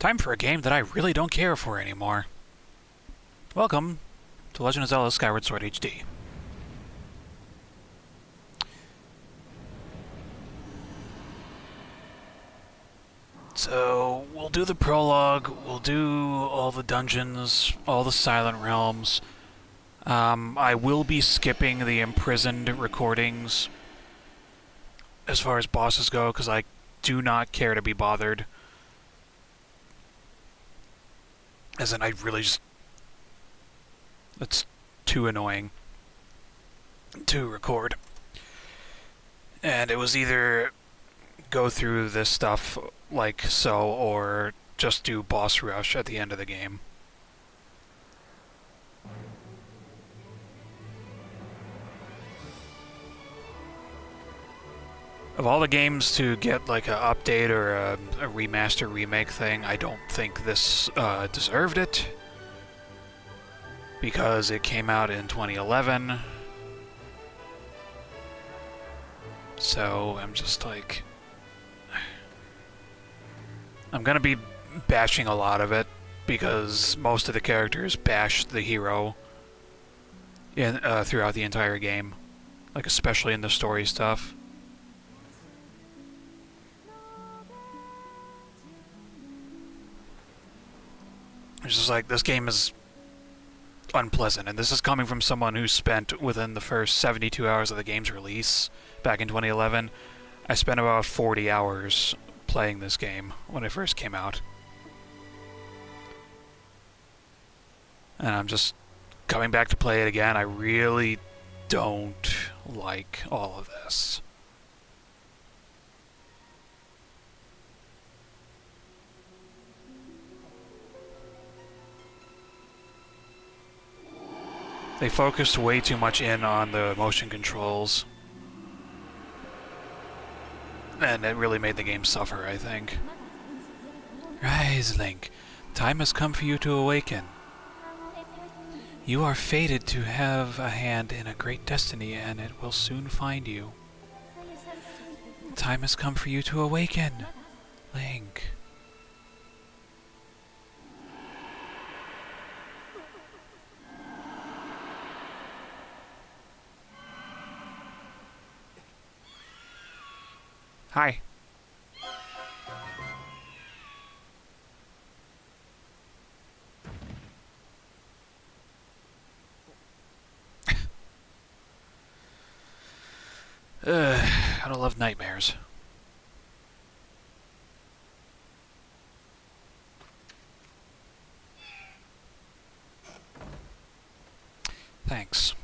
Time for a game that I really don't care for anymore. Welcome to Legend of Zelda Skyward Sword HD. So, we'll do the prologue, we'll do all the dungeons, all the Silent Realms. I will be skipping the Imprisoned recordings as far as bosses go, because I do not care to be bothered. As in, I really just... It's too annoying to record. And it was either go through this stuff like so, or just do boss rush at the end of the game. Of all the games to get like an update or a remaster remake thing, I don't think this deserved it. Because it came out in 2011. So I'm just like... I'm gonna be bashing a lot of it, because most of the characters bash the hero throughout the entire game. Like, especially in the story stuff. It's just like, this game is unpleasant, and this is coming from someone who spent, within the first 72 hours of the game's release, back in 2011, I spent about 40 hours playing this game when it first came out. And I'm just coming back to play it again. I really don't like all of this. They focused way too much in on the motion controls. And it really made the game suffer, I think. Rise, Link. Time has come for you to awaken. You are fated to have a hand in a great destiny, and it will soon find you. Time has come for you to awaken, Link. Hi. I don't love nightmares. Thanks.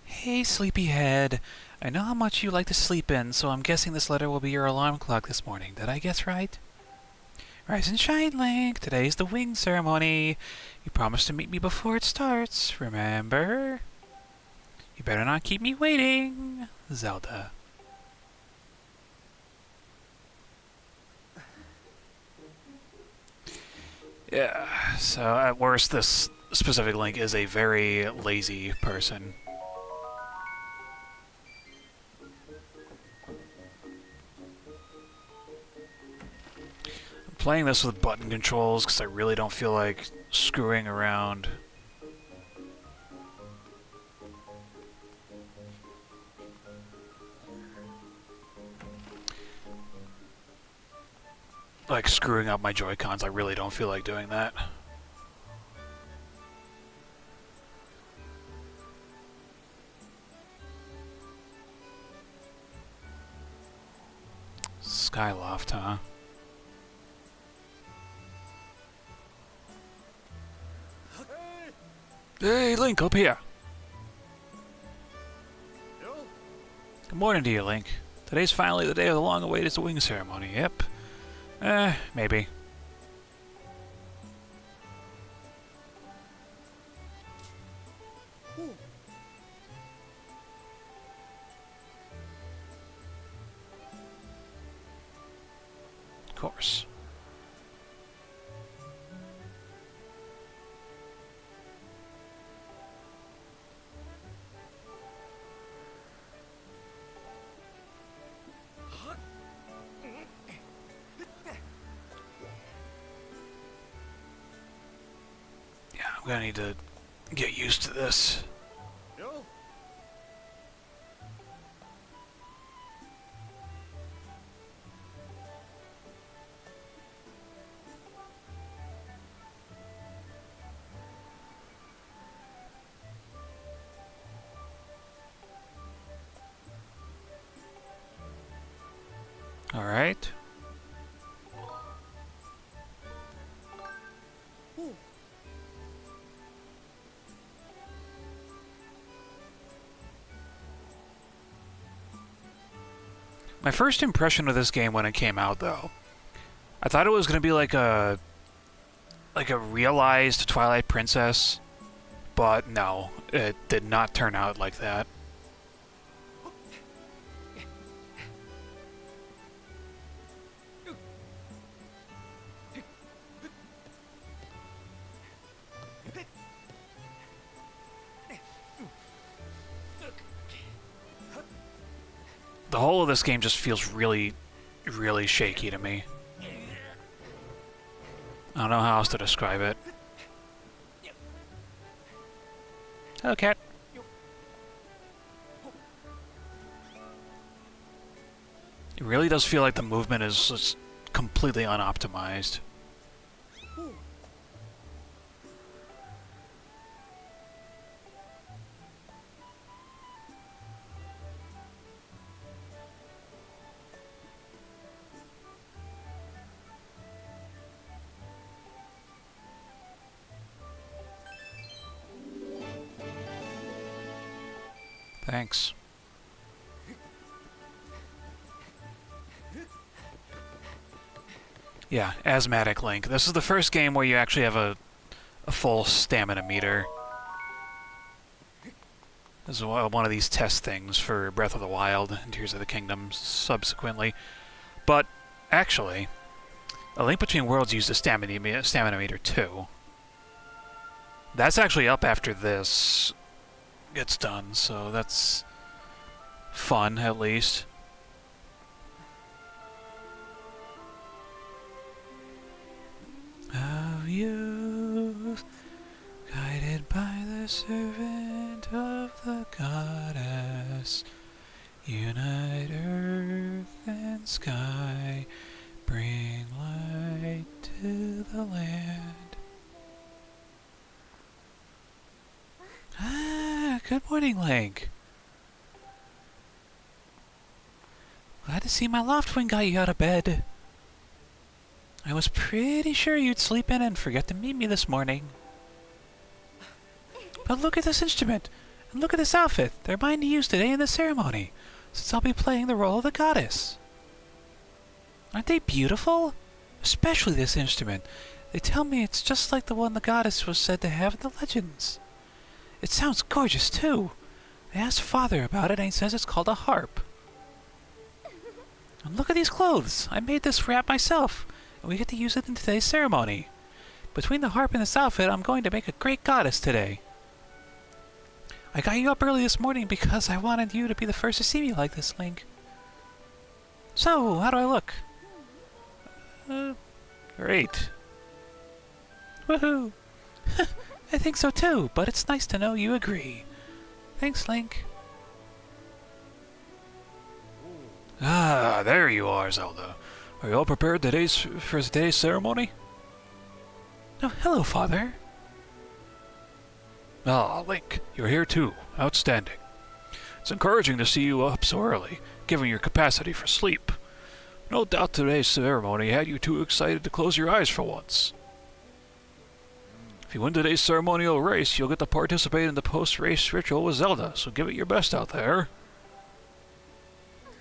Hey, sleepyhead. I know how much you like to sleep in, so I'm guessing this letter will be your alarm clock this morning. Did I guess right? Rise and shine, Link. Today's the wing ceremony. You promised to meet me before it starts, remember? You better not keep me waiting, Zelda. Yeah, so at worst, this specific Link is a very lazy person. Playing this with button controls because I really don't feel like screwing around. Like screwing up my Joy-Cons, I really don't feel like doing that. Skyloft, huh? Hey, Link, up here! Good morning to you, Link. Today's finally the day of the long-awaited wing ceremony, yep. Maybe. Of course. I'm gonna need to get used to this. Alright. My first impression of this game when it came out, though, I thought it was going to be like a realized Twilight Princess, but no, it did not turn out like that. The whole of this game just feels really, really shaky to me. I don't know how else to describe it. Hello, cat. It really does feel like the movement is just completely unoptimized. Thanks. Yeah, asthmatic Link. This is the first game where you actually have a full stamina meter. This is one of these test things for Breath of the Wild and Tears of the Kingdom subsequently. But, actually, A Link Between Worlds used a stamina meter too. That's actually up after this gets done, so that's fun, at least. Of youth, guided by the servant of the goddess, unite earth and sky, bring light to the land. Ah, good morning, Link. Glad to see my Loftwing got you out of bed. I was pretty sure you'd sleep in and forget to meet me this morning. But look at this instrument, and look at this outfit. They're mine to use today in the ceremony, since I'll be playing the role of the goddess. Aren't they beautiful? Especially this instrument. They tell me it's just like the one the goddess was said to have in the legends. It sounds gorgeous, too. I asked Father about it, and he says it's called a harp. And look at these clothes. I made this wrap myself, and we get to use it in today's ceremony. Between the harp and this outfit, I'm going to make a great goddess today. I got you up early this morning because I wanted you to be the first to see me like this, Link. So, how do I look? Great. Woohoo! I think so too, but it's nice to know you agree. Thanks, Link. Ah, there you are, Zelda. Are you all prepared for today's ceremony? Oh, hello, Father. Ah, Link, you're here too. Outstanding. It's encouraging to see you up so early, given your capacity for sleep. No doubt today's ceremony had you too excited to close your eyes for once. If you win today's ceremonial race, you'll get to participate in the post-race ritual with Zelda, so give it your best out there.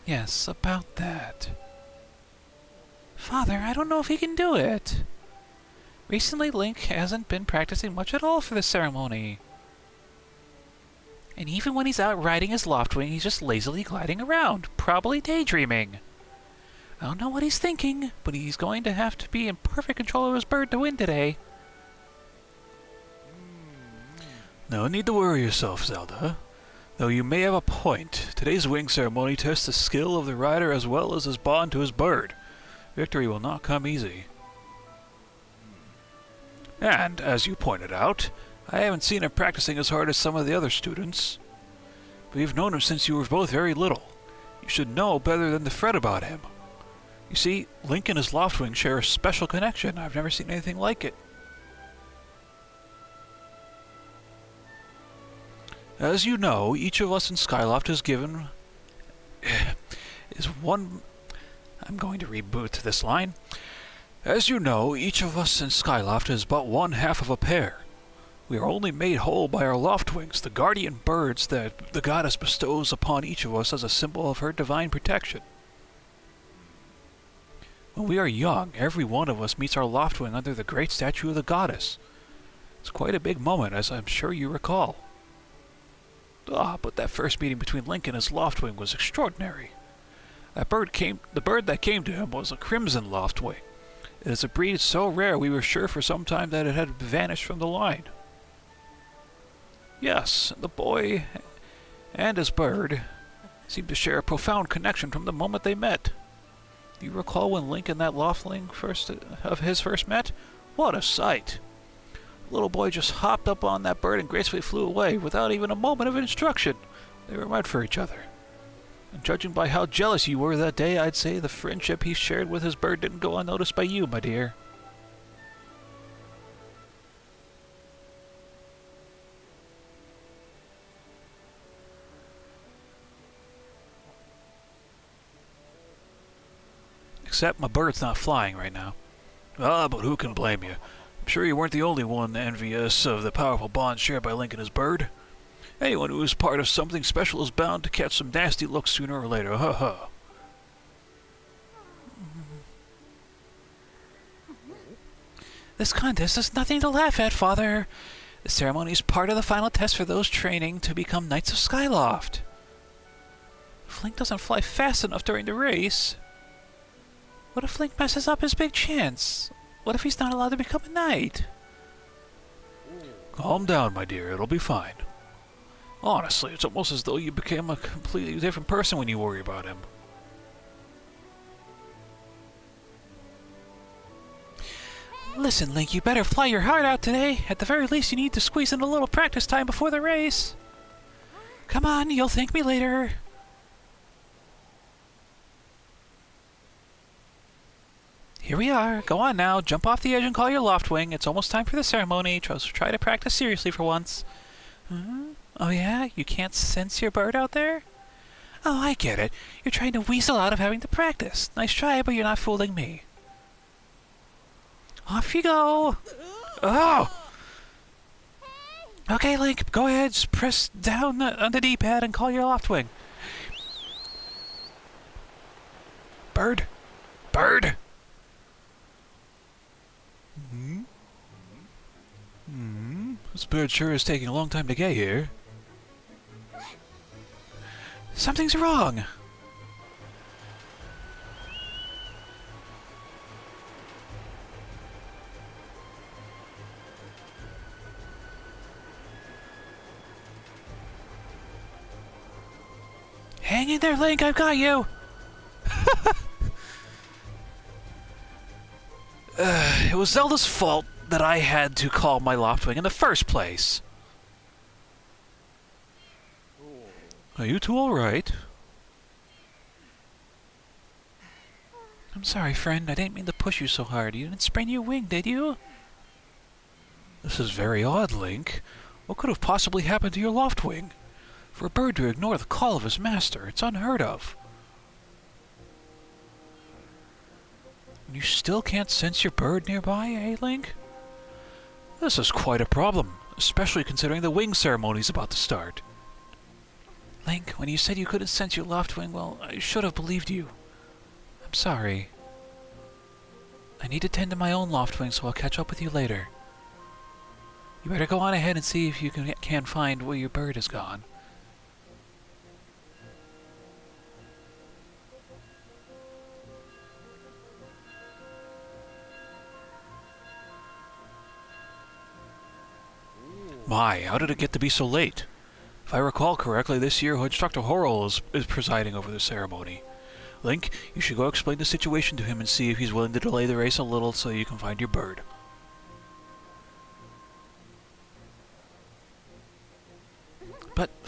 Yes, about that. Father, I don't know if he can do it. Recently, Link hasn't been practicing much at all for the ceremony. And even when he's out riding his Loftwing, he's just lazily gliding around, probably daydreaming. I don't know what he's thinking, but he's going to have to be in perfect control of his bird to win today. No need to worry yourself, Zelda. Though you may have a point, today's wing ceremony tests the skill of the rider as well as his bond to his bird. Victory will not come easy. And, as you pointed out, I haven't seen him practicing as hard as some of the other students. But you've known him since you were both very little. You should know better than to fret about him. You see, Link and his Loftwing share a special connection. I've never seen anything like it. As you know, each of us in Skyloft is given... is one... I'm going to reboot this line. As you know, each of us in Skyloft is but one half of a pair. We are only made whole by our Loftwings, the guardian birds that the goddess bestows upon each of us as a symbol of her divine protection. When we are young, every one of us meets our Loftwing under the great statue of the goddess. It's quite a big moment, as I'm sure you recall. But that first meeting between Link and his Loftwing was extraordinary. The bird that came to him was a crimson Loftwing. It is a breed so rare we were sure for some time that it had vanished from the line. Yes, the boy and his bird seemed to share a profound connection from the moment they met. Do you recall when Link and that Loftwing first met? What a sight! The little boy just hopped up on that bird and gracefully flew away without even a moment of instruction. They were meant for each other. And judging by how jealous you were that day, I'd say the friendship he shared with his bird didn't go unnoticed by you, my dear. Except my bird's not flying right now. But who can blame you? I'm sure you weren't the only one envious of the powerful bond shared by Link and his bird. Anyone who is part of something special is bound to catch some nasty looks sooner or later. Ha ha. This contest is nothing to laugh at, Father. The ceremony is part of the final test for those training to become Knights of Skyloft. If Link doesn't fly fast enough during the race... What if Link messes up his big chance? What if he's not allowed to become a knight? Calm down, my dear. It'll be fine. Honestly, it's almost as though you became a completely different person when you worry about him. Listen, Link, you better fly your heart out today. At the very least, you need to squeeze in a little practice time before the race. Come on, you'll thank me later. Here we are. Go on now. Jump off the edge and call your Loftwing. It's almost time for the ceremony. Just try to practice seriously for once. Oh yeah? You can't sense your bird out there? Oh, I get it. You're trying to weasel out of having to practice. Nice try, but you're not fooling me. Off you go! Oh! Okay, Link, go ahead. Just press down on the D-pad and call your Loftwing. Bird! Bird! This bird sure is taking a long time to get here. Something's wrong! Hang in there, Link, I've got you! It was Zelda's fault that I had to call my Loftwing in the first place. Are you two alright? I'm sorry, friend. I didn't mean to push you so hard. You didn't sprain your wing, did you? This is very odd, Link. What could have possibly happened to your Loftwing? For a bird to ignore the call of his master, it's unheard of. You still can't sense your bird nearby, eh, Link? This is quite a problem, especially considering the wing ceremony's about to start. Link, when you said you couldn't sense your Loftwing, well, I should have believed you. I'm sorry. I need to tend to my own Loftwing, so I'll catch up with you later. You better go on ahead and see if you can find where your bird has gone. My, how did it get to be so late? If I recall correctly, this year Instructor Horrell is presiding over the ceremony. Link, you should go explain the situation to him and see if he's willing to delay the race a little so you can find your bird.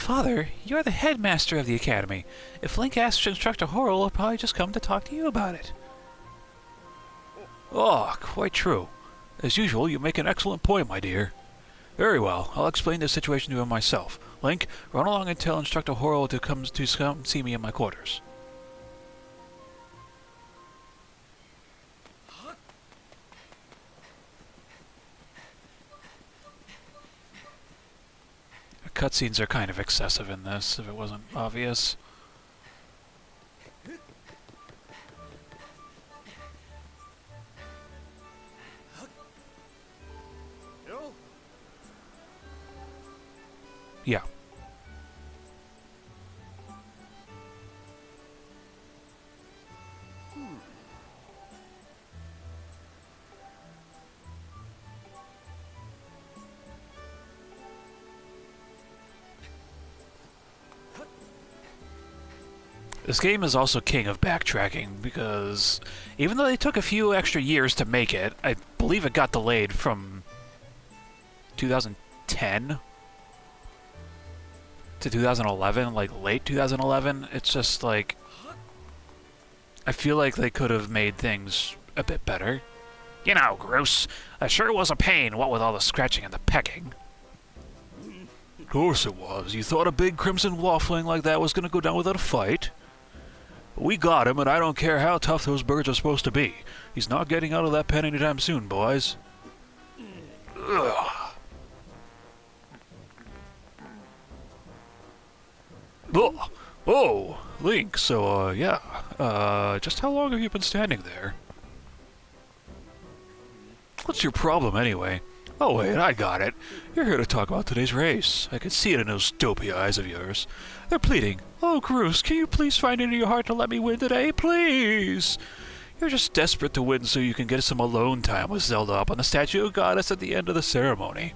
Father, you're the headmaster of the academy. If Link asks Instructor Horrell, he'll probably just come to talk to you about it. Ah, quite true. As usual, you make an excellent point, my dear. Very well, I'll explain the situation to him myself. Link, run along and tell Instructor Horrell to come see me in my quarters. Cutscenes are kind of excessive in this, if it wasn't obvious. Yeah. This game is also king of backtracking, because even though they took a few extra years to make it, I believe it got delayed from 2010 to 2011, like late 2011. It's just like, I feel like they could have made things a bit better. You know, Groose, it sure was a pain, what with all the scratching and the pecking. Of course it was. You thought a big crimson waffling like that was going to go down without a fight? We got him, and I don't care how tough those birds are supposed to be. He's not getting out of that pen anytime soon, boys. Ugh. Oh, Link, so, yeah. Just how long have you been standing there? What's your problem, anyway? Oh, wait, I got it. You're here to talk about today's race. I can see it in those dopey eyes of yours. They're pleading, "Oh, Groose, can you please find it in your heart to let me win today? Please!" You're just desperate to win so you can get some alone time with Zelda up on the statue of Goddess at the end of the ceremony.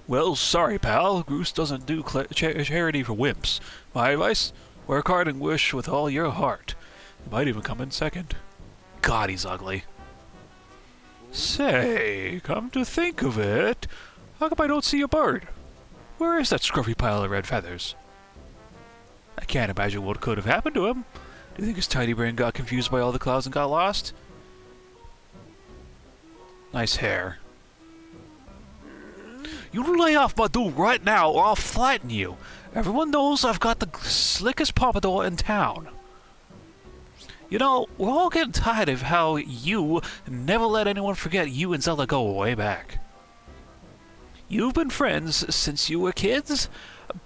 Well, sorry, pal. Groose doesn't do charity for wimps. My advice? Work hard and wish with all your heart. You might even come in second. God, he's ugly. Say, come to think of it, how come I don't see a bird? Where is that scruffy pile of red feathers? I can't imagine what could have happened to him. Do you think his tiny brain got confused by all the clouds and got lost? Nice hair. You lay off my dude right now or I'll flatten you. Everyone knows I've got the slickest pompadour in town. You know, we're all getting tired of how you never let anyone forget you and Zelda go way back. You've been friends since you were kids?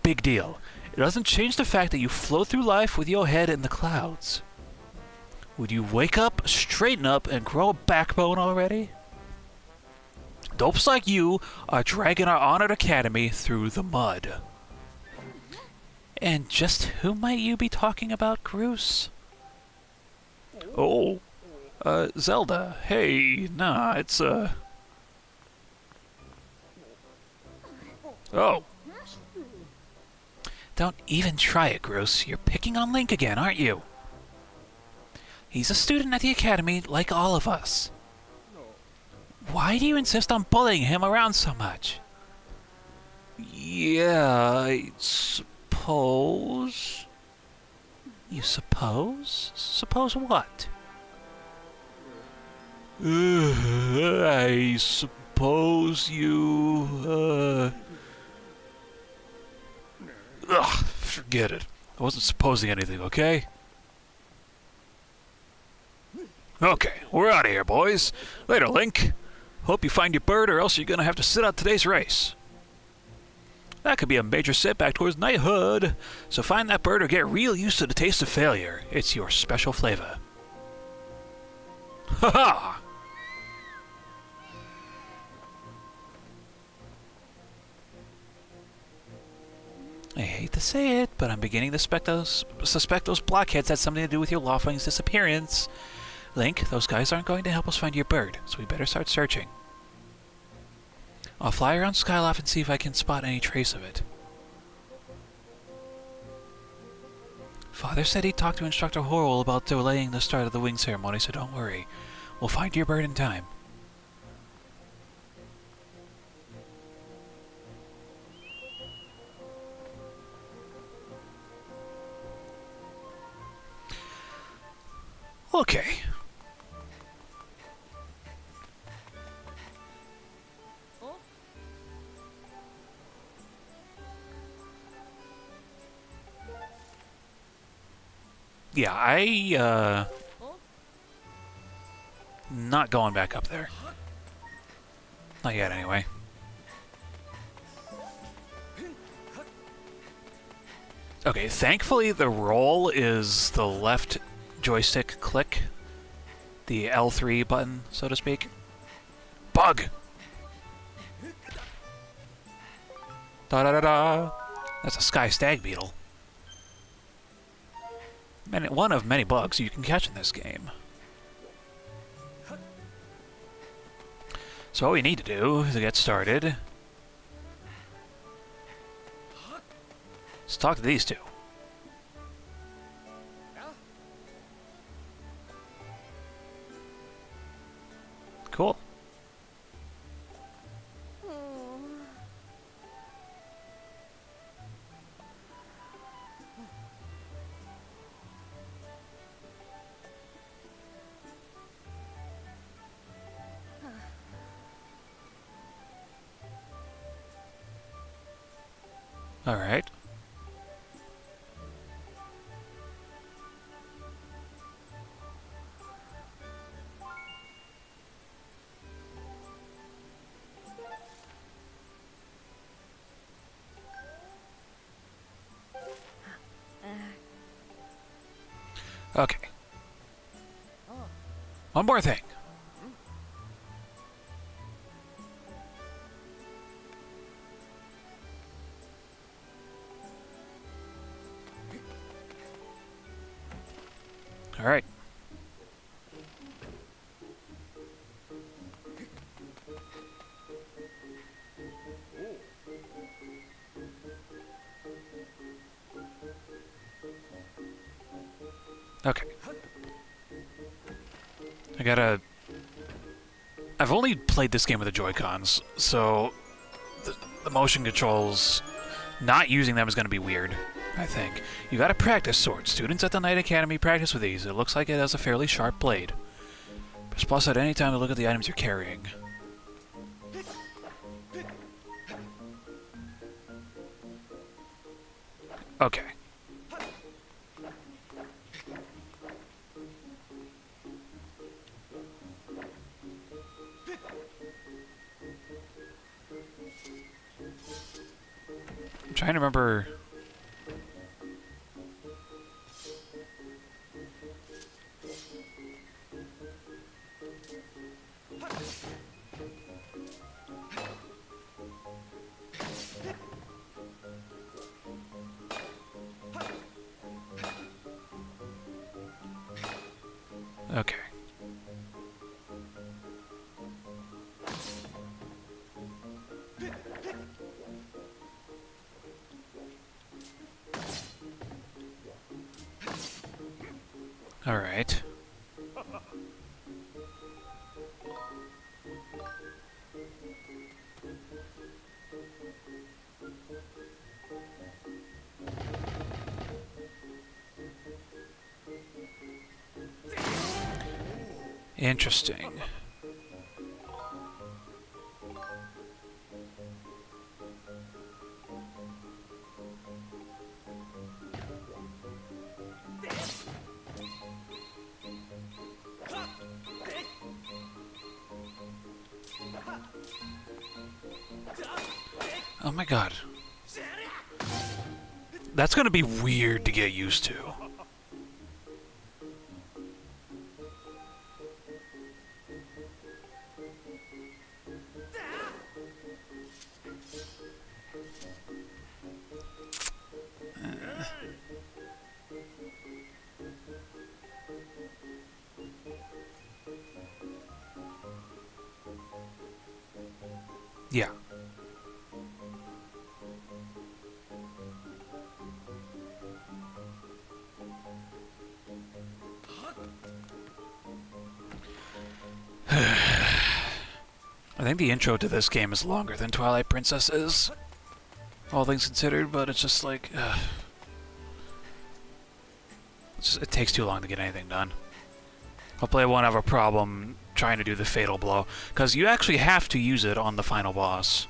Big deal. It doesn't change the fact that you float through life with your head in the clouds. Would you wake up, straighten up, and grow a backbone already? Dopes like you are dragging our honored academy through the mud. And just who might you be talking about, Groose? Oh, Zelda. Hey, nah, it's, Oh. Don't even try it, Groose. You're picking on Link again, aren't you? He's a student at the academy, like all of us. Why do you insist on bullying him around so much? Yeah, I suppose... You suppose? Suppose what? I suppose you, Ugh, forget it. I wasn't supposing anything, okay? Okay, we're out of here, boys. Later, Link. Hope you find your bird, or else you're gonna have to sit out today's race. That could be a major setback towards knighthood. So find that bird or get real used to the taste of failure. It's your special flavor. Ha ha! I hate to say it, but I'm beginning to suspect those blockheads had something to do with your Lawfling's disappearance. Link, those guys aren't going to help us find your bird, so we better start searching. I'll fly around Skyloft and see if I can spot any trace of it. Father said he'd talk to Instructor Horrell about delaying the start of the wing ceremony, so don't worry. We'll find your bird in time. Okay. Yeah, not going back up there. Not yet, anyway. Okay, thankfully the roll is the left joystick click. The L3 button, so to speak. Bug! Da-da-da-da! That's a sky stag beetle. One of many bugs you can catch in this game. So what we need to do to get started... let's talk to these two. Cool. All right. Okay. One more thing. All right. Okay. I've only played this game with the Joy-Cons, so the motion controls, not using them is going to be weird, I think. You gotta practice swords. Students at the Knight Academy practice with these. It looks like it has a fairly sharp blade. Press plus at any time to look at the items you're carrying. Okay. I'm trying to remember... Okay. All right. Interesting. Oh my god. That's gonna be weird to get used to. Yeah. I think the intro to this game is longer than Twilight Princess is, all things considered, but it's just like... it takes too long to get anything done. Hopefully I won't have a problem trying to do the fatal blow, because you actually have to use it on the final boss.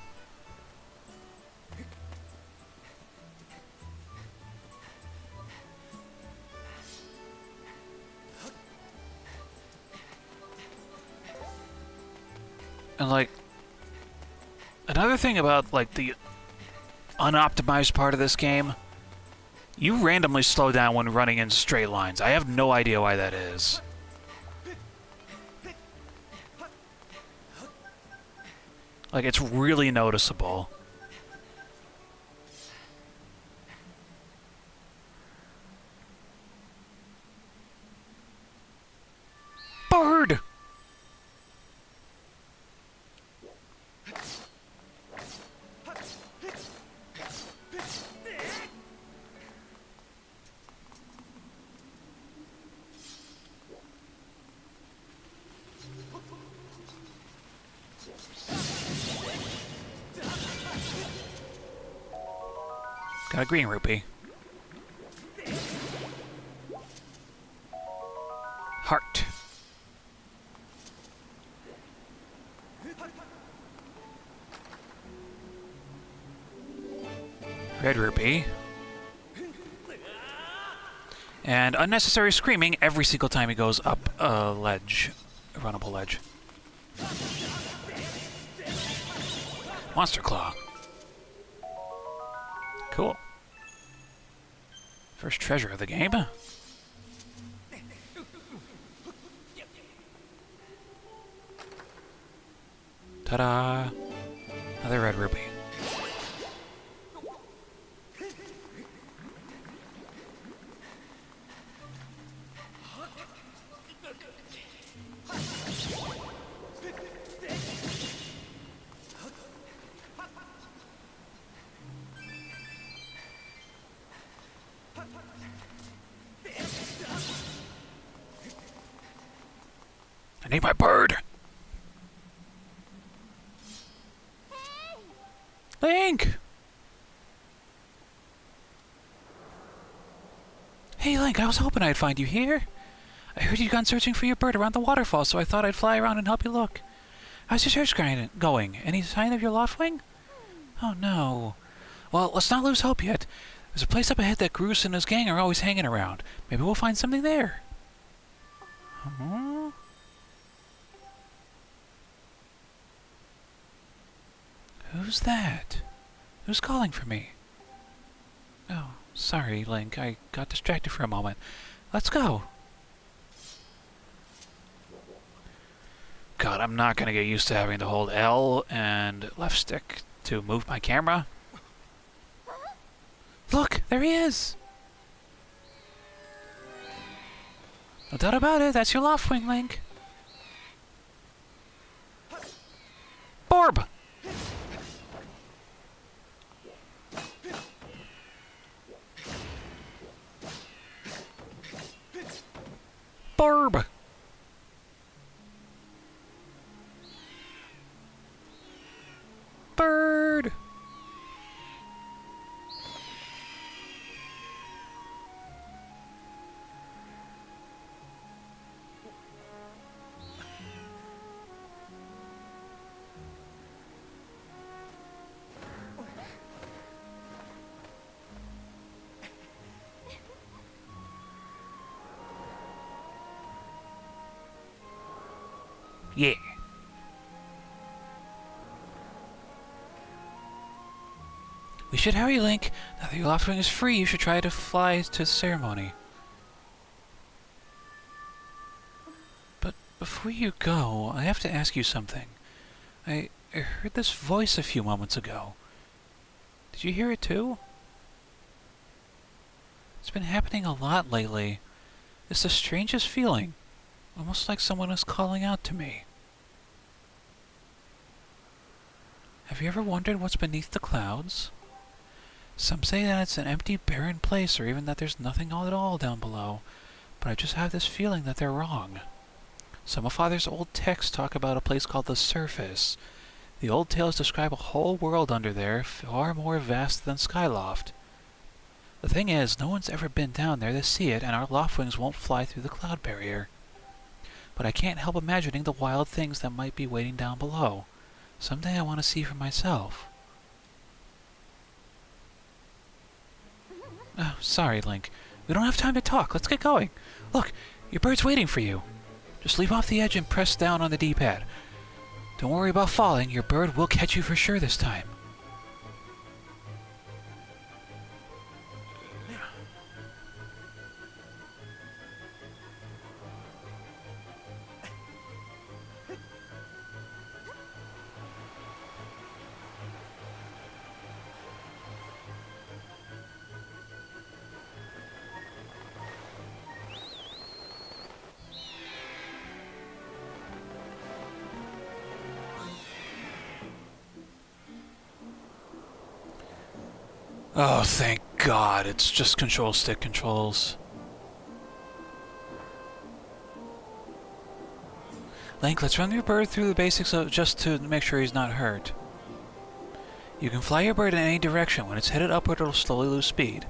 And, like, another thing about, like, the unoptimized part of this game, you randomly slow down when running in straight lines. I have no idea why that is. Like, it's really noticeable. Bird! Got a green rupee. Heart. Red rupee. And unnecessary screaming every single time he goes up a ledge. A runnable ledge. Monster Claw. Cool. First treasure of the game. Ta-da! Another red rupee. I need my bird! Link! Hey Link, I was hoping I'd find you here. I heard you'd gone searching for your bird around the waterfall, so I thought I'd fly around and help you look. How's your search going? Any sign of your loftwing? Oh no. Well, let's not lose hope yet. There's a place up ahead that Groose and his gang are always hanging around. Maybe we'll find something there. Huh? Who's that? Who's calling for me? Oh, sorry, Link. I got distracted for a moment. Let's go. God, I'm not gonna get used to having to hold L and left stick to move my camera. Look, there he is! No doubt about it, that's your loftwing, Link. Borb! Borb! Bird! Yeah. We should hurry, Link. Now that your loftwing is free, you should try to fly to the ceremony. But before you go, I have to ask you something. I heard this voice a few moments ago. Did you hear it too? It's been happening a lot lately. It's the strangest feeling. Almost like someone is calling out to me. Have you ever wondered what's beneath the clouds? Some say that it's an empty, barren place, or even that there's nothing at all down below, but I just have this feeling that they're wrong. Some of Father's old texts talk about a place called the Surface. The old tales describe a whole world under there, far more vast than Skyloft. The thing is, no one's ever been down there to see it, and our loftwings won't fly through the cloud barrier. but I can't help imagining the wild things that might be waiting down below. Someday I want to see for myself. Oh, sorry, Link. We don't have time to talk. Let's get going. Look, your bird's waiting for you. Just leap off the edge and press down on the D-pad. Don't worry about falling. Your bird will catch you for sure this time. Oh, thank God. It's just control stick controls. Link, let's run your bird through the basics just to make sure he's not hurt. You can fly your bird in any direction. When it's headed upward, it'll slowly lose speed.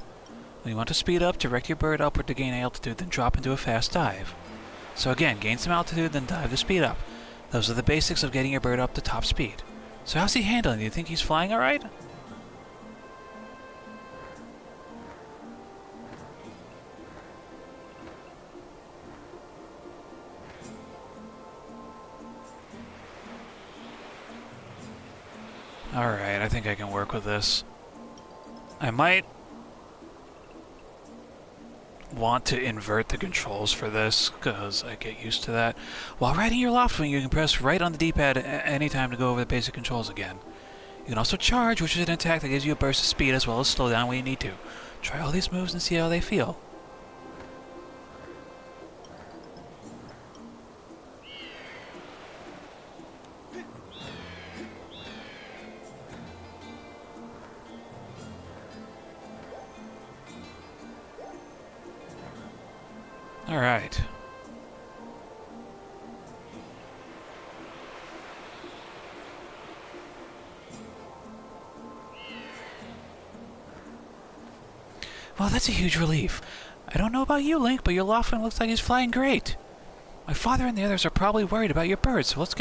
When you want to speed up, direct your bird upward to gain altitude, then drop into a fast dive. So again, gain some altitude, then dive to speed up. Those are the basics of getting your bird up to top speed. So how's he handling? Do you think he's flying alright? Alright, I think I can work with this. I might want to invert the controls for this, because I get used to that. While riding your loft wing, you can press right on the D-pad anytime to go over the basic controls again. You can also charge, which is an attack that gives you a burst of speed as well as slow down when you need to. Try all these moves and see how they feel. Alright. Well, that's a huge relief. I don't know about you, Link, but your Loftwing looks like he's flying great. My father and the others are probably worried about your bird, so let's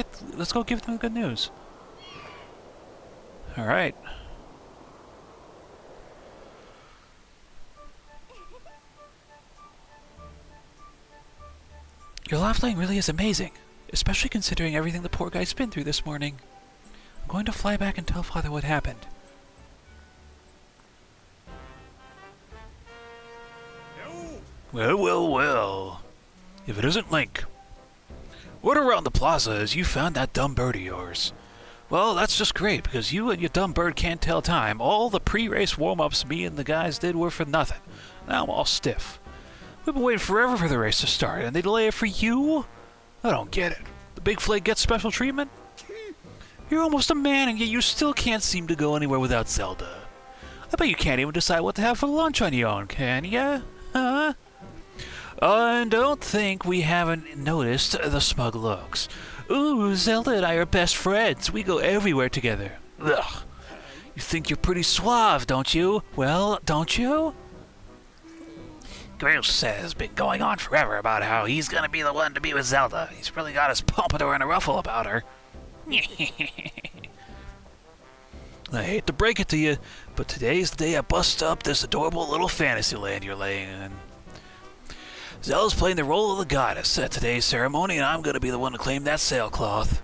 go give them the good news. Alright. Your Loftwing really is amazing, especially considering everything the poor guy's been through this morning. I'm going to fly back and tell Father what happened. Well. If it isn't Link. Word around the plaza is you found that dumb bird of yours. Well, that's just great, because you and your dumb bird can't tell time. All the pre-race warm-ups me and the guys did were for nothing. Now I'm all stiff. We've been waiting forever for the race to start, and they delay it for you? I don't get it. The big flake gets special treatment? You're almost a man, and yet you still can't seem to go anywhere without Zelda. I bet you can't even decide what to have for lunch on your own, can ya? Huh? And don't think we haven't noticed the smug looks. Ooh, Zelda and I are best friends. We go everywhere together. Ugh. You think you're pretty suave, don't you? Well, don't you? Gross has been going on forever about how he's gonna be the one to be with Zelda. He's really got his pompadour in a ruffle about her. I hate to break it to you, but today's the day I bust up this adorable little fantasy land you're laying in. Zelda's playing the role of the goddess at today's ceremony, and I'm gonna be the one to claim that sailcloth.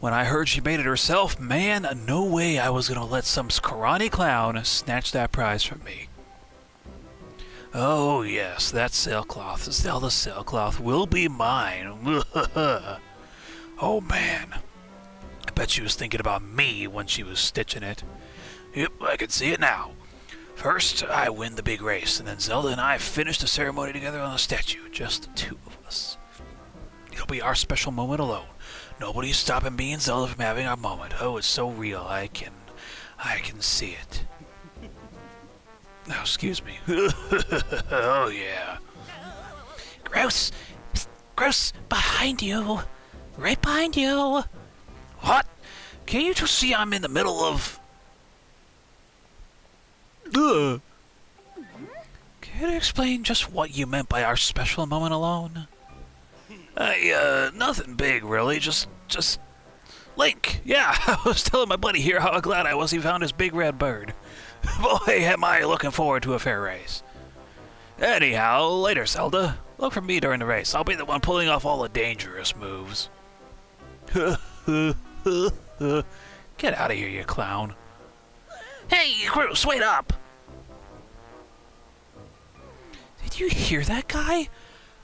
When I heard she made it herself, man, no way I was gonna let some scrawny clown snatch that prize from me. Oh yes, that sailcloth, Zelda's sailcloth, will be mine. Oh man, I bet she was thinking about me when she was stitching it. Yep, I can see it now. First, I win the big race, and then Zelda and I finish the ceremony together on the statue, just the two of us. It'll be our special moment alone. Nobody's stopping me and Zelda from having our moment. Oh, it's so real, I can see it. Oh, excuse me. Oh, yeah. Gross! Gross! Behind you! Right behind you! What? Can't you just see I'm in the middle of... Ugh. Can you explain just what you meant by our special moment alone? Nothing big, really. Just Link. Yeah, I was telling my buddy here how glad I was he found his big red bird. Boy, am I looking forward to a fair race. Anyhow, later, Zelda. Look for me during the race. I'll be the one pulling off all the dangerous moves. Get out of here, you clown. Hey, Groose, wait up! Did you hear that guy?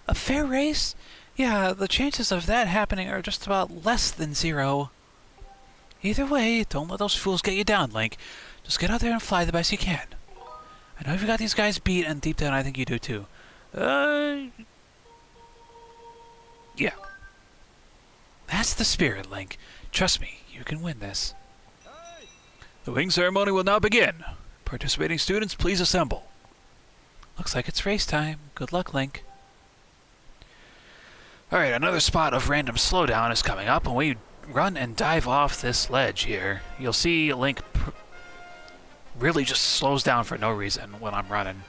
A fair race? Yeah, the chances of that happening are just about less than 0. Either way, don't let those fools get you down, Link. Just get out there and fly the best you can. I know you've got these guys beat, and deep down I think you do too. Yeah. That's the spirit, Link. Trust me, you can win this. The wing ceremony will now begin. Participating students, please assemble. Looks like it's race time. Good luck, Link. Alright, another spot of random slowdown is coming up. When we run and dive off this ledge here, you'll see Link really just slows down for no reason when I'm running.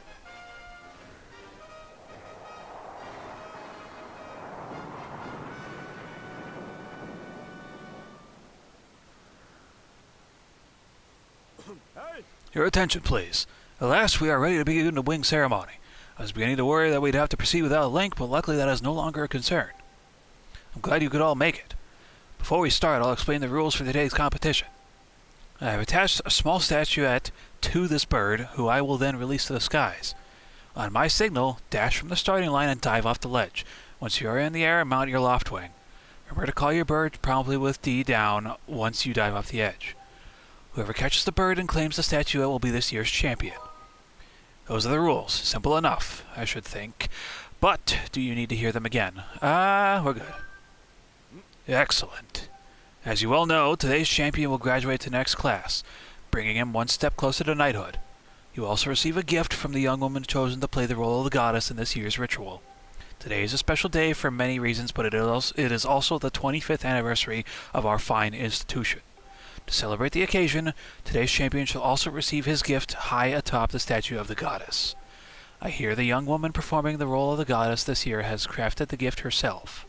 Your attention, please. At last, we are ready to begin the wing ceremony. I was beginning to worry that we'd have to proceed without Link, but luckily that is no longer a concern. I'm glad you could all make it. Before we start, I'll explain the rules for today's competition. I have attached a small statuette to this bird, who I will then release to the skies. On my signal, dash from the starting line and dive off the ledge. Once you are in the air, mount your loft wing. Remember to call your bird promptly with D down once you dive off the edge. Whoever catches the bird and claims the statuette will be this year's champion. Those are the rules. Simple enough, I should think. But, do you need to hear them again? We're good. Excellent. As you all know, today's champion will graduate to next class, bringing him one step closer to knighthood. You will also receive a gift from the young woman chosen to play the role of the goddess in this year's ritual. Today is a special day for many reasons, but it is also the 25th anniversary of our fine institution. To celebrate the occasion, today's champion shall also receive his gift high atop the statue of the goddess. I hear the young woman performing the role of the goddess this year has crafted the gift herself.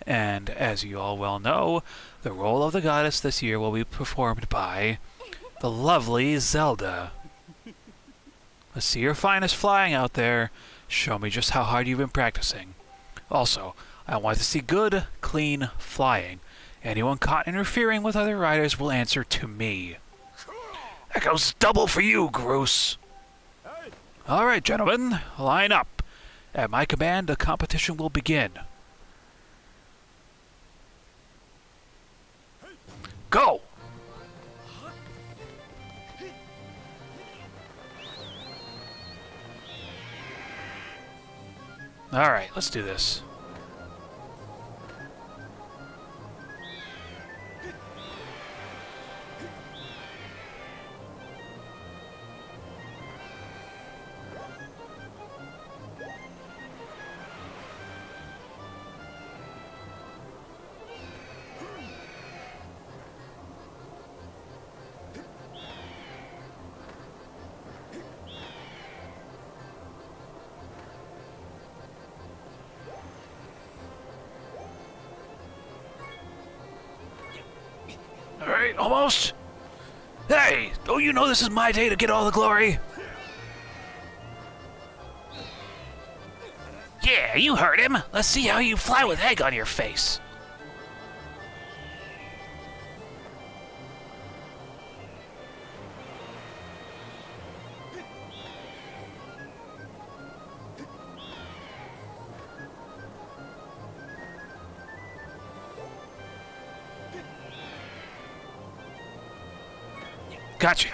And, as you all well know, the role of the goddess this year will be performed by the lovely Zelda. Let's see your finest flying out there. Show me just how hard you've been practicing. Also, I want to see good, clean flying. Anyone caught interfering with other riders will answer to me. That goes double for you, Groose. All right, gentlemen, line up. At my command, the competition will begin. Go! All right, let's do this. Alright, almost. Hey, don't you know this is my day to get all the glory? Yeah, you heard him. Let's see how you fly with egg on your face. Gotcha.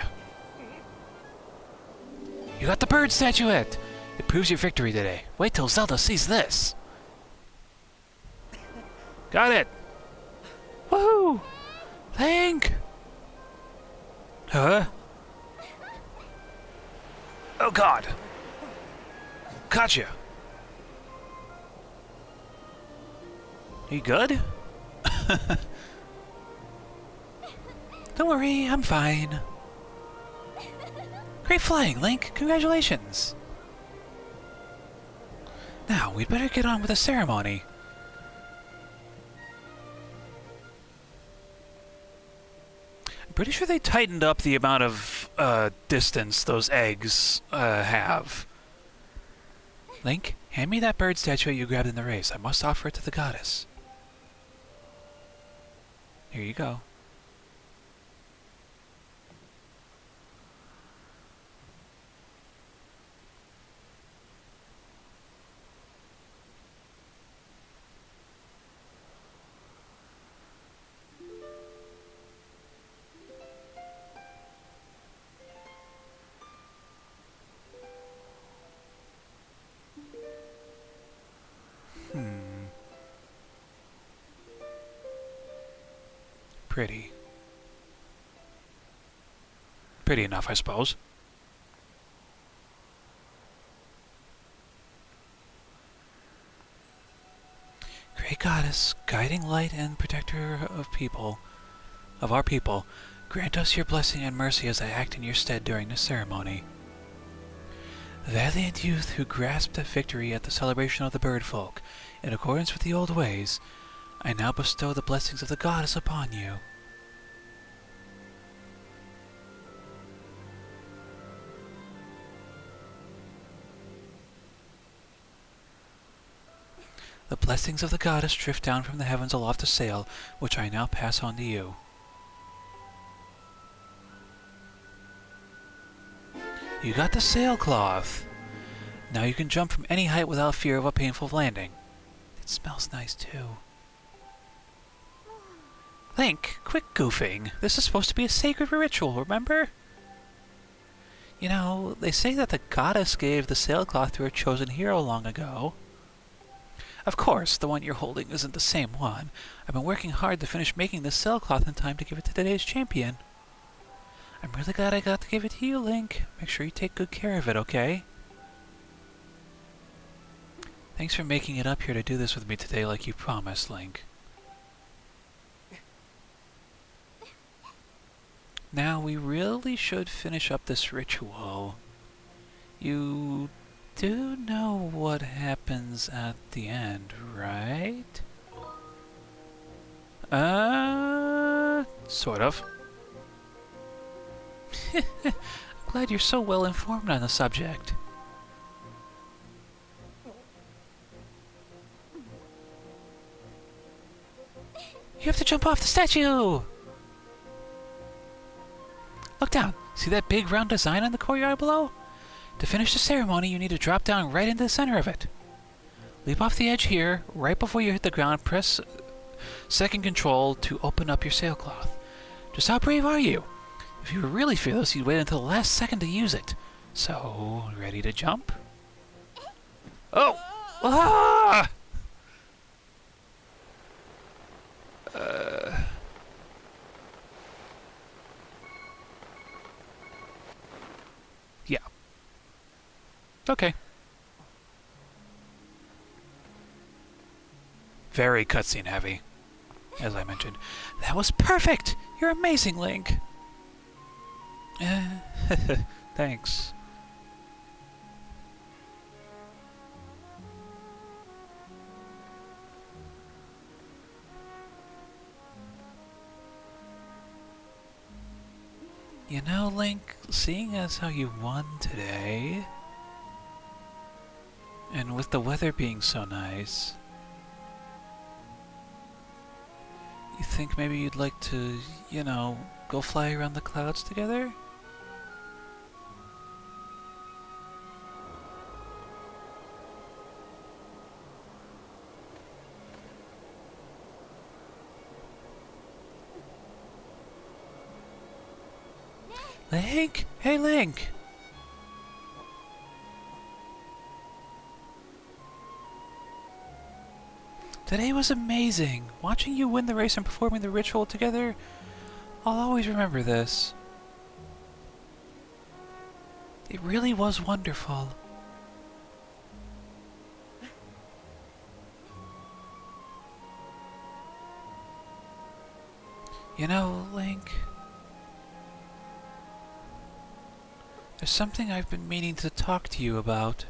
You got the bird statuette. It proves your victory today. Wait till Zelda sees this. Got it. Woohoo! Link! Huh? Oh god. Gotcha. You good? Don't worry, I'm fine. Great flying, Link. Congratulations. Now, we'd better get on with the ceremony. Pretty sure they tightened up the amount of distance those eggs have. Link, hand me that bird statue you grabbed in the race. I must offer it to the goddess. Here you go. Pretty. Pretty enough, I suppose. Great goddess, guiding light and protector of people, of our people, grant us your blessing and mercy as I act in your stead during this ceremony. Valiant youth who grasped a victory at the celebration of the bird folk, in accordance with the old ways, I now bestow the blessings of the goddess upon you. The blessings of the goddess drift down from the heavens aloft a sail, which I now pass on to you. You got the sailcloth. Now you can jump from any height without fear of a painful landing. It smells nice too. Link, quit goofing. This is supposed to be a sacred ritual, remember? You know, they say that the goddess gave the sailcloth to her chosen hero long ago. Of course, the one you're holding isn't the same one. I've been working hard to finish making this sailcloth in time to give it to today's champion. I'm really glad I got to give it to you, Link. Make sure you take good care of it, okay? Thanks for making it up here to do this with me today like you promised, Link. Now, we really should finish up this ritual. You do know what happens at the end, right? Sort of. I'm glad you're so well informed on the subject. You have to jump off the statue! Look down. See that big round design on the courtyard below? To finish the ceremony, you need to drop down right into the center of it. Leap off the edge here. Right before you hit the ground, press second control to open up your sailcloth. Just how brave are you? If you were really fearless, you'd wait until the last second to use it. So, ready to jump? Oh! Ah! Yeah. Okay. Very cutscene heavy, as I mentioned. That was perfect! You're amazing, Link! Thanks. You know, Link, seeing as how you won today, and with the weather being so nice, you think maybe you'd like to, you know, go fly around the clouds together? Link? Hey, Link! Today was amazing. Watching you win the race and performing the ritual together, I'll always remember this. It really was wonderful. You know, Link, there's something I've been meaning to talk to you about.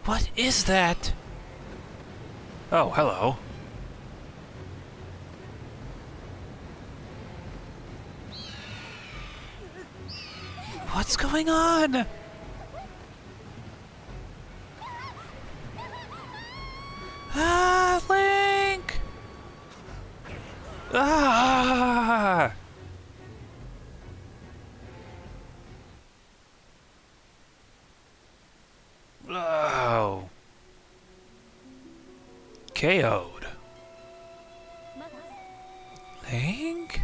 What is that? Oh, hello. What's going on? Ah, Link! Ah! Oh. KO'd. Link?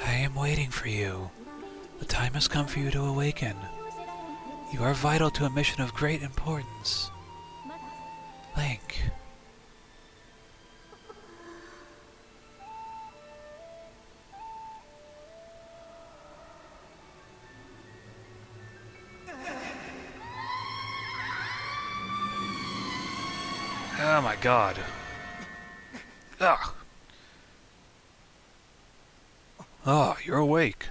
I am waiting for you. The time has come for you to awaken. You are vital to a mission of great importance. Link. Oh my god. Ugh. Ah, you're awake.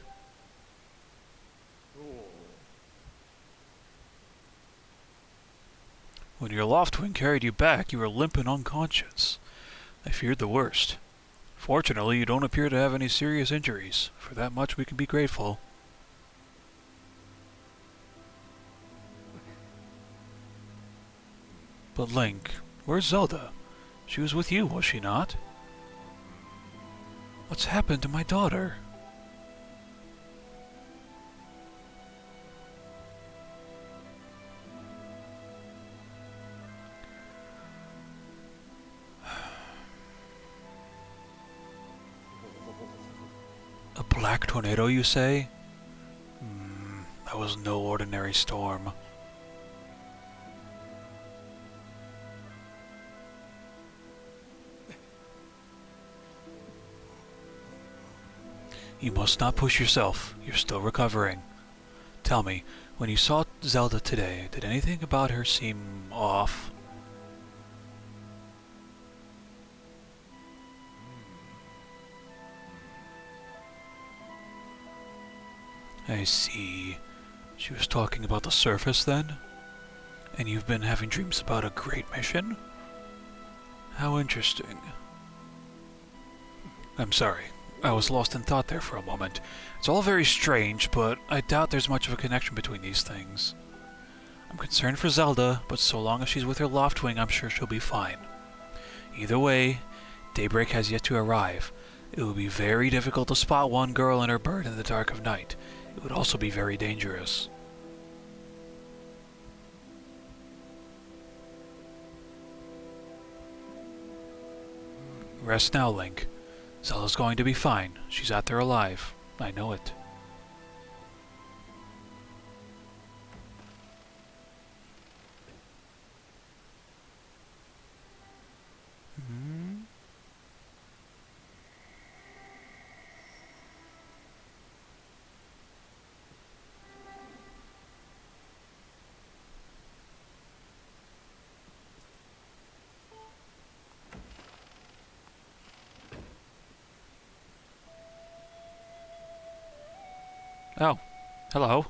When your loft wing carried you back, you were limp and unconscious. I feared the worst. Fortunately, you don't appear to have any serious injuries. For that much we can be grateful. But Link, where's Zelda? She was with you, was she not? What's happened to my daughter? A black tornado, you say? That was no ordinary storm. You must not push yourself. You're still recovering. Tell me, when you saw Zelda today, did anything about her seem off? I see. She was talking about the surface then? And you've been having dreams about a great mission? How interesting. I'm sorry. I was lost in thought there for a moment. It's all very strange, but I doubt there's much of a connection between these things. I'm concerned for Zelda, but so long as she's with her Loftwing, I'm sure she'll be fine. Either way, daybreak has yet to arrive. It would be very difficult to spot one girl and her bird in the dark of night. It would also be very dangerous. Rest now, Link. Zelda's going to be fine. She's out there alive. I know it. Oh, hello.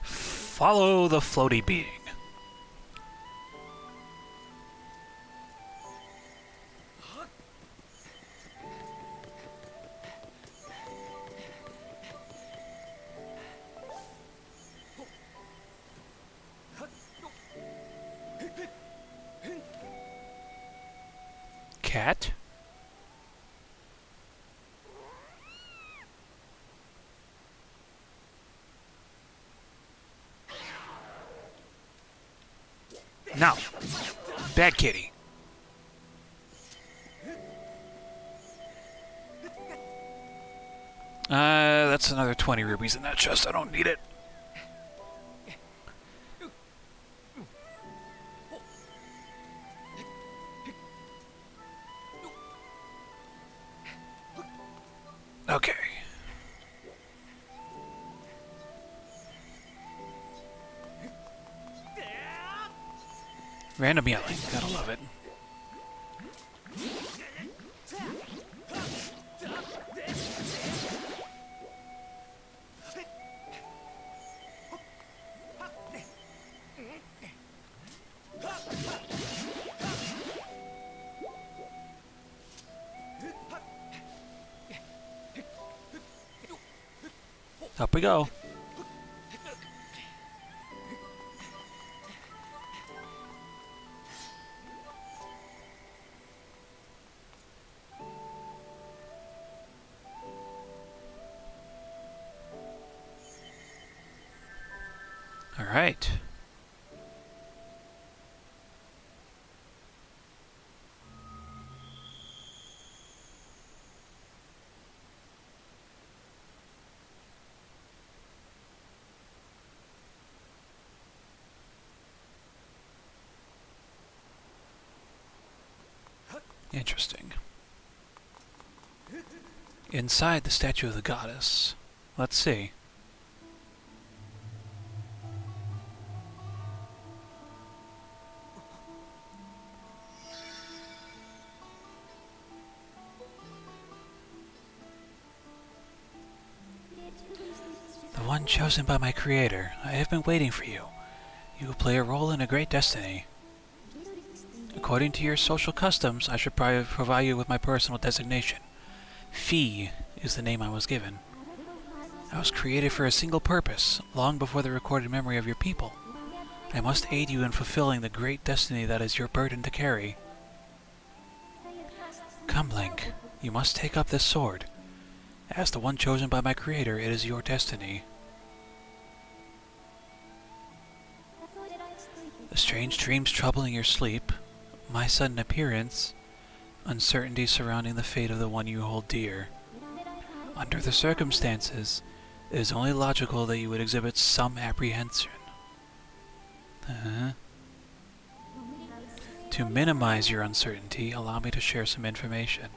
Follow the floaty being. Cat? No. Bad kitty. That's another 20 rupees in that chest. I don't need it. Okay. Random yelling. Gotta love it. Up we go. All right. Interesting. Inside the statue of the goddess. Let's see. The one chosen by my creator. I have been waiting for you. You will play a role in a great destiny. According to your social customs, I should provide you with my personal designation. Fee is the name I was given. I was created for a single purpose, long before the recorded memory of your people. I must aid you in fulfilling the great destiny that is your burden to carry. Come, Link, you must take up this sword. As the one chosen by my creator, it is your destiny. The strange dreams troubling your sleep, my sudden appearance, uncertainty surrounding the fate of the one you hold dear. Under the circumstances, it is only logical that you would exhibit some apprehension. To minimize your uncertainty, allow me to share some information.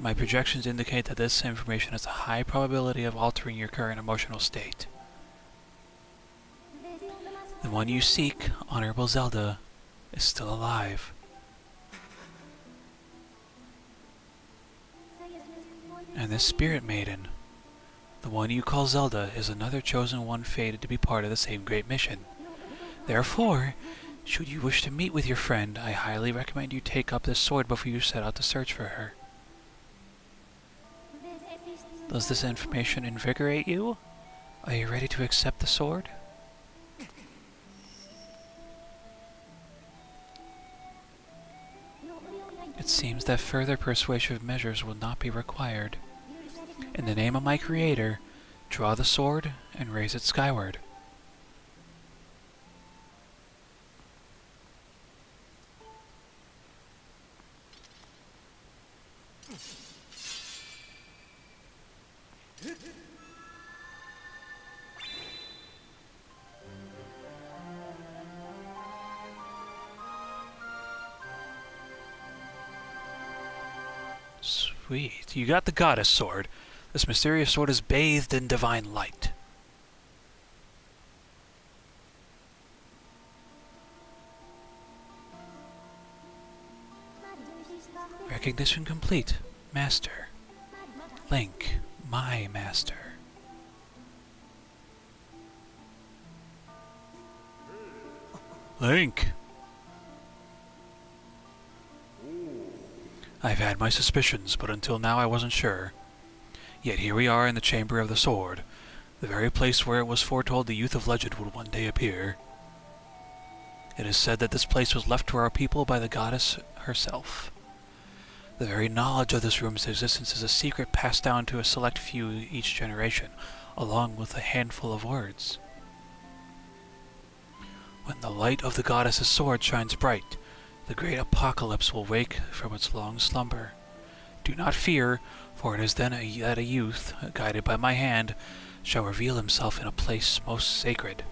My projections indicate that this information has a high probability of altering your current emotional state. The one you seek, Honorable Zelda, is still alive. And this Spirit Maiden, the one you call Zelda, is another chosen one fated to be part of the same great mission. Therefore, should you wish to meet with your friend, I highly recommend you take up this sword before you set out to search for her. Does this information invigorate you? Are you ready to accept the sword? It seems that further persuasive measures will not be required. In the name of my creator, draw the sword and raise it skyward. Sweet. You got the goddess sword. This mysterious sword is bathed in divine light. Recognition complete. Master. Link, my master. Link! I've had my suspicions, but until now I wasn't sure. Yet here we are in the Chamber of the Sword, the very place where it was foretold the Youth of Legend would one day appear. It is said that this place was left to our people by the goddess herself. The very knowledge of this room's existence is a secret passed down to a select few each generation, along with a handful of words. When the light of the goddess's sword shines bright, the great apocalypse will wake from its long slumber. Do not fear, for it is then that a youth, guided by my hand, shall reveal himself in a place most sacred.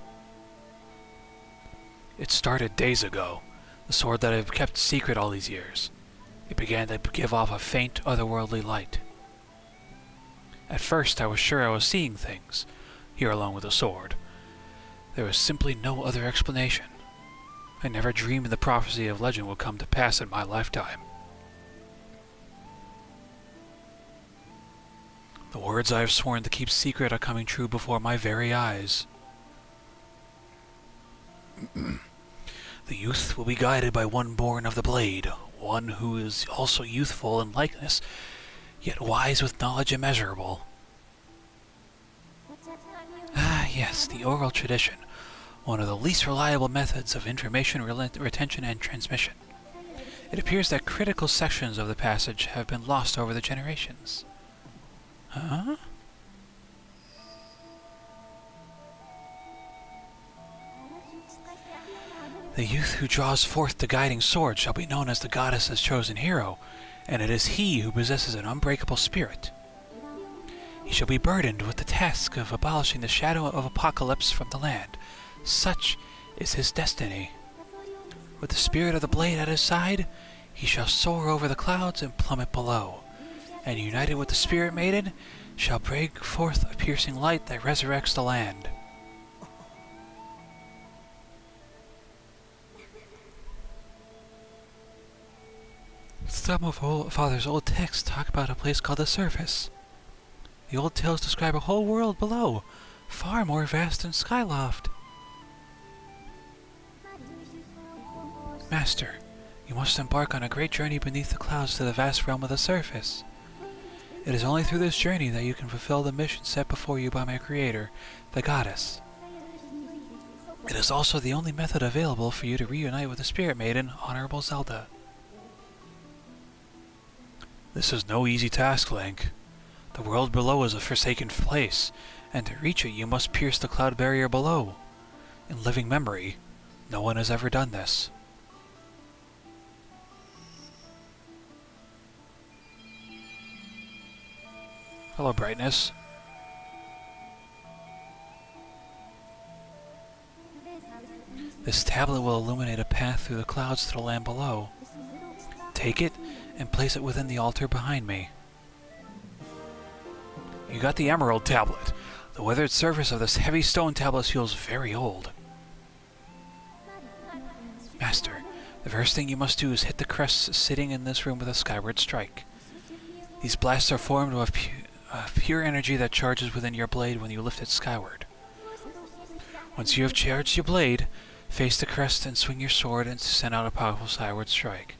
It started days ago, the sword that I have kept secret all these years. It began to give off a faint, otherworldly light. At first I was sure I was seeing things, here alone with the sword. There was simply no other explanation. I never dreamed the prophecy of legend would come to pass in my lifetime. The words I have sworn to keep secret are coming true before my very eyes. The youth will be guided by one born of the blade, one who is also youthful in likeness, yet wise with knowledge immeasurable. Ah, yes, the oral tradition, one of the least reliable methods of information retention and transmission. It appears that critical sections of the passage have been lost over the generations. Huh? The youth who draws forth the guiding sword shall be known as the goddess's chosen hero, and it is he who possesses an unbreakable spirit. He shall be burdened with the task of abolishing the shadow of apocalypse from the land. Such is his destiny. With the spirit of the blade at his side, he shall soar over the clouds and plummet below, and united with the spirit maiden, shall break forth a piercing light that resurrects the land. Some of Father's old texts talk about a place called the Surface. The old tales describe a whole world below, far more vast than Skyloft. Master, you must embark on a great journey beneath the clouds to the vast realm of the Surface. It is only through this journey that you can fulfill the mission set before you by my creator, the goddess. It is also the only method available for you to reunite with the Spirit Maiden, Honorable Zelda. This is no easy task, Link. The world below is a forsaken place, and to reach it you must pierce the cloud barrier below. In living memory, no one has ever done this. Hello, Brightness. This tablet will illuminate a path through the clouds to the land below. Take it and place it within the altar behind me. You got the Emerald Tablet. The weathered surface of this heavy stone tablet feels very old. Master, the first thing you must do is hit the crests sitting in this room with a Skyward strike. These blasts are formed of pure energy that charges within your blade when you lift it skyward. Once you have charged your blade, face the crest and swing your sword and send out a powerful Skyward strike.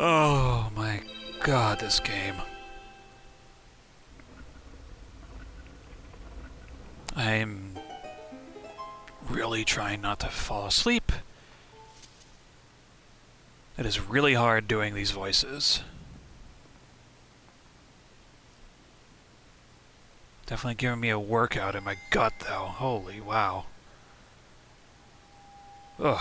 Oh my god, this game. I'm really trying not to fall asleep. It is really hard doing these voices. Definitely giving me a workout in my gut, though. Holy wow. Ugh.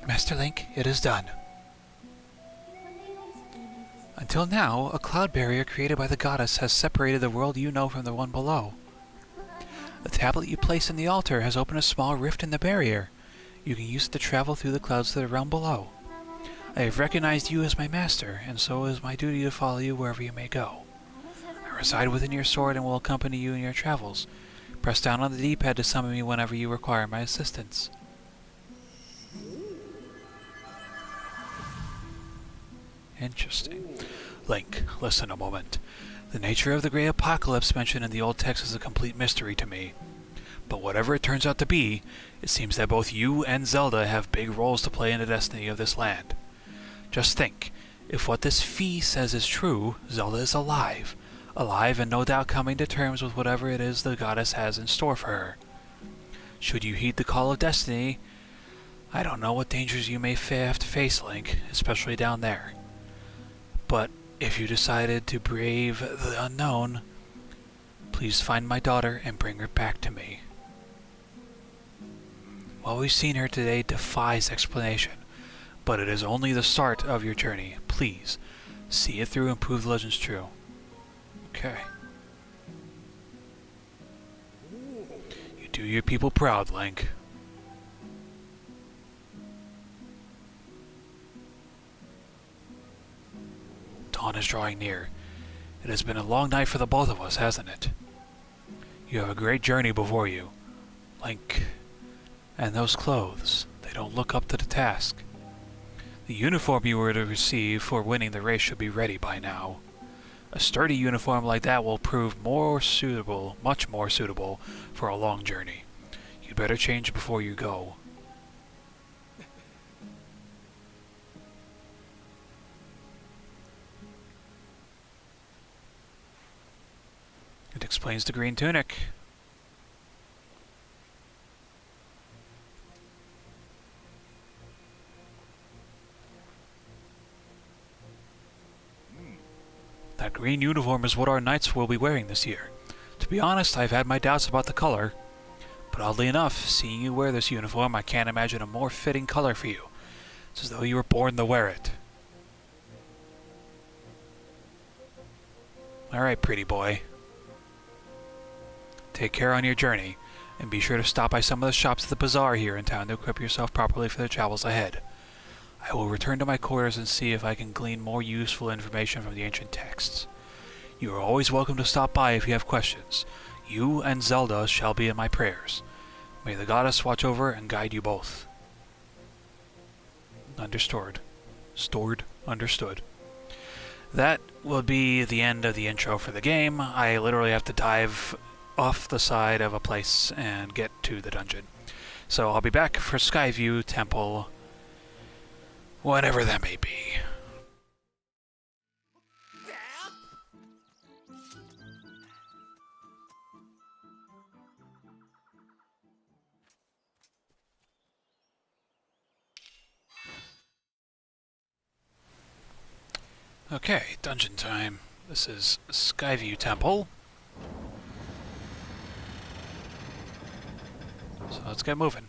Master Link, it is done. Until now, a cloud barrier created by the goddess has separated the world you know from the one below. The tablet you place in the altar has opened a small rift in the barrier. You can use it to travel through the clouds to the realm below. I have recognized you as my master, and so it is my duty to follow you wherever you may go. I reside within your sword and will accompany you in your travels. Press down on the D-pad to summon me whenever you require my assistance. Interesting. Link, listen a moment. The nature of the Great Apocalypse mentioned in the old text is a complete mystery to me. But whatever it turns out to be, it seems that both you and Zelda have big roles to play in the destiny of this land. Just think, if what this fee says is true, Zelda is alive. Alive and no doubt coming to terms with whatever it is the goddess has in store for her. Should you heed the call of destiny, I don't know what dangers you may have to face, Link, especially down there. But if you decided to brave the unknown, please find my daughter and bring her back to me. What we've seen here today defies explanation, but it is only the start of your journey. Please, see it through and prove the legends true. Okay. You do your people proud, Link. Dawn is drawing near. It has been a long night for the both of us, hasn't it? You have a great journey before you, Link. And those clothes, they don't look up to the task. The uniform you were to receive for winning the race should be ready by now. A sturdy uniform like that will prove more suitable, much more suitable, for a long journey. You'd better change before you go. It explains the green tunic. That green uniform is what our knights will be wearing this year. To be honest, I've had my doubts about the color. But oddly enough, seeing you wear this uniform, I can't imagine a more fitting color for you. It's as though you were born to wear it. Alright, pretty boy. Take care on your journey, and be sure to stop by some of the shops at the bazaar here in town to equip yourself properly for the travels ahead. I will return to my quarters and see if I can glean more useful information from the ancient texts. You are always welcome to stop by if you have questions. You and Zelda shall be in my prayers. May the goddess watch over and guide you both. Understood. Understood. That will be the end of the intro for the game. I literally have to dive off the side of a place and get to the dungeon. So I'll be back for Skyview Temple, whatever that may be. Okay, dungeon time. This is Skyview Temple. So let's get moving.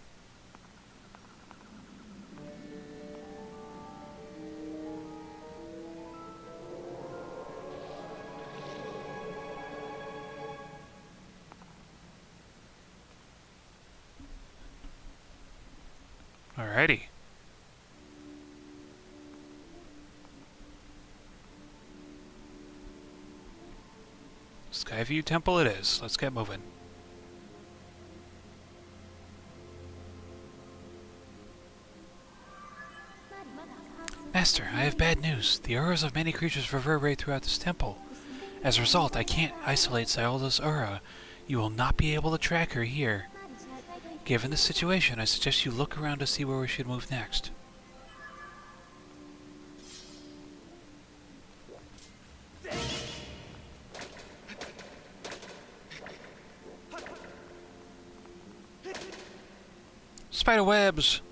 Alrighty. Skyview Temple it is. Let's get moving. Master, I have bad news. The auras of many creatures reverberate throughout this temple. As a result, I can't isolate Zelda's aura. You will not be able to track her here. Given the situation, I suggest you look around to see where we should move next. Spider webs!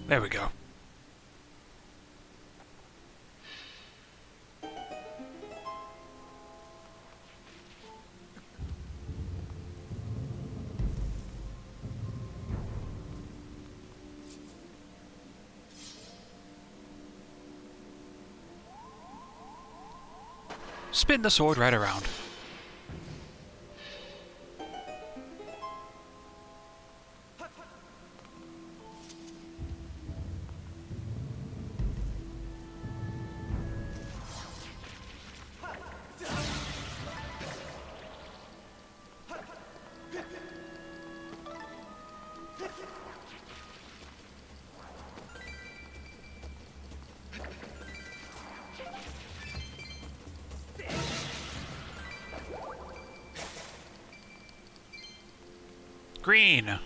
There we go. Spin the sword right around. Green.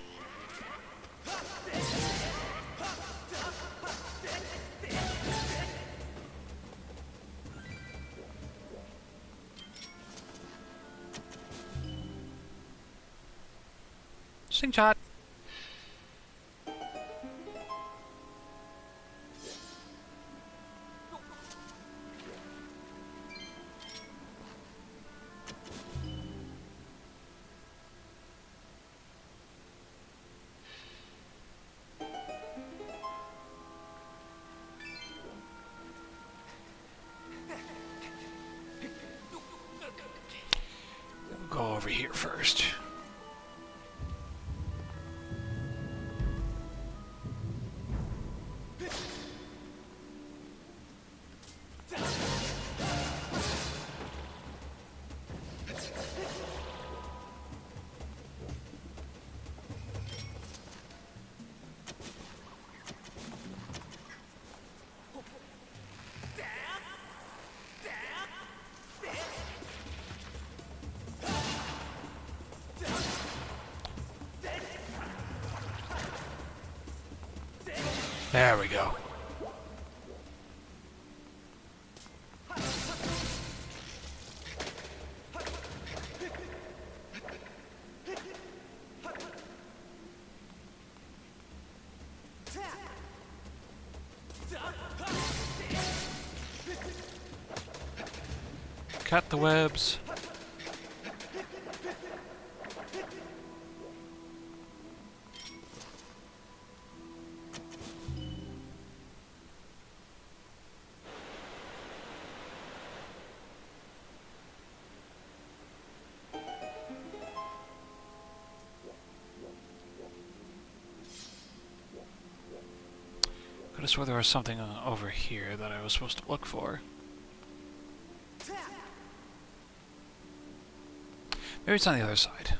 Slingshot. Go over here first. There we go. Cut the webs. Could have swore there was something over here that I was supposed to look for. Maybe it's on the other side.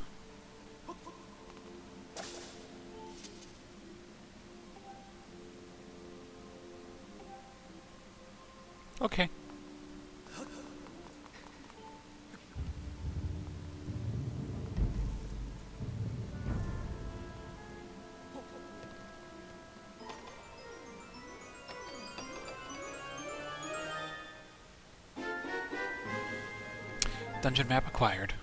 Okay. Dungeon map acquired.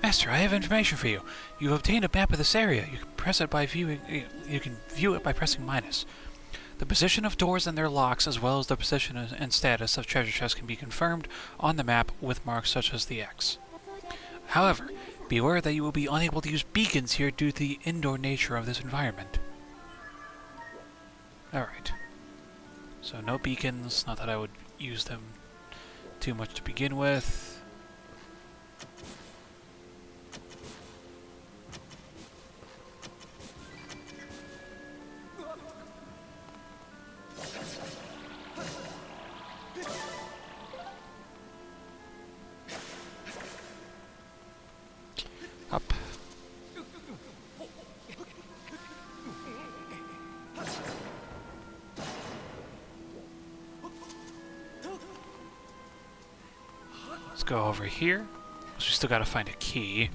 Master, I have information for you. You have obtained a map of this area. You can press it by viewing. You can view it by pressing minus. The position of doors and their locks, as well as the position and status of treasure chests, can be confirmed on the map with marks such as the X. However, be aware that you will be unable to use beacons here due to the indoor nature of this environment. Alright. So no beacons, not that I would use them too much to begin with. Up. Let's go over here. We still gotta find a key.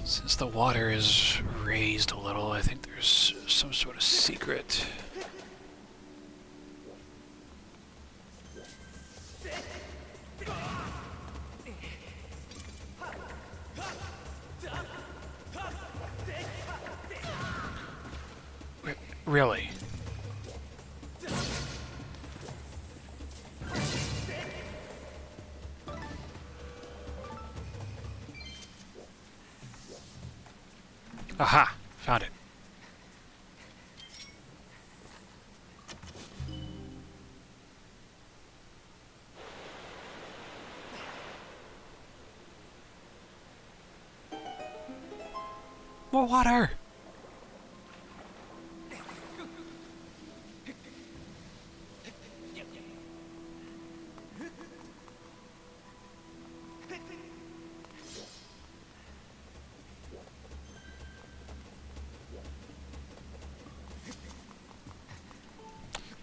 Since the water is raised a little, I think there's some sort of secret. Really? Aha! Found it. More water!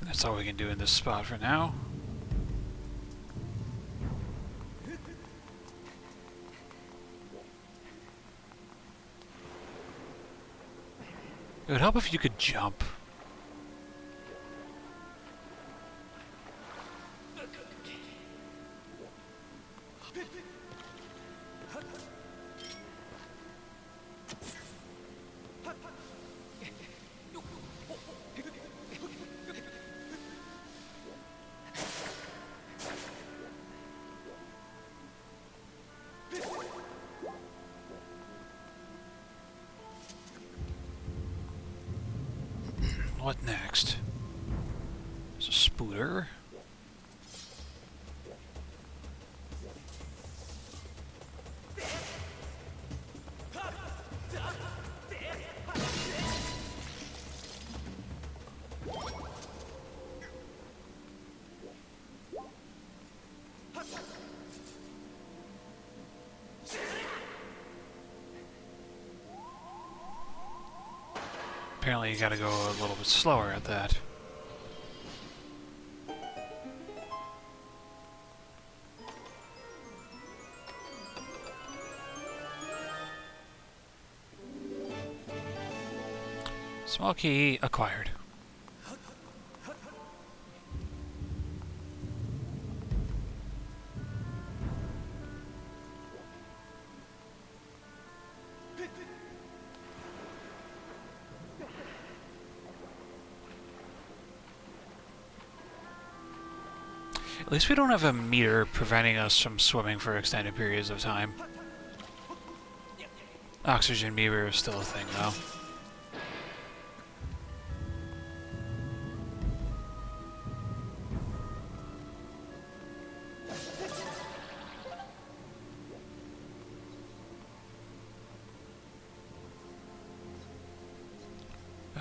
That's all we can do in this spot for now. It would help if you could jump. What next? There's a spooter. Apparently you gotta go a little bit slower at that. Small key acquired. At least we don't have a meter preventing us from swimming for extended periods of time. Oxygen meter is still a thing, though.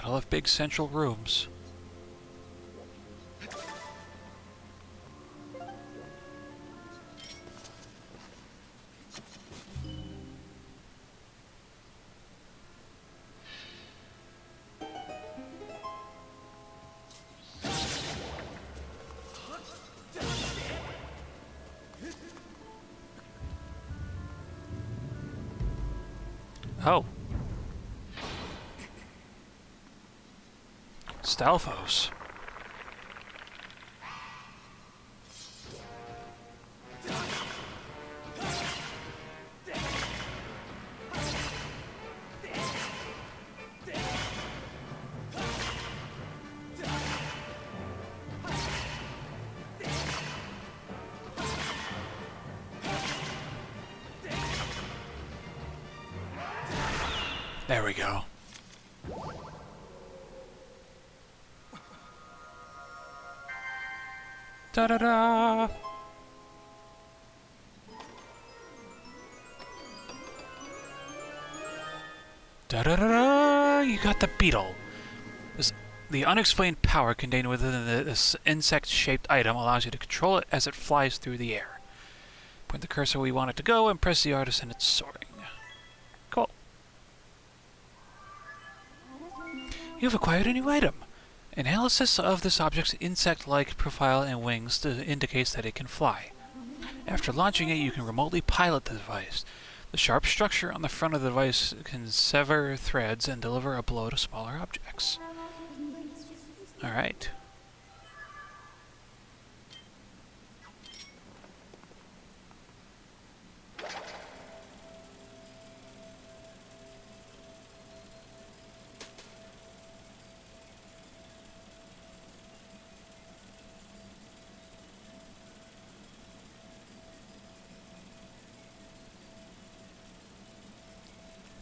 I'll have big central rooms. Oh. Stalfos. There we go. Da-da-da! Da-da-da-da! You got the beetle. The unexplained power contained within this insect-shaped item allows you to control it as it flies through the air. Point the cursor where you want it to go and press the artist and it's soaring. Cool. You've acquired a new item. Analysis of this object's insect-like profile and wings indicates that it can fly. After launching it, you can remotely pilot the device. The sharp structure on the front of the device can sever threads and deliver a blow to smaller objects. Alright.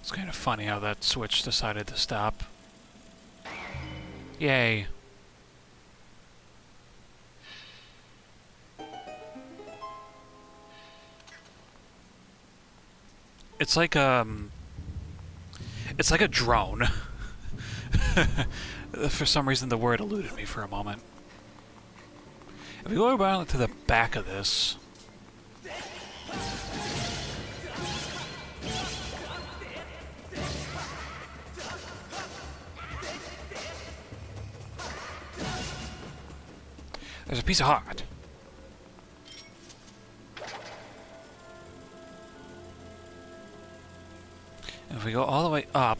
It's kind of funny how that switch decided to stop. Yay. It's like a drone. For some reason the word eluded me for a moment. If we go around to the back of this, there's a piece of heart. And if we go all the way up,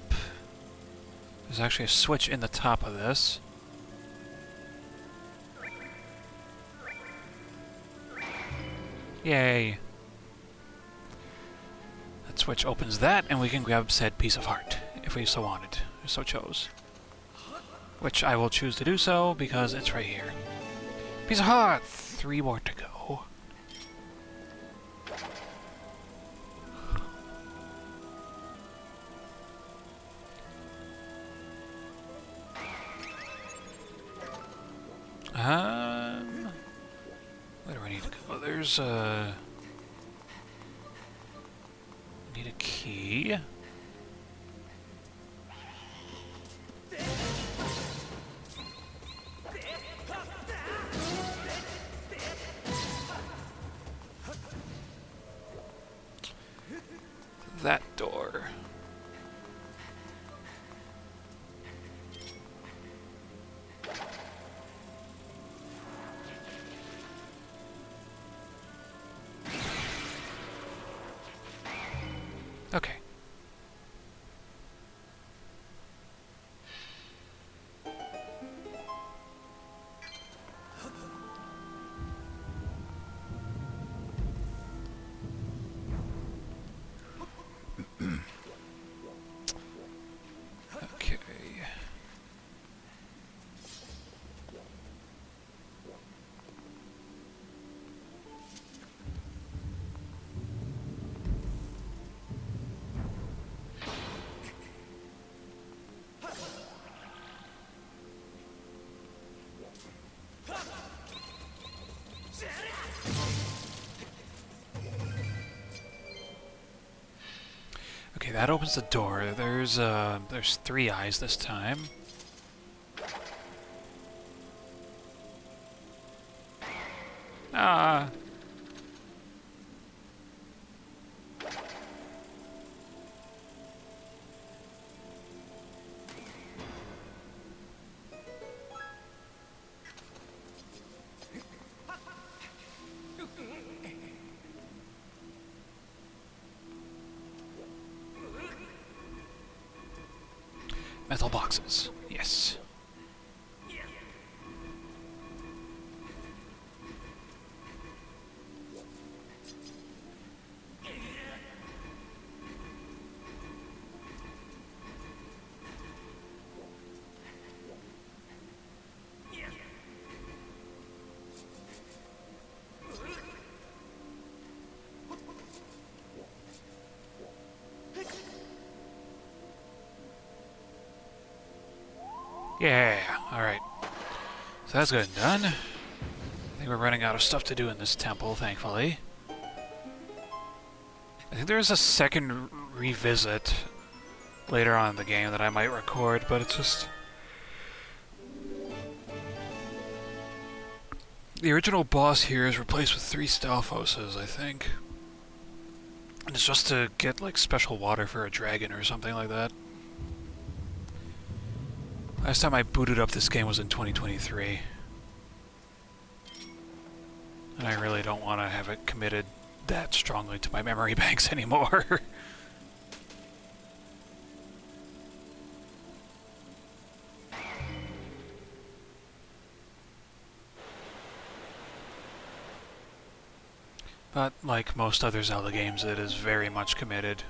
there's actually a switch in the top of this. Yay. switch opens that, and we can grab said piece of heart, if we so wanted, or so chose. Which I will choose to do so, because it's right here. Piece of heart! 3 more to go. Where do I need to go? There's a... need a key. That door. Okay. Okay. Okay, that opens the door. There's 3 eyes this time. Ah. Metal boxes. Yes. Yeah, alright. So that's good and done. I think we're running out of stuff to do in this temple, thankfully. I think there's a second revisit later on in the game that I might record, but it's just... the original boss here is replaced with 3 Stalfoses, I think. And it's just to get, like, special water for a dragon or something like that. Last time I booted up this game was in 2023. And I really don't want to have it committed that strongly to my memory banks anymore. But like most other Zelda games, it is very much committed.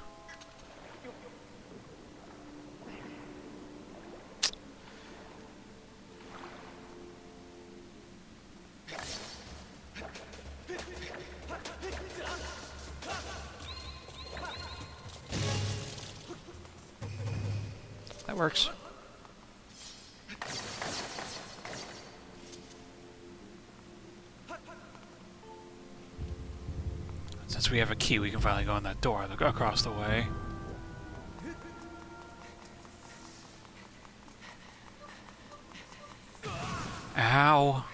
That works. Since we have a key, we can finally go in that door across the way. Ow.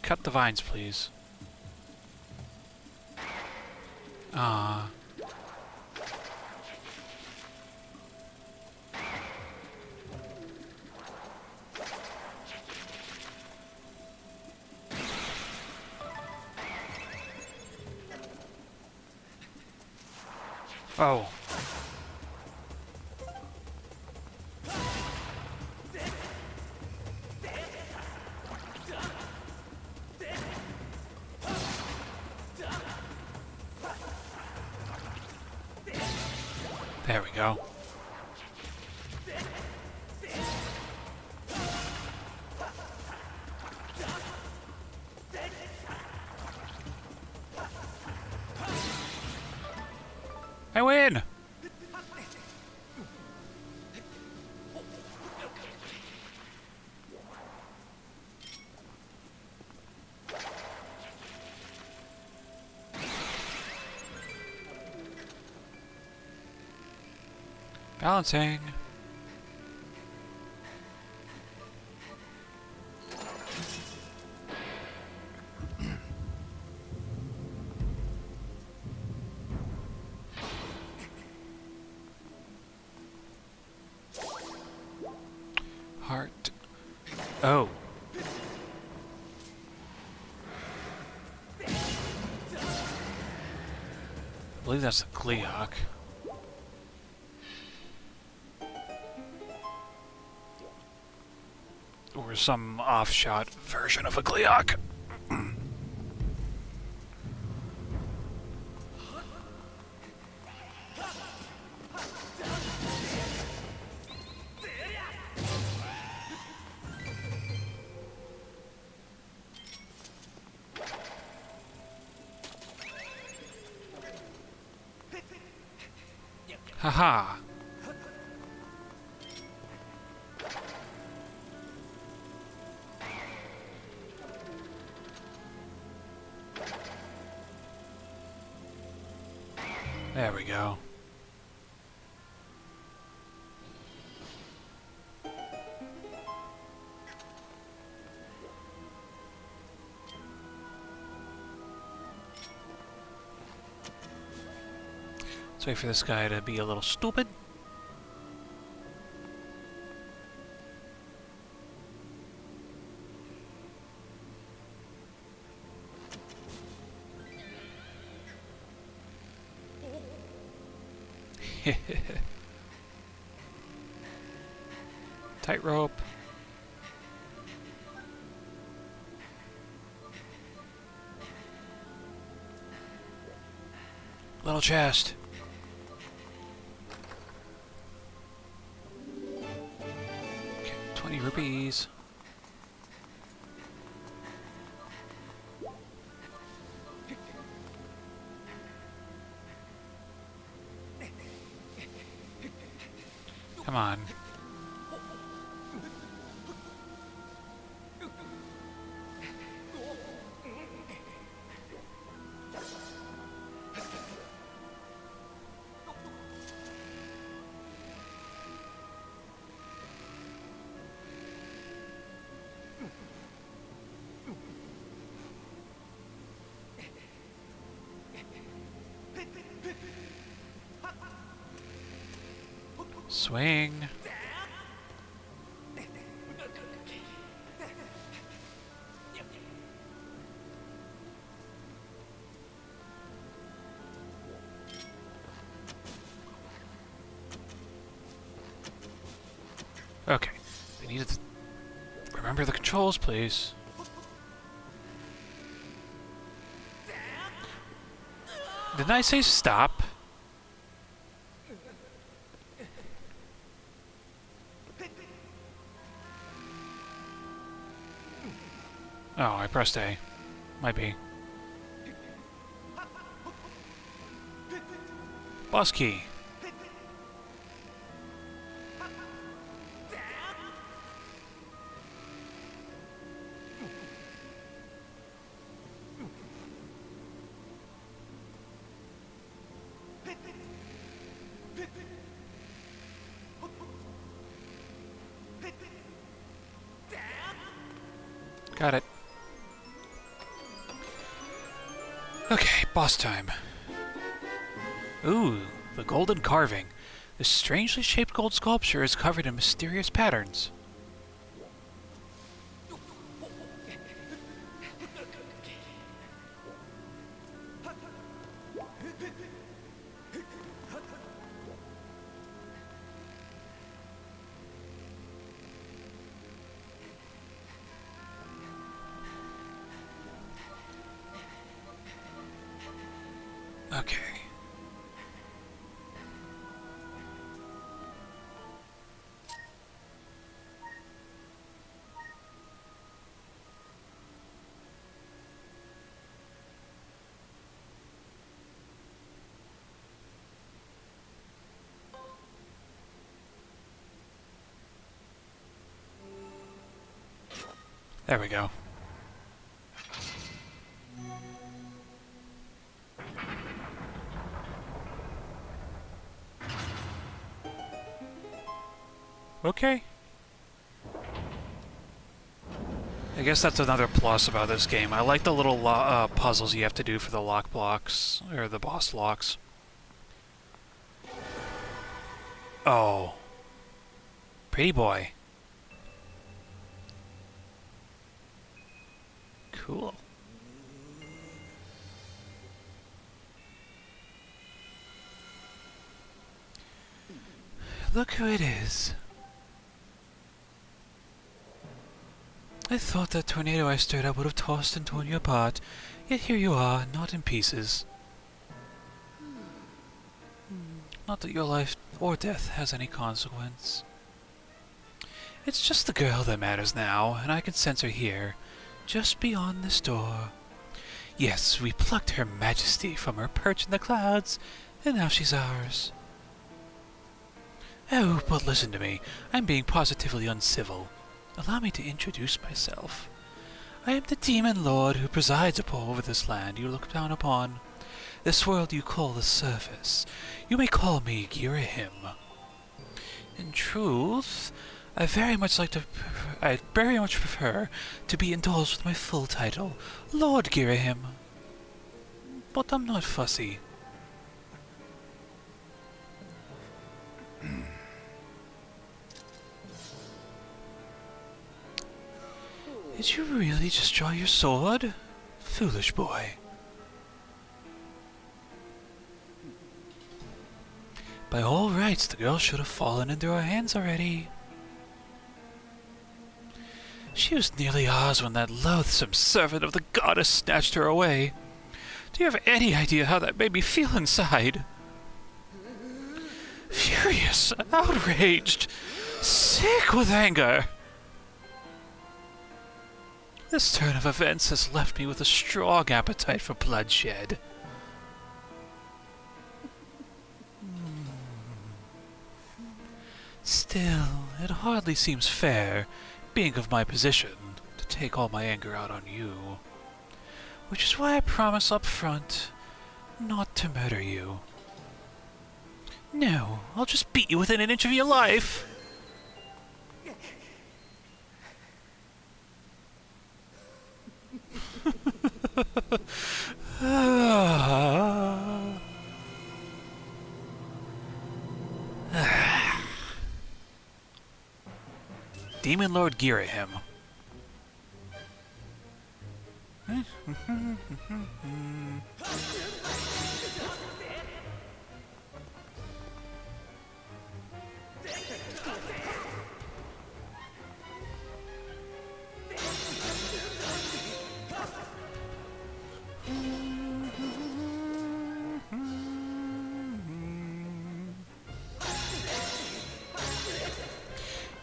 Cut the vines, please. Ah. Oh. There we go. I win! Balancing. Heart. Oh. I believe that's a Gleeok. Or some offshot version of a Gleeok. Haha. There we go. Let's wait for this guy to be a little stupid. Tightrope. Little chest. Okay, 20 rupees. Come on. Swing. Okay. They needed to remember the controls, please. Didn't I say stop? Oh, I pressed A. Might be. Boss key. Got it. Okay, boss time. Ooh, the golden carving. This strangely shaped gold sculpture is covered in mysterious patterns. Okay. There we go. Okay. I guess that's another plus about this game. I like the little puzzles you have to do for the lock blocks, or the boss locks. Oh. Pretty boy. Cool. Look who it is. I thought that tornado I stirred up would have tossed and torn you apart, yet here you are, not in pieces. Not that your life or death has any consequence. It's just the girl that matters now, and I can sense her here, just beyond this door. Yes, we plucked Her Majesty from her perch in the clouds, and now she's ours. Oh, but listen to me. I'm being positively uncivil. Allow me to introduce myself. I am the Demon Lord who presides over this land you look down upon. This world you call the surface. You may call me Girahim. In truth, I very much prefer to be indulged with my full title, Lord Girahim. But I'm not fussy. Did you really just draw your sword? Foolish boy. By all rights, the girl should have fallen into our hands already. She was nearly ours when that loathsome servant of the goddess snatched her away. Do you have any idea how that made me feel inside? Furious, outraged, sick with anger. This turn of events has left me with a strong appetite for bloodshed. Still, it hardly seems fair, being of my position, to take all my anger out on you. Which is why I promise up front not to murder you. No, I'll just beat you within an inch of your life. Demon Lord Girahim.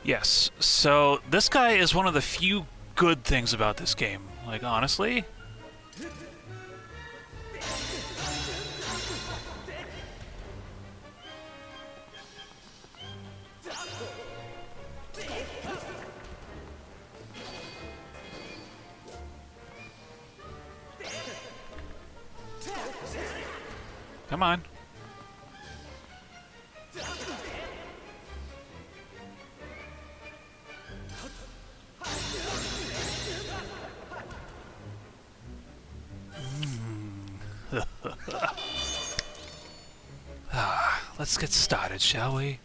Yes, so this guy is one of the few good things about this game. Like, honestly. Come on. Let's get started, shall we?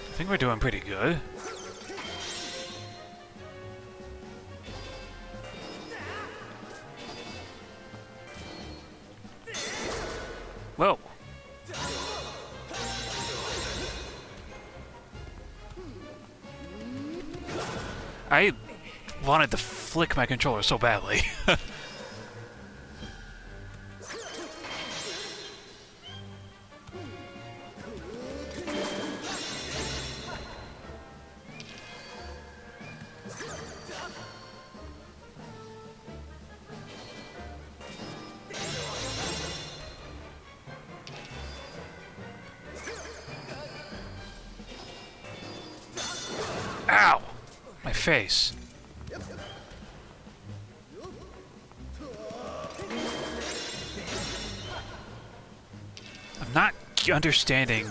I think we're doing pretty good. Whoa. I wanted to flick my controller so badly. Ow! My face. I'm not understanding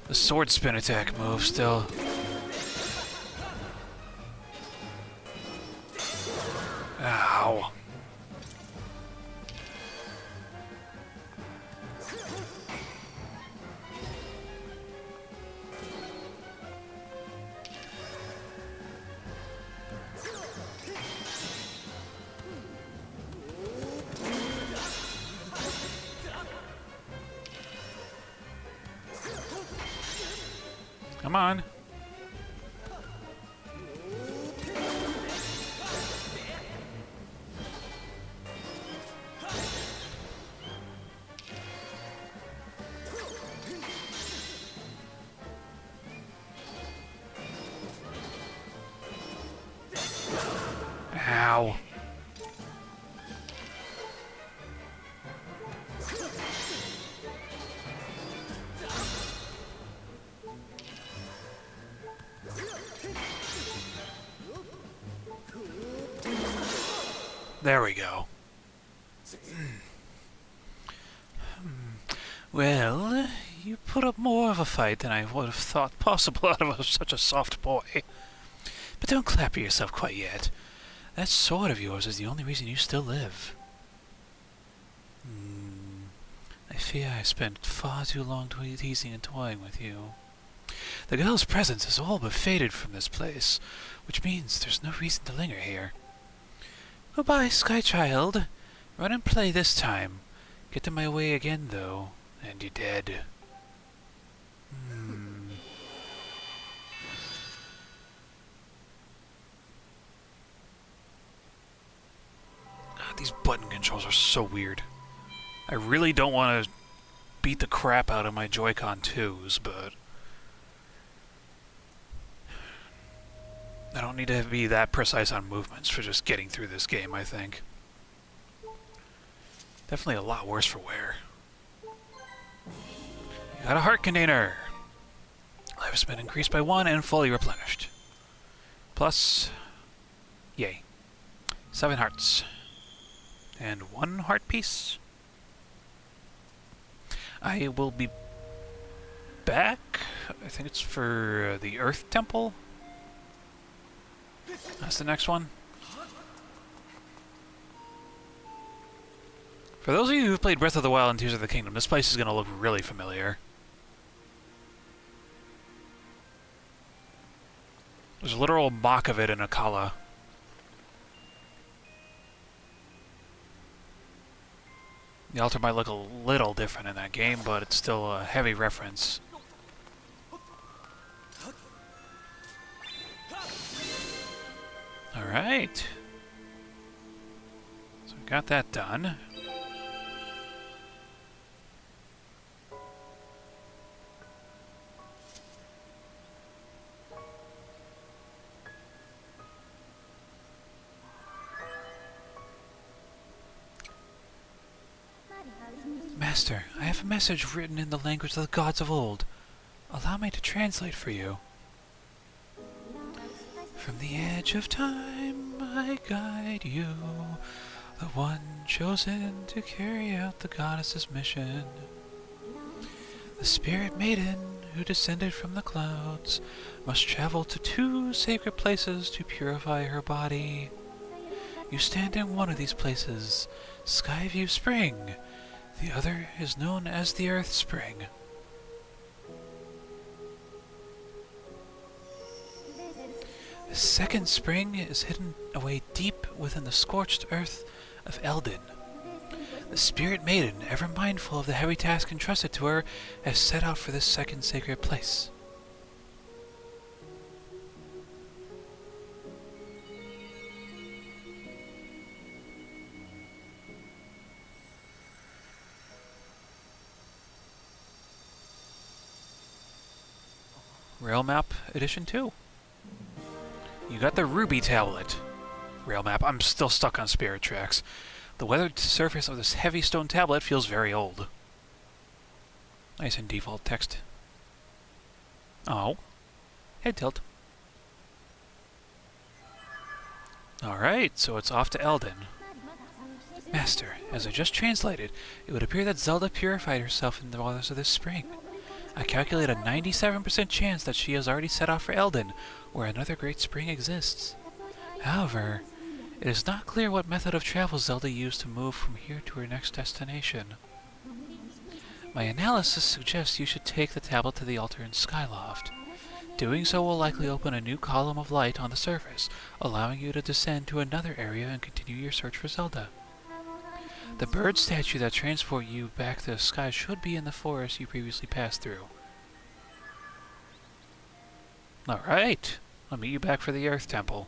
the sword spin attack move still. Ow. Come on. Ow. There we go. Well, you put up more of a fight than I would have thought possible out of such a soft boy. But don't clap yourself quite yet. That sword of yours is the only reason you still live. I fear I spent far too long teasing and toying with you. The girl's presence has all but faded from this place, which means there's no reason to linger here. Goodbye, Sky Child. Run and play this time. Get in my way again, though, and you're dead. God, these button controls are so weird. I really don't want to beat the crap out of my Joy-Con 2s, but I don't need to be that precise on movements for just getting through this game, I think. Definitely a lot worse for wear. You got a heart container! Life has been increased by 1 and fully replenished. Plus, yay, 7 hearts. And 1 heart piece. I will be back. I think it's for the Earth Temple. That's the next one. For those of you who've played Breath of the Wild and Tears of the Kingdom, this place is going to look really familiar. There's a literal mock of it in Akala. The altar might look a little different in that game, but it's still a heavy reference. Alright. So we got that done. Master, I have a message written in the language of the gods of old. Allow me to translate for you. From the edge of time I guide you, the one chosen to carry out the goddess's mission. The spirit maiden who descended from the clouds must travel to 2 sacred places to purify her body. You stand in one of these places, Skyview Spring. The other is known as the Earth Spring. The second spring is hidden away deep within the scorched earth of Eldin. The spirit maiden, ever mindful of the heavy task entrusted to her, has set out for this second sacred place. Rail Map Edition 2. You got the Ruby Tablet. Rail Map. I'm still stuck on Spirit Tracks. The weathered surface of this heavy stone tablet feels very old. Nice in default text. Oh. Head tilt. Alright, so it's off to Eldin. Master, as I just translated, it would appear that Zelda purified herself in the waters of this spring. I calculate a 97% chance that she has already set off for Eldin, where another great spring exists. However, it is not clear what method of travel Zelda used to move from here to her next destination. My analysis suggests you should take the tablet to the altar in Skyloft. Doing so will likely open a new column of light on the surface, allowing you to descend to another area and continue your search for Zelda. The bird statue that transports you back to the sky should be in the forest you previously passed through. Alright, I'll meet you back for the Earth Temple.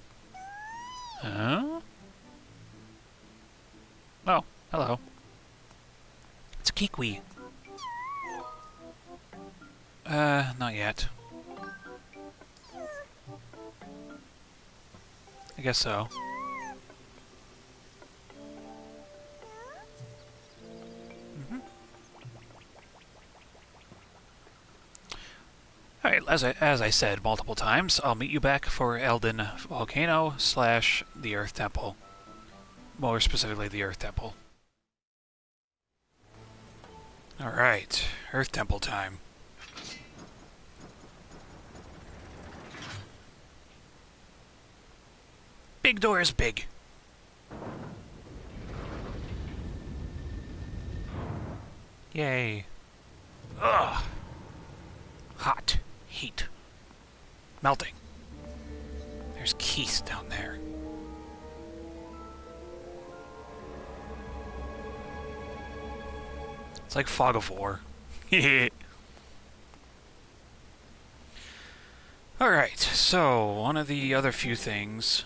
Huh? Oh, hello. It's Kikwi. Not yet. I guess so. Alright, as I said multiple times, I'll meet you back for Eldin Volcano / the Earth Temple. More specifically, the Earth Temple. Alright, Earth Temple time. Big door is big. Yay. Ugh. Hot. Heat. Melting. There's Keith down there. It's like Fog of War. Alright, so one of the other few things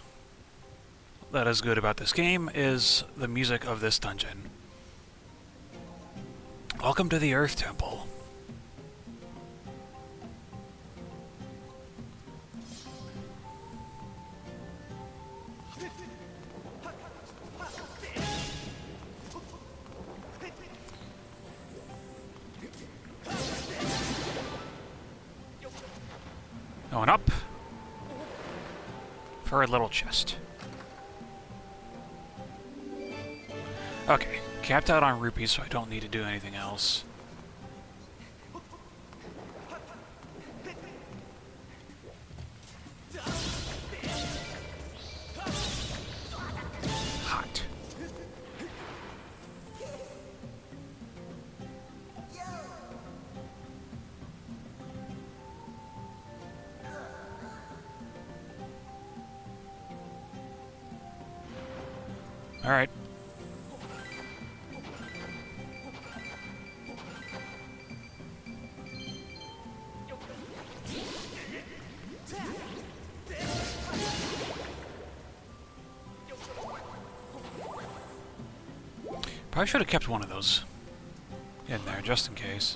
that is good about this game is the music of this dungeon. Welcome to the Earth Temple. Going up for a little chest. Okay, capped out on rupees, so I don't need to do anything else. Hot. All right. Probably should have kept one of those in there, just in case.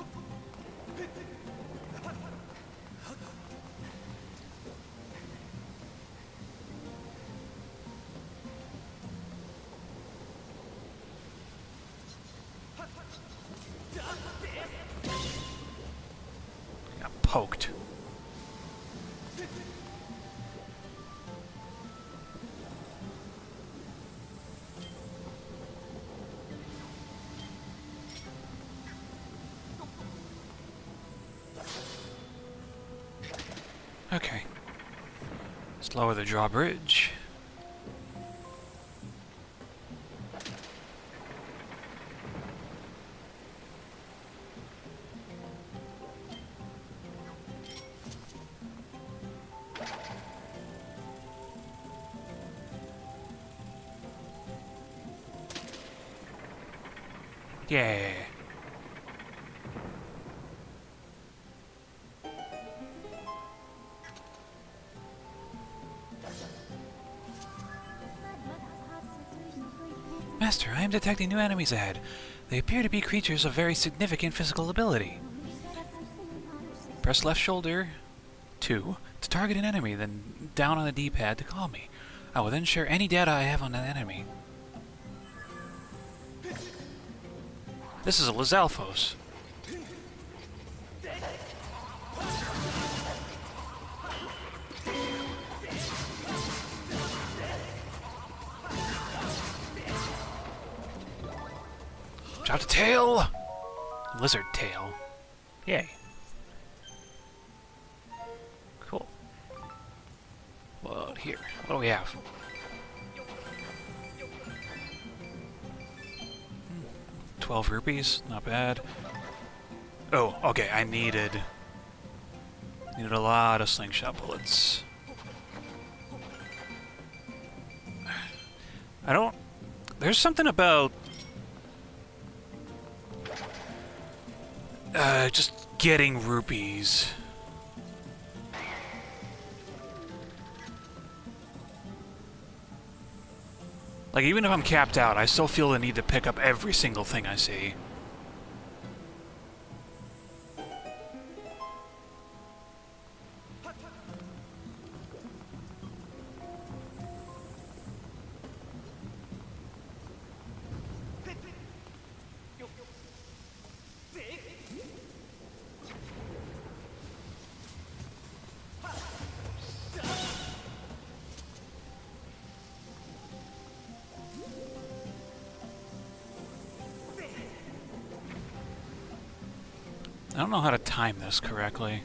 Got poked. Let's lower the drawbridge. Yeah. Master, I am detecting new enemies ahead. They appear to be creatures of very significant physical ability. Press left shoulder 2 to target an enemy, then down on the D-pad to call me. I will then share any data I have on that enemy. This is a Lizalfos. Drop the tail! Lizard tail. Yay. Cool. What here? What do we have? 12 rupees, not bad. Oh, okay, I needed a lot of slingshot bullets. There's something about just getting rupees. Like, even if I'm capped out, I still feel the need to pick up every single thing I see. I don't know how to time this correctly.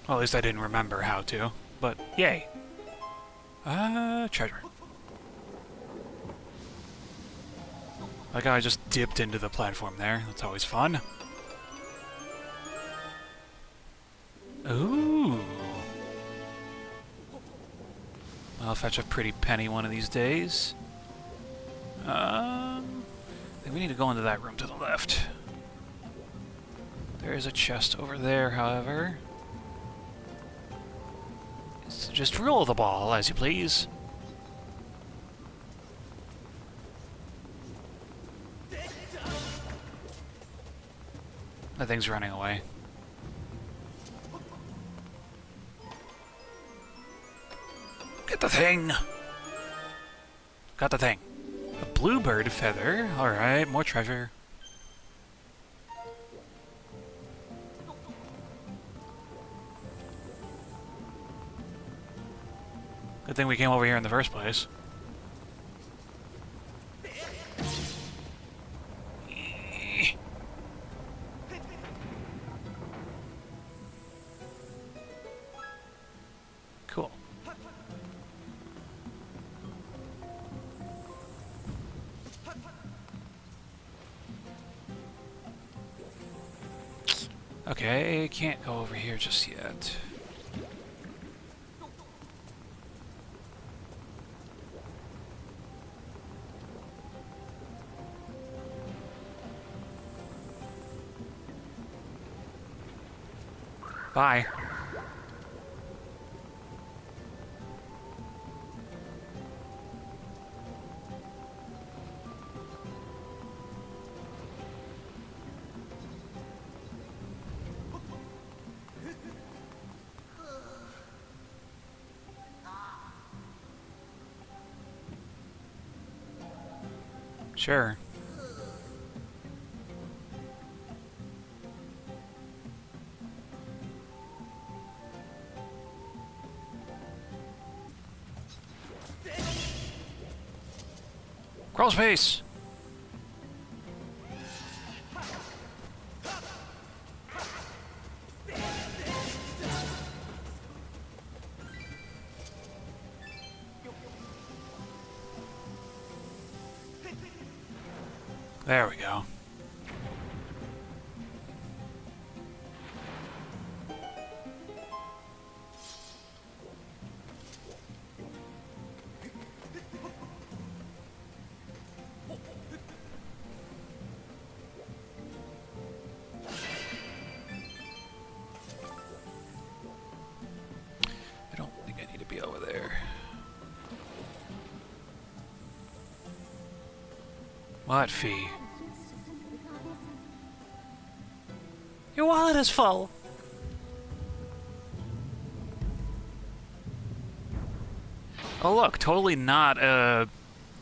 Well, at least I didn't remember how to, but yay. Treasure. Like how I just dipped into the platform there. That's always fun. Ooh. I'll fetch a pretty penny one of these days. I think we need to go into that room to the left. There is a chest over there, however. So just roll the ball, as you please. That thing's running away. Get the thing! Got the thing. A bluebird feather. Alright, more treasure. Good thing we came over here in the first place. Cool. Okay, can't go over here just yet. Bye. Sure. Crawl space! There we go. I don't think I need to be over there. What fee? Your wallet is full. Oh look, totally not a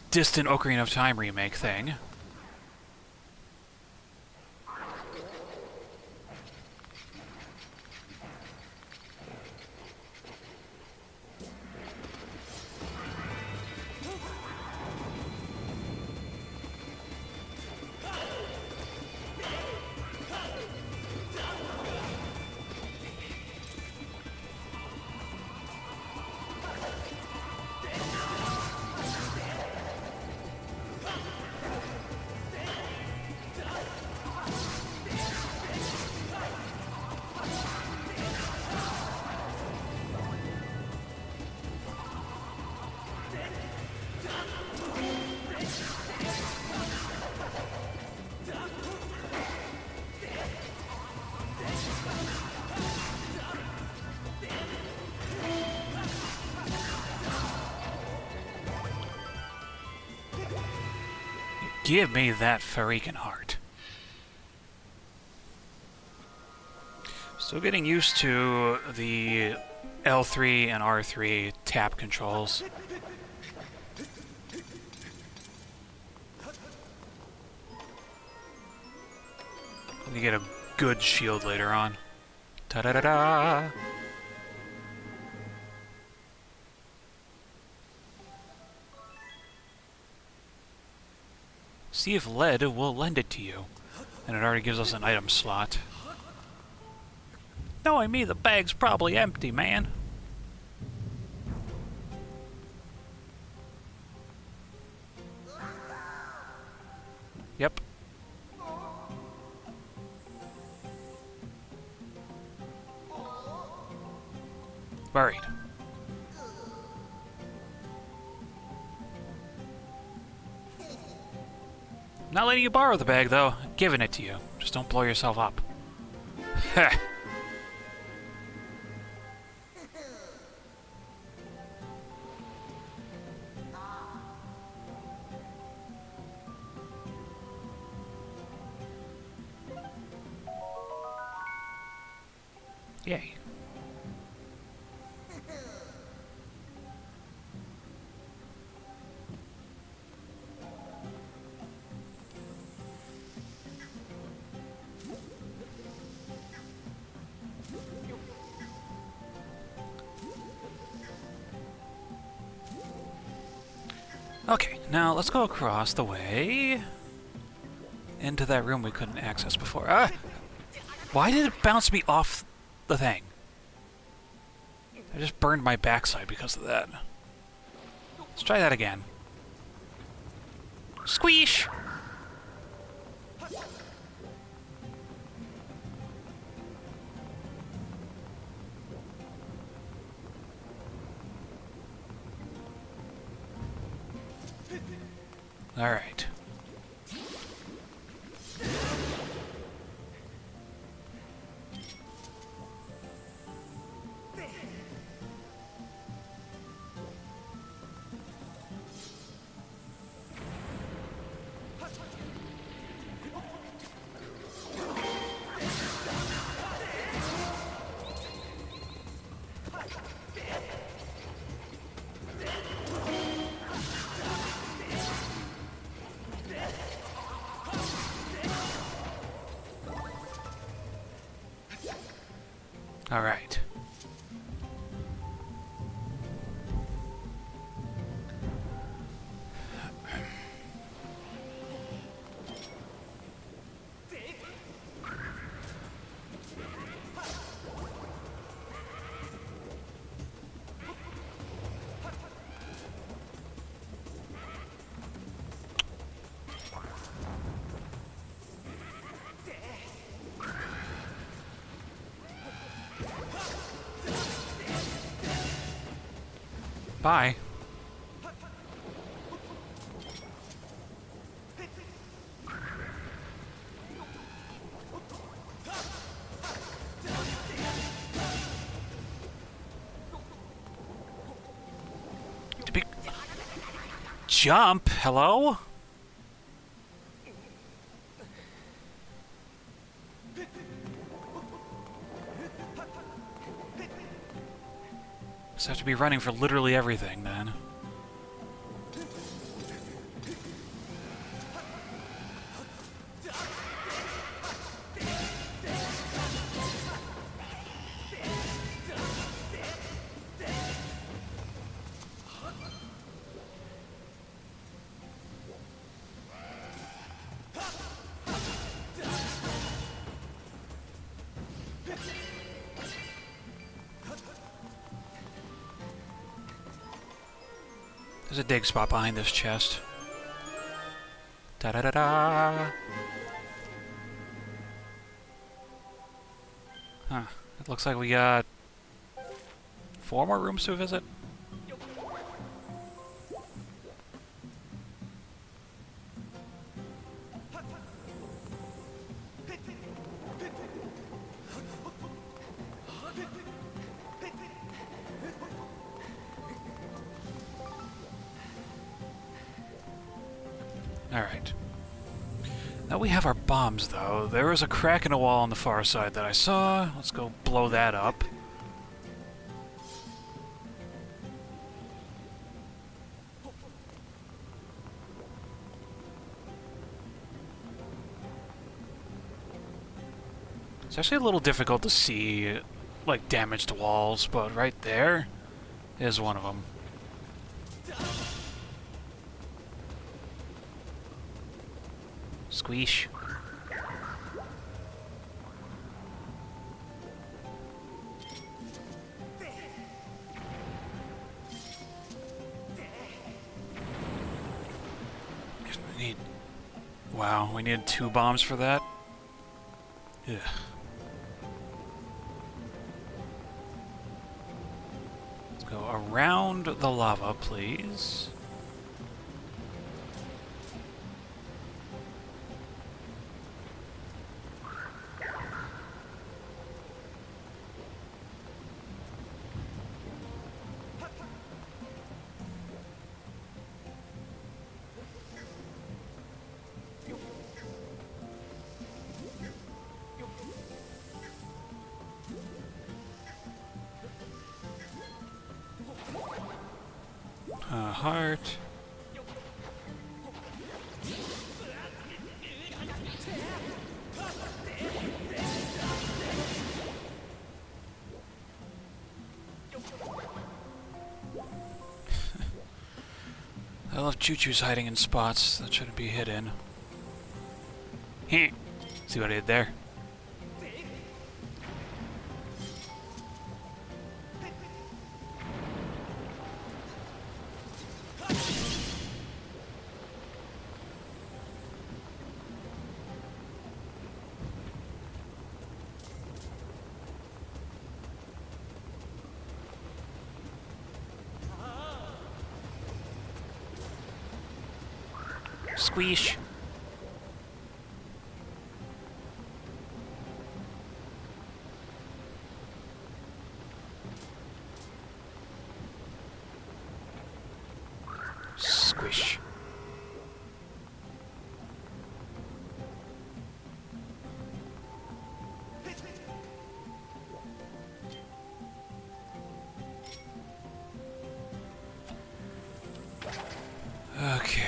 distant Ocarina of Time remake thing. Give me that freaking heart. Still getting used to the L3 and R3 tap controls. You get a good shield later on. Ta-da-da-da! See if lead will lend it to you. And it already gives us an item slot. Knowing me, the bag's probably empty, man. Yep. Buried. Not letting you borrow the bag, though. Giving it to you. Just don't blow yourself up. Heh. Yay. Okay, now let's go across the way into that room we couldn't access before. Why did it bounce me off the thing? I just burned my backside because of that. Let's try that again. Squeesh! All right. All right. Bye. Jump? Hello? Just have to be running for literally everything, then. There's a dig spot behind this chest. Da-da-da-da! Huh. It looks like we got 4 more rooms to visit. Alright. Now we have our bombs, though. There is a crack in the wall on the far side that I saw. Let's go blow that up. It's actually a little difficult to see, like, damaged walls, but right there is one of them. Squeesh. Wow, we need 2 bombs for that? Ugh. Let's go around the lava, please. Heart. I love Choo-Choo's hiding in spots that shouldn't be hidden. Heh. See what I did there? Squeesh. Squish. Okay.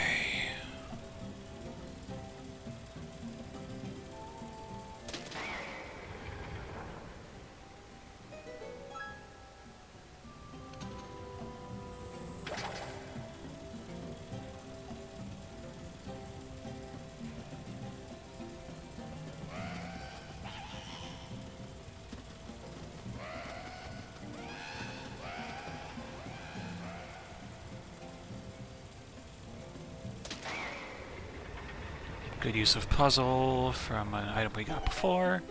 Good use of puzzle from an item we got before.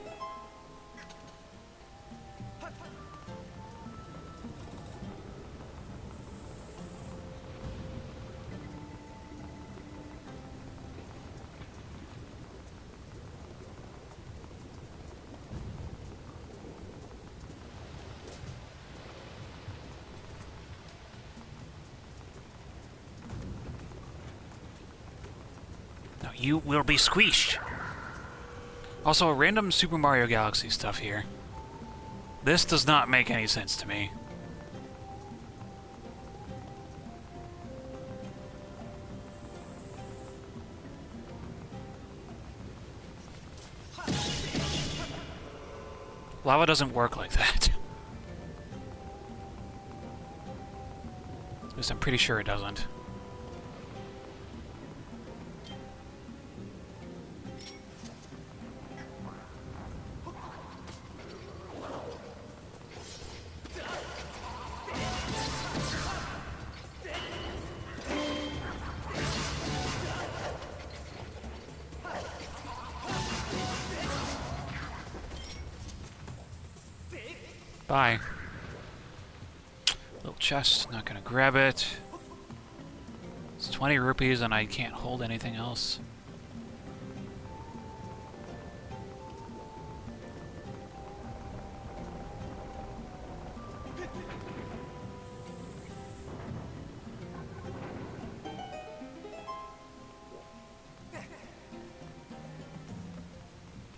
you will be squeezed. Also, random Super Mario Galaxy stuff here. This does not make any sense to me. Lava doesn't work like that. At least I'm pretty sure it doesn't. Bye. Little chest, not gonna grab it. It's 20 rupees and I can't hold anything else.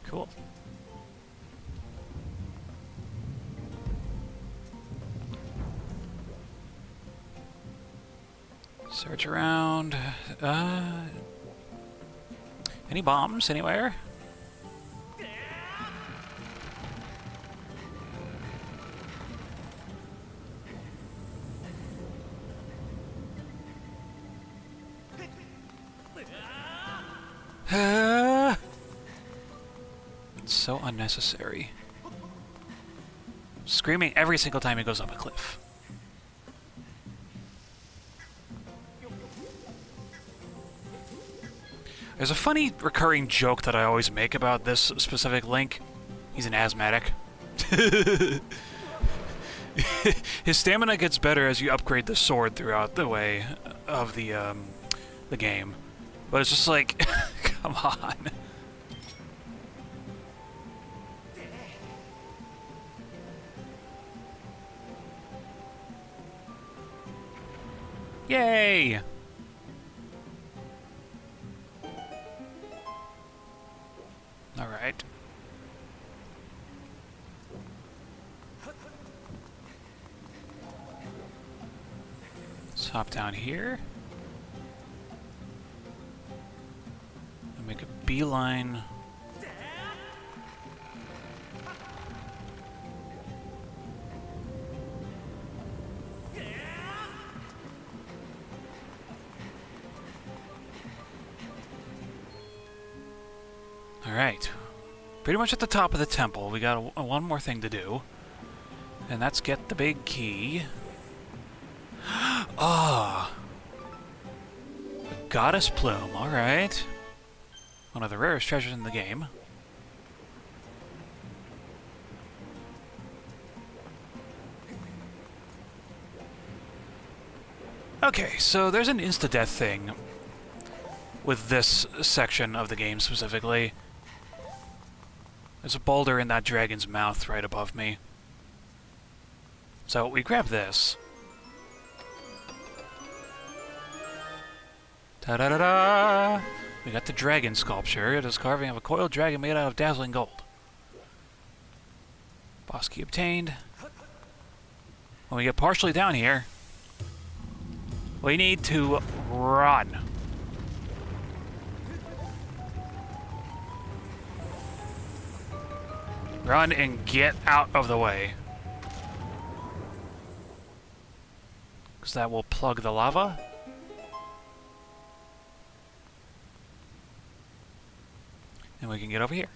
Cool. Search around. Any bombs anywhere? It's so unnecessary. Screaming every single time he goes up a cliff. There's a funny recurring joke that I always make about this specific Link. He's an asthmatic. His stamina gets better as you upgrade the sword throughout the way of the game. But it's just like, come on. Yay! Alright. Let's hop down here. And make a beeline. Alright. Pretty much at the top of the temple. We got one more thing to do. And that's get the big key. Ah! Goddess Plume, alright. One of the rarest treasures in the game. Okay, so there's an insta-death thing with this section of the game specifically. There's a boulder in that dragon's mouth right above me. So we grab this. Ta-da-da-da! We got the dragon sculpture. It is carving of a coiled dragon made out of dazzling gold. Boss key obtained. When we get partially down here, we need to run. Run and get out of the way. Because that will plug the lava. And we can get over here.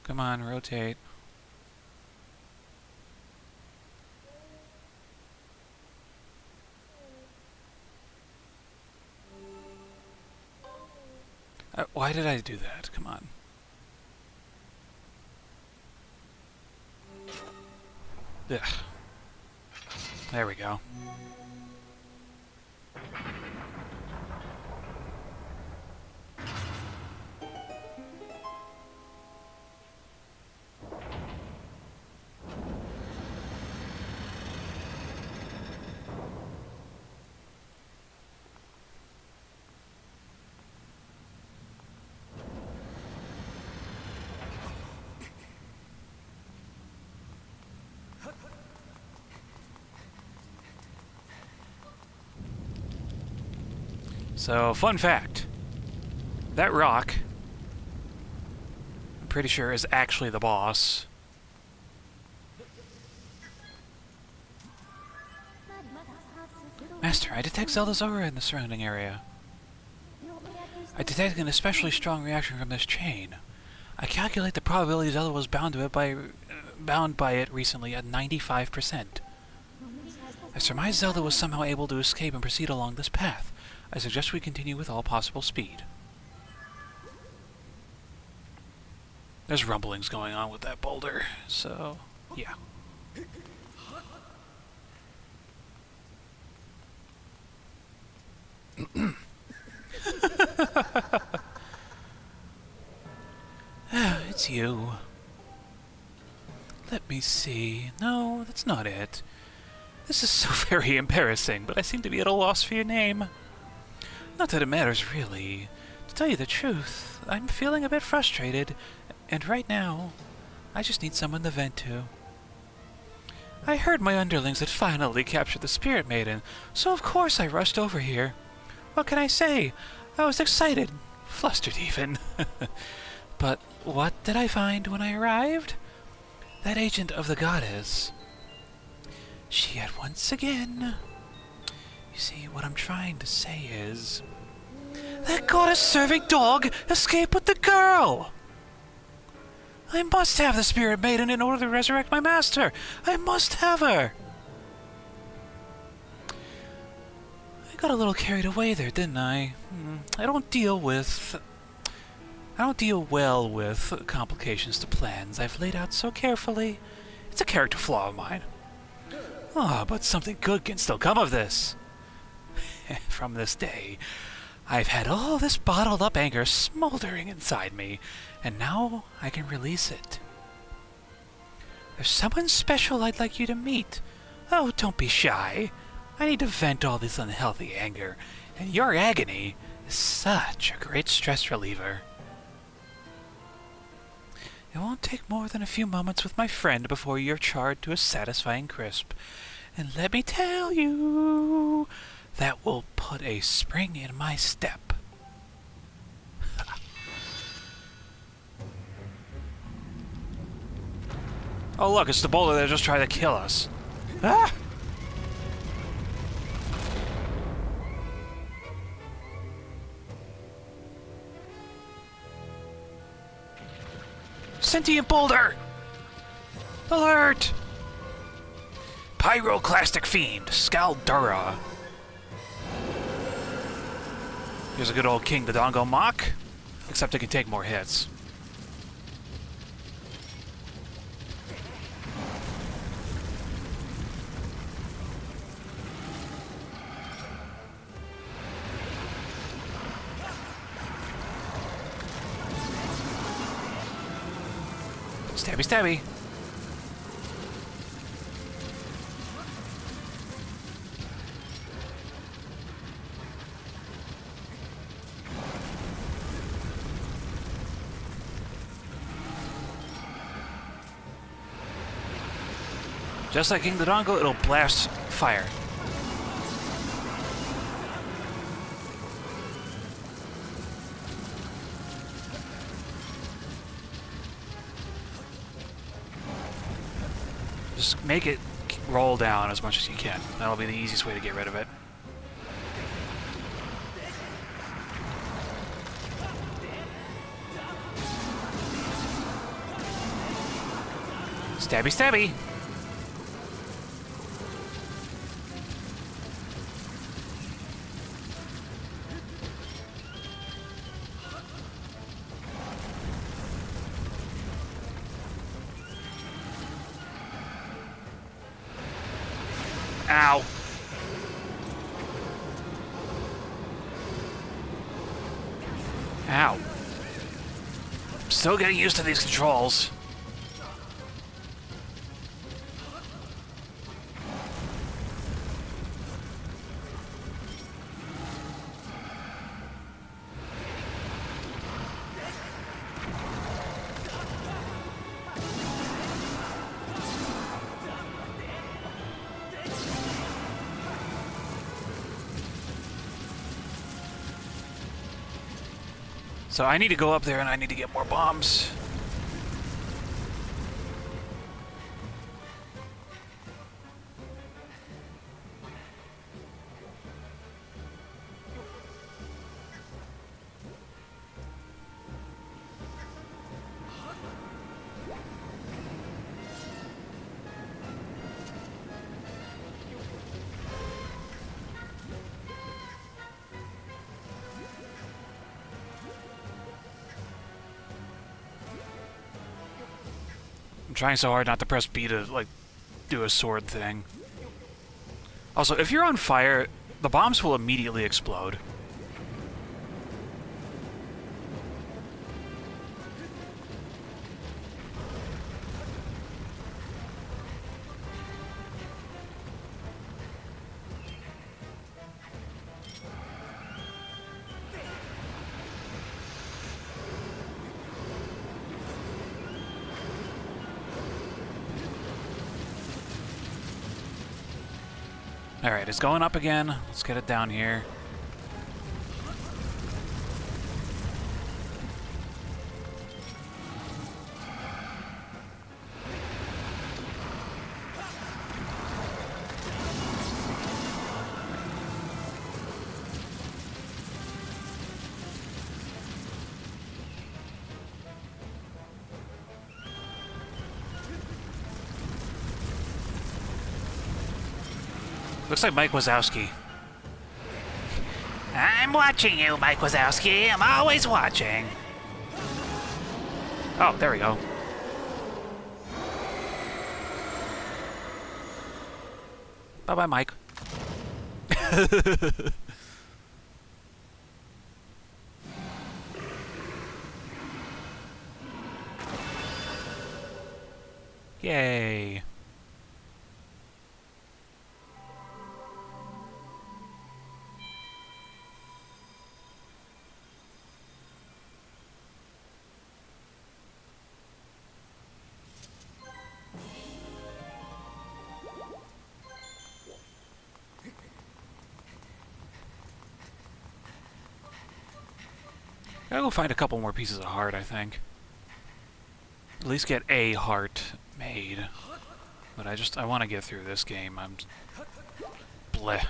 Come on, rotate. Why did I do that? Come on. Ugh. There we go. So, fun fact. That rock, I'm pretty sure, is actually the boss. Master, I detect Zelda's aura in the surrounding area. I detect an especially strong reaction from this chain. I calculate the probability Zelda was bound by it recently at 95%. I surmise Zelda was somehow able to escape and proceed along this path. I suggest we continue with all possible speed. There's rumblings going on with that boulder, so yeah. It's you. Let me see. No, that's not it. This is so very embarrassing, but I seem to be at a loss for your name. Not that it matters, really. To tell you the truth, I'm feeling a bit frustrated, and right now, I just need someone to vent to. I heard my underlings had finally captured the Spirit Maiden, so of course I rushed over here. What can I say? I was excited, flustered even. But what did I find when I arrived? That agent of the goddess. She had once again... You see, what I'm trying to say is... That goddess-serving dog escaped with the girl! I must have the Spirit Maiden in order to resurrect my master! I must have her! I got a little carried away there, didn't I? I don't deal well with complications to plans I've laid out so carefully. It's a character flaw of mine. Ah, but something good can still come of this. From this day, I've had all this bottled up anger smoldering inside me, and now I can release it. There's someone special I'd like you to meet. Oh, don't be shy. I need to vent all this unhealthy anger, and your agony is such a great stress reliever. It won't take more than a few moments with my friend before you're charred to a satisfying crisp. And let me tell you, that will put a spring in my step. Oh look, it's the boulder that just tried to kill us. Ah! Sentient boulder! Alert! Pyroclastic fiend, Skaldura. Here's a good old King Dodongo mock, except it can take more hits. Stabby, stabby. Just like King Dodongo, it'll blast fire. Just make it roll down as much as you can. That'll be the easiest way to get rid of it. Stabby, stabby! Ow. Ow. Still getting used to these controls. So I need to go up there and I need to get more bombs. I'm trying so hard not to press B to, like, do a sword thing. Also, if you're on fire, the bombs will immediately explode. Alright, it's going up again. Let's get it down here. Looks like Mike Wazowski. I'm watching you, Mike Wazowski. I'm always watching. Oh, there we go. Bye-bye, Mike. Yay. Gotta go find a couple more pieces of heart, I think. At least get a heart made. But I want to get through this game. I'm... bleh.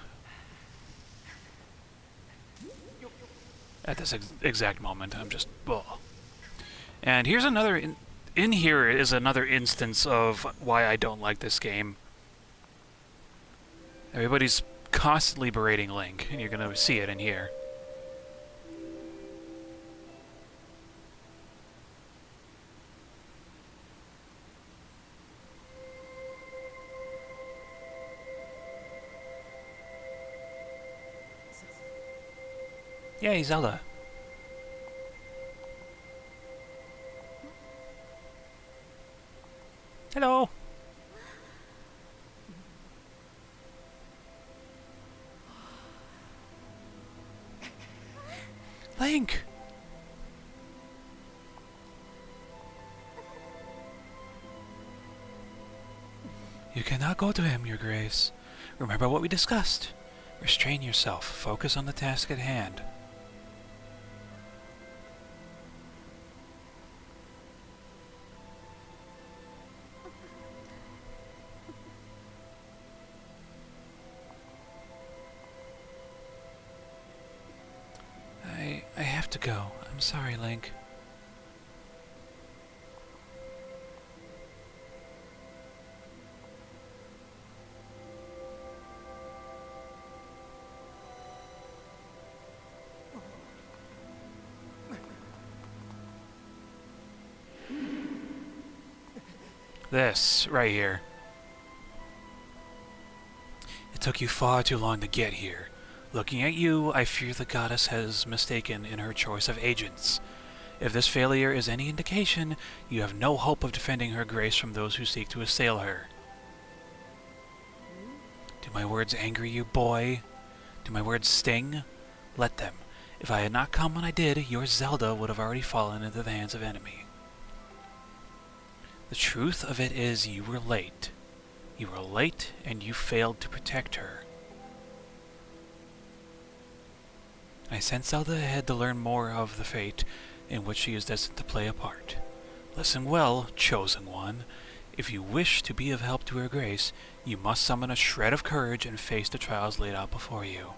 At this exact moment, I'm just... ugh. And here's another... In here is another instance of why I don't like this game. Everybody's constantly berating Link, and you're gonna see it in here. Yay, Zelda. Hello. Link. You cannot go to him, Your Grace. Remember what we discussed. Restrain yourself. Focus on the task at hand. I have to go. I'm sorry, Link. This, right here. It took you far too long to get here. Looking at you, I fear the goddess has mistaken in her choice of agents. If this failure is any indication, you have no hope of defending her grace from those who seek to assail her. Do my words anger you, boy? Do my words sting? Let them. If I had not come when I did, your Zelda would have already fallen into the hands of enemy. The truth of it is you were late. You were late and you failed to protect her. I sent Zelda ahead to learn more of the fate in which she is destined to play a part. Listen well, Chosen One. If you wish to be of help to her grace, you must summon a shred of courage and face the trials laid out before you.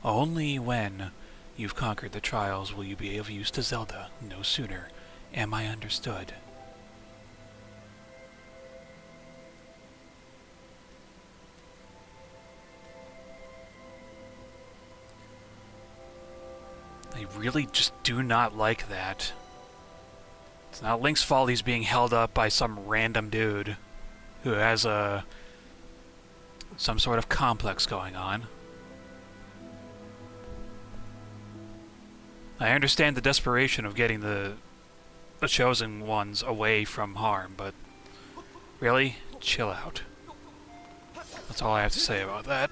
Only when you've conquered the trials will you be of use to Zelda, no sooner. Am I understood? I really just do not like that. It's not Link's fault he's being held up by some random dude who has some sort of complex going on. I understand the desperation of getting the Chosen Ones away from harm, but really, chill out. That's all I have to say about that.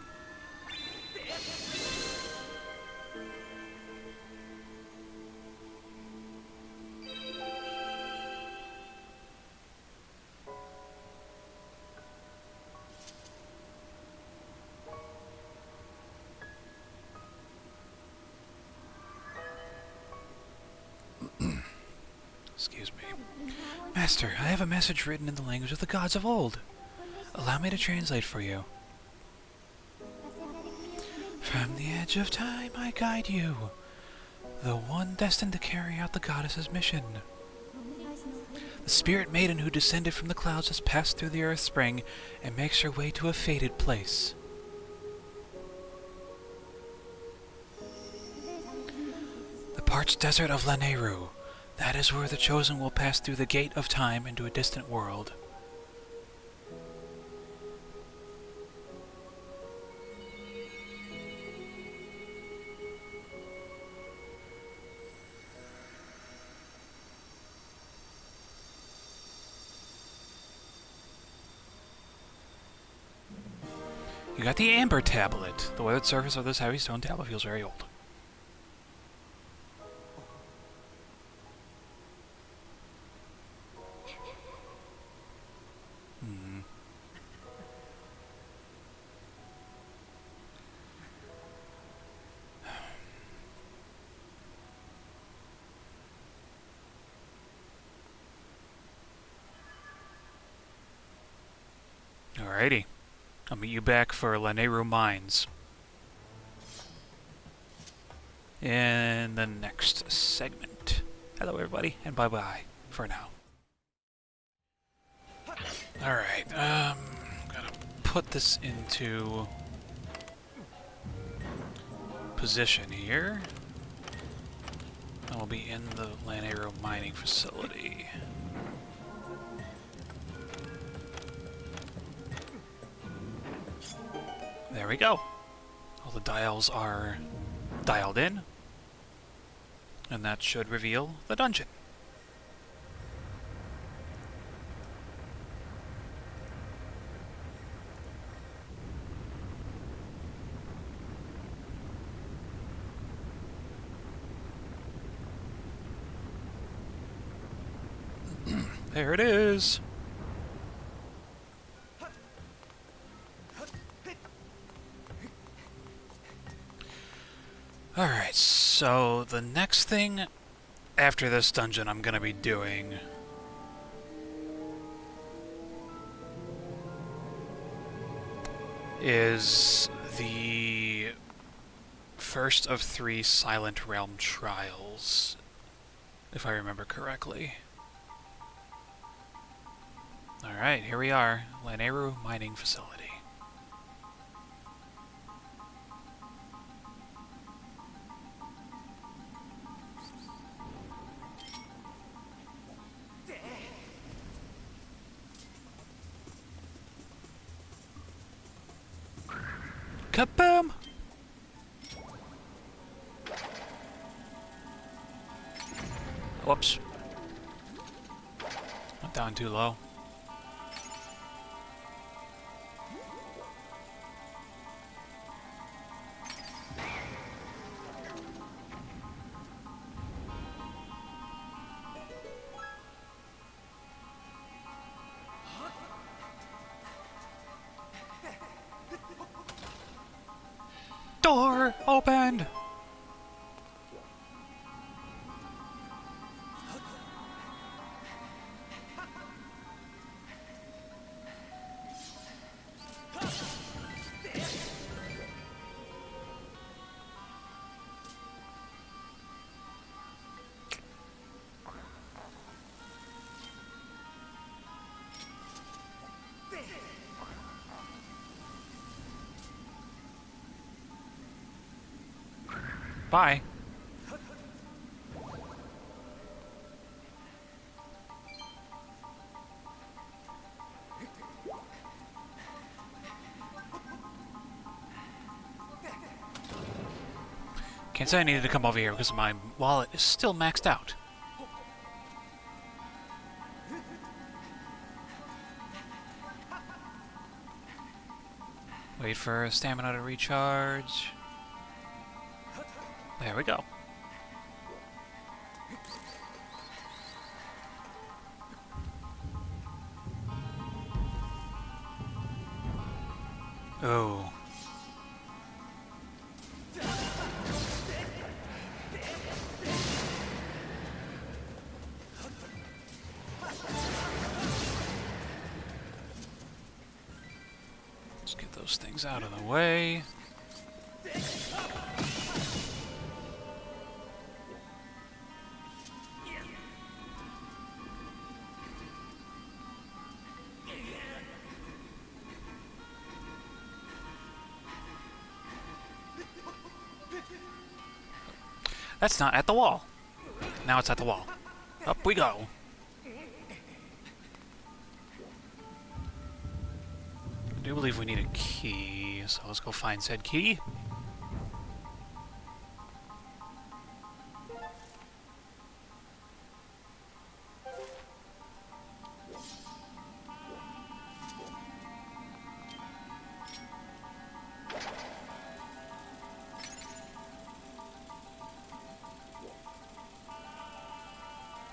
Excuse me. Master, I have a message written in the language of the gods of old. Allow me to translate for you. From the edge of time I guide you, the one destined to carry out the goddess's mission. The spirit maiden who descended from the clouds has passed through the earth spring and makes her way to a fated place. The parched desert of Lanayru. That is where the Chosen will pass through the gate of time into a distant world. You got the Amber Tablet. The weathered surface of this heavy stone tablet feels very old. Alrighty. I'll meet you back for Lanayru Mines in the next segment. Hello everybody, and bye-bye for now. Alright, I'm gonna put this into position here. And we'll be in the Lanayru Mining Facility. There we go. All the dials are dialed in. And that should reveal the dungeon. There it is. Alright, so the next thing after this dungeon I'm gonna be doing is the first of 3 Silent Realm trials, if I remember correctly. Alright, here we are, Lanayru Mining Facility. Kaboom! Whoops. Went down too low. Door opened! Bye. Can't say I needed to come over here because my wallet is still maxed out. Wait for stamina to recharge. There we go. Oh. Let's get those things out of the way. That's not at the wall. Now it's at the wall. Up we go. I do believe we need a key, so let's go find said key.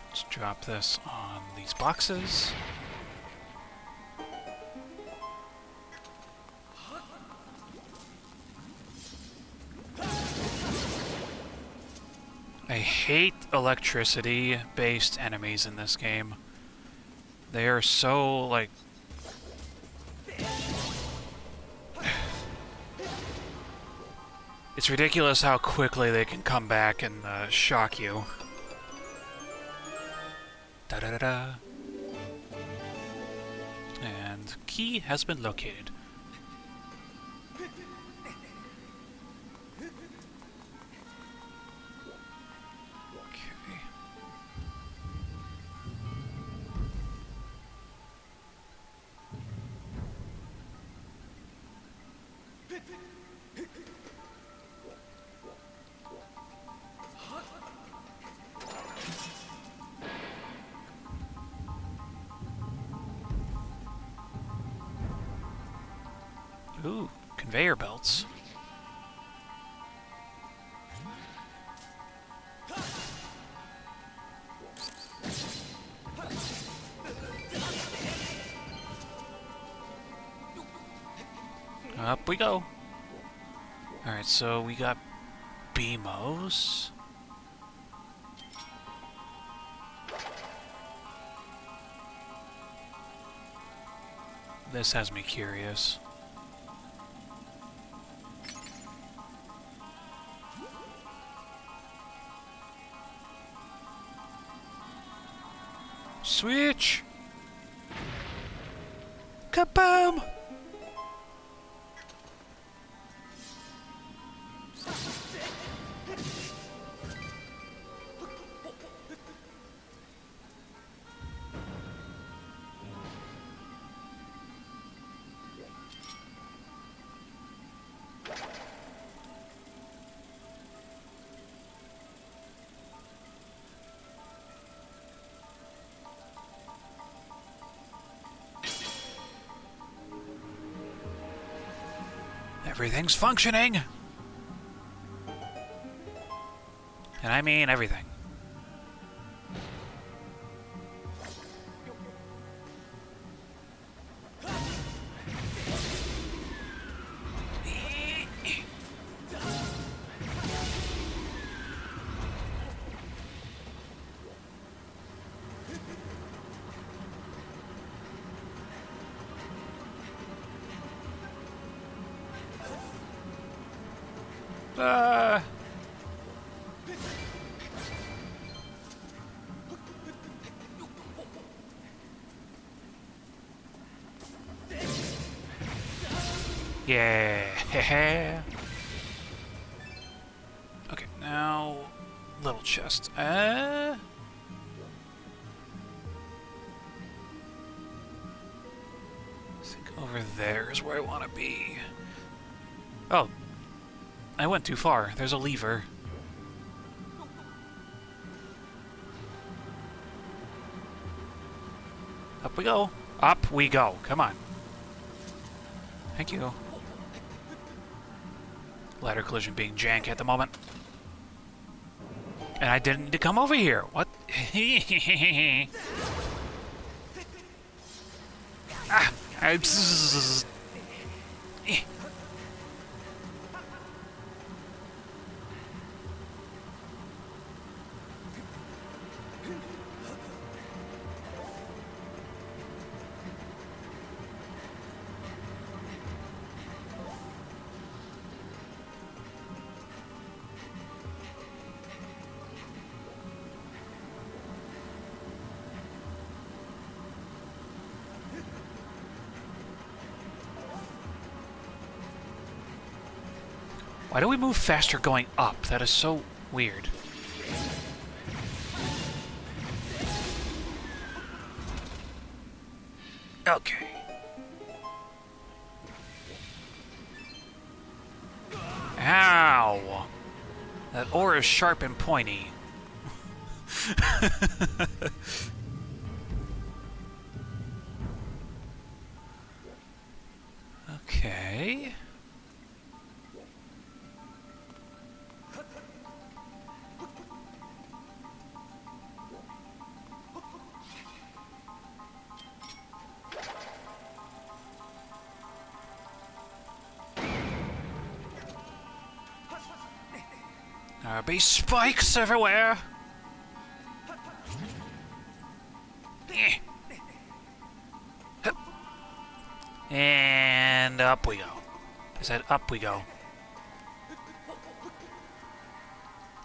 Let's drop this on these boxes. I hate electricity-based enemies in this game. They are so, like... It's ridiculous how quickly they can come back and shock you. Da-da-da-da. And key has been located. Okay. Ooh, conveyor belts. Up we go. Alright, so we got BMOs. This has me curious. Switch! Kaboom! Everything's functioning! And I mean everything. Yeah. Okay, now little chest. I think over there is where I want to be. Oh, I went too far. There's a lever. Up we go. Up we go. Come on. Thank you. Ladder collision being jank at the moment. And I didn't need to come over here. What? Ah! Why do we move faster going up? That is so weird. Okay. Ow! That ore is sharp and pointy. Okay. There'll be spikes everywhere. And up we go. I said up we go.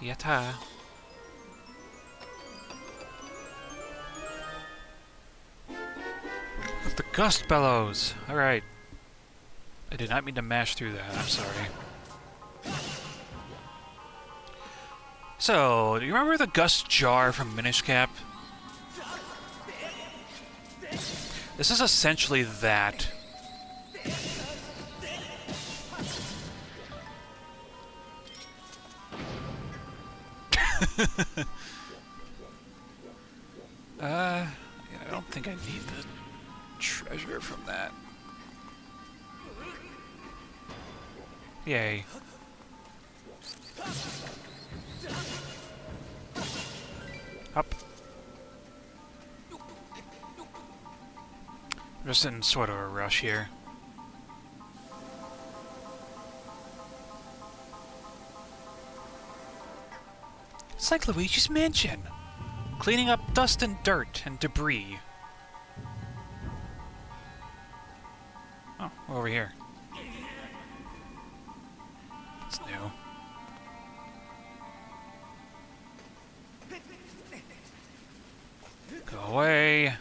Yatta. With the gust bellows. Alright. I did not mean to mash through that. I'm sorry. So, do you remember the gust jar from Minish Cap? This is essentially that. I don't think I need the treasure from that. Yay. Up. I'm just in sort of a rush here. It's like Luigi's Mansion. Cleaning up dust and dirt and debris. Oh, we're over here. It's new. Go away.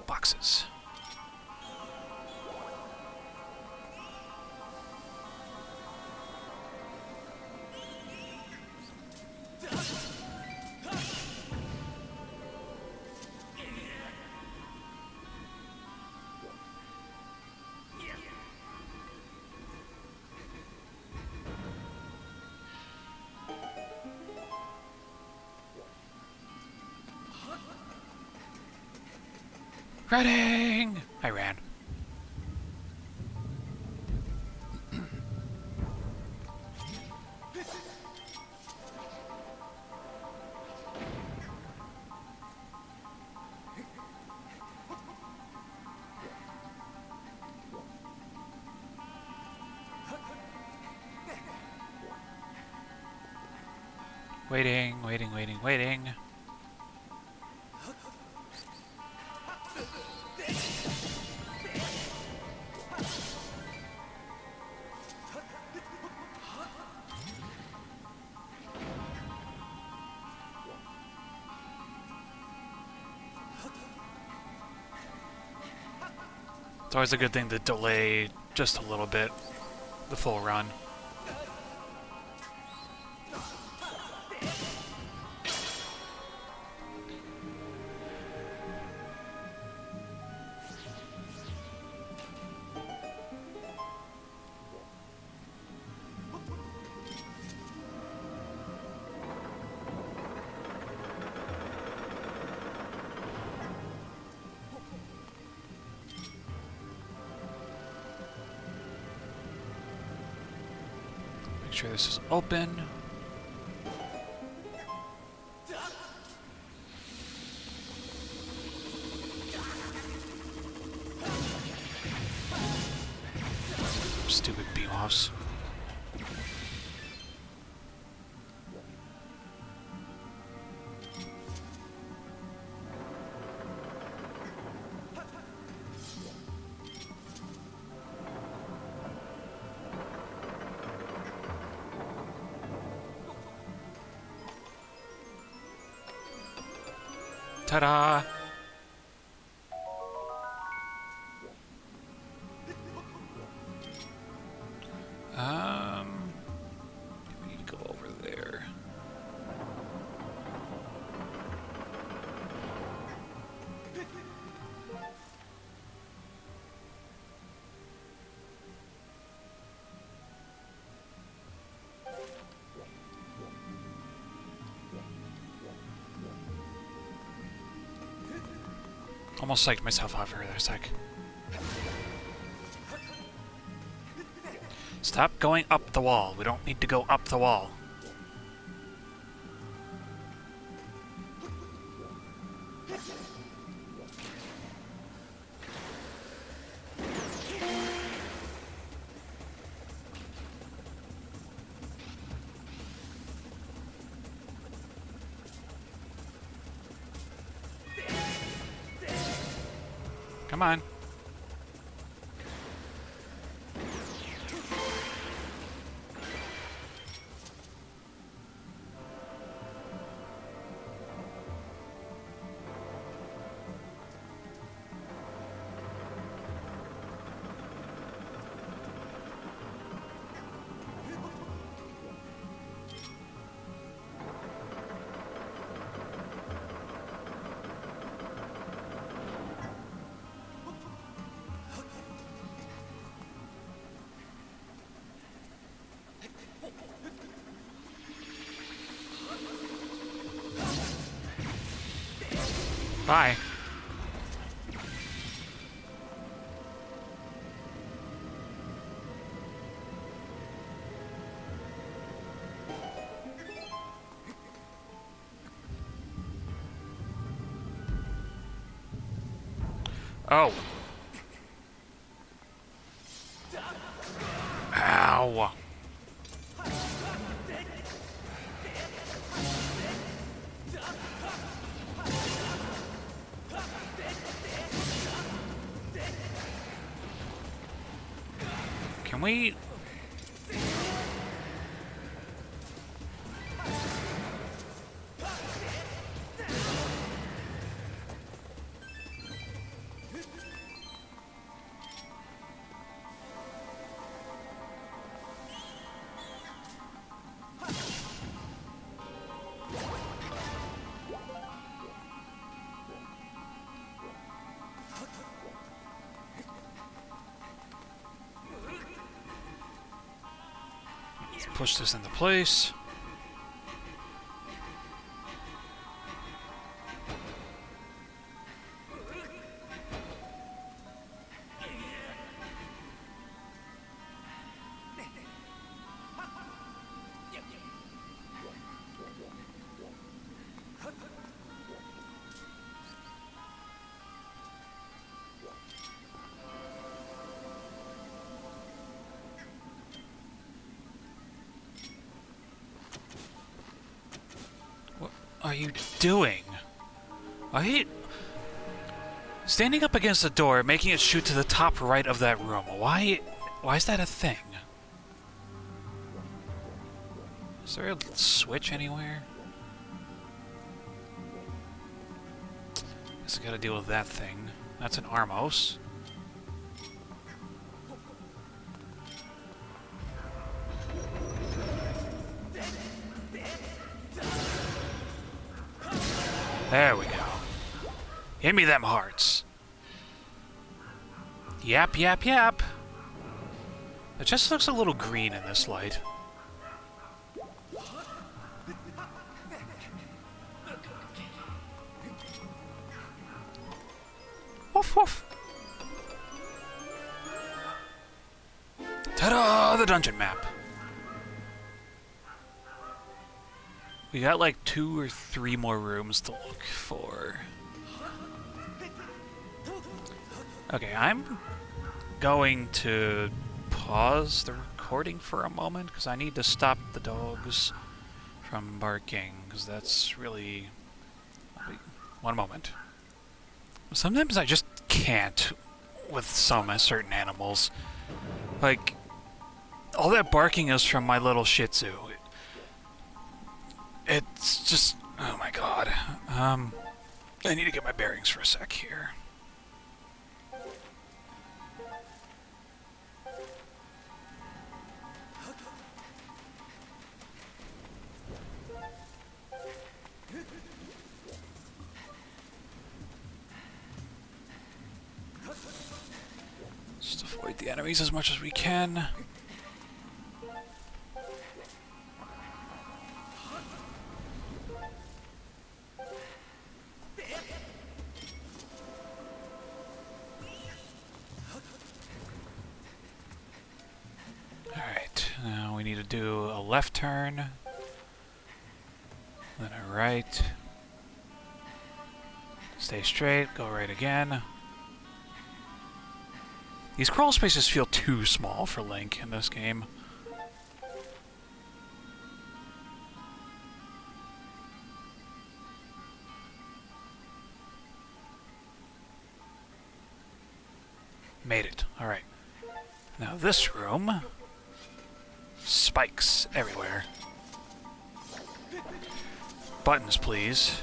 Boxes. Running! I ran. Waiting, waiting, waiting, waiting. It's always a good thing to delay just a little bit the full run. Make sure this is open. Stupid beam-offs. Ta-da! We need to go over there. Almost psyched myself out for a sec. Stop going up the wall. We don't need to go up the wall. Come on. Bye. Oh. Ow. Can we... push this into place. What are you doing? I hate standing up against the door, making it shoot to the top right of that room. Why is that a thing? Is there a switch anywhere? Guess I gotta deal with that thing. That's an Armos. There we go. Give me them hearts. Yap, yap, yap. It just looks a little green in this light. Woof, woof. Ta-da! The dungeon map. We got like 2 or 3 more rooms to look for. Okay, I'm going to pause the recording for a moment because I need to stop the dogs from barking because that's really... Wait, one moment. Sometimes I just can't with some certain animals. Like, all that barking is from my little Shih Tzu. It's just... oh my god. I need to get my bearings for a sec here. Just avoid the enemies as much as we can. Alright, now we need to do a left turn, then a right. Stay straight, go right again. These crawl spaces feel too small for Link in this game. Made it. Alright. Now this room... spikes everywhere. Buttons, please.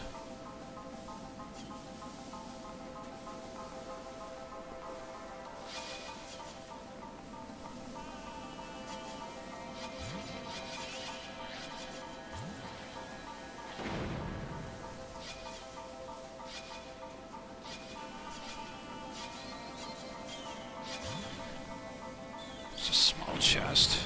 It's a small chest.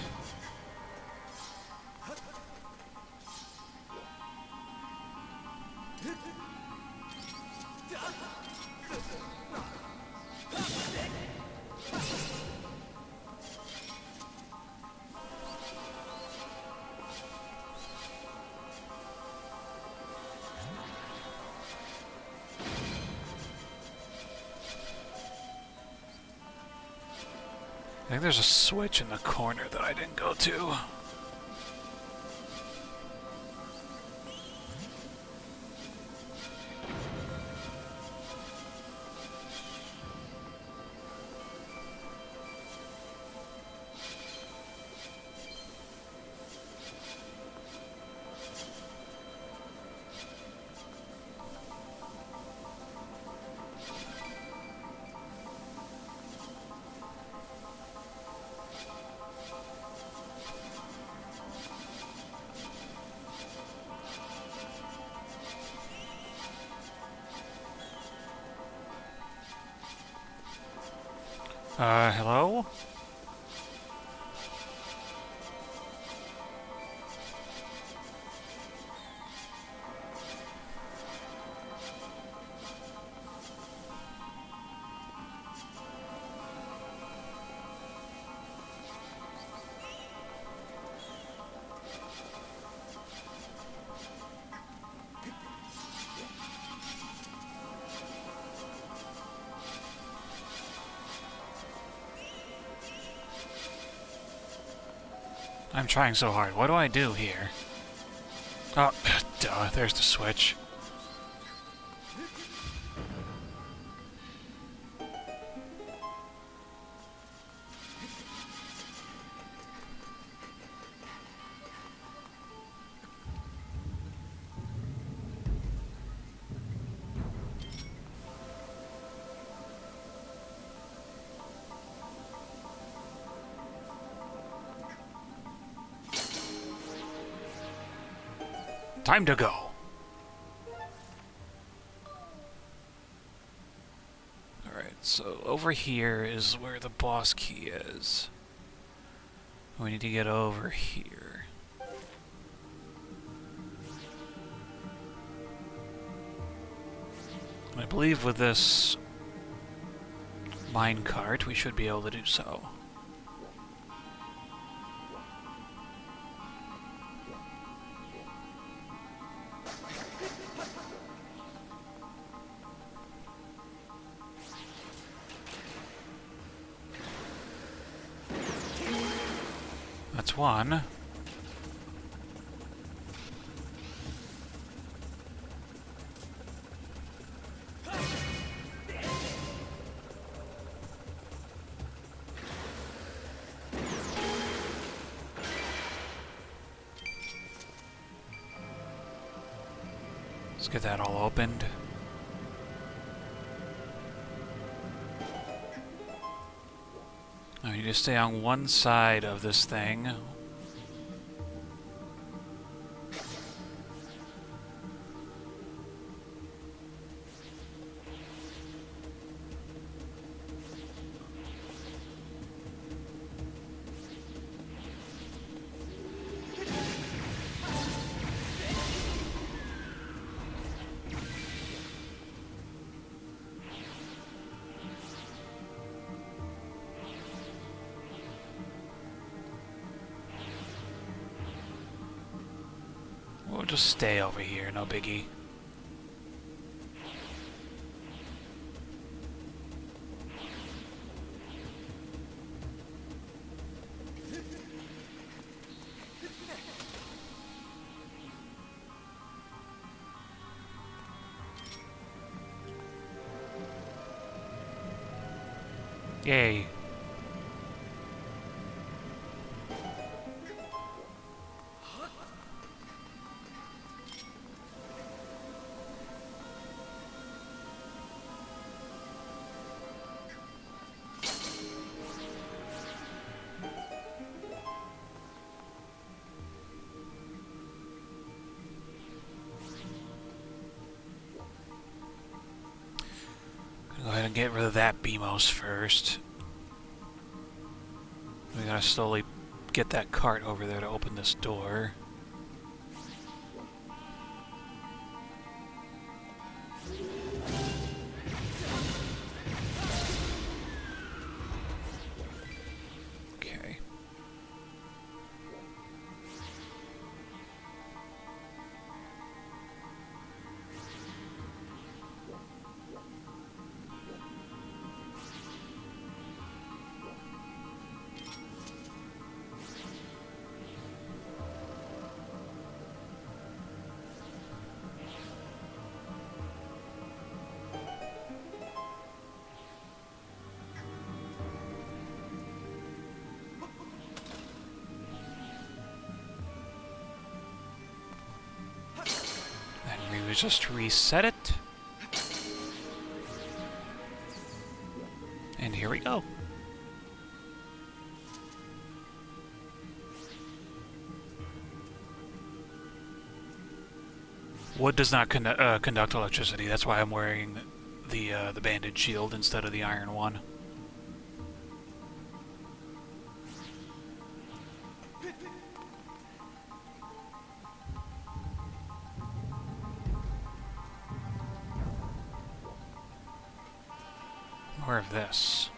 I think there's a switch in the corner that I didn't go to. Hello? I'm trying so hard. What do I do here? Oh, duh, there's the switch. Time to go. so over here is where the boss key is. We need to get over here. I believe with this minecart, we should be able to do so. That's one. Let's get that all opened. I need to stay on one side of this thing. We'll just stay over here, no biggie. Yay. Go ahead and get rid of that BMOS first. We gotta slowly get that cart over there to open this door. Okay. We just reset it. And here we go. Wood does not conduct electricity. That's why I'm wearing the banded shield instead of the iron one. More of this.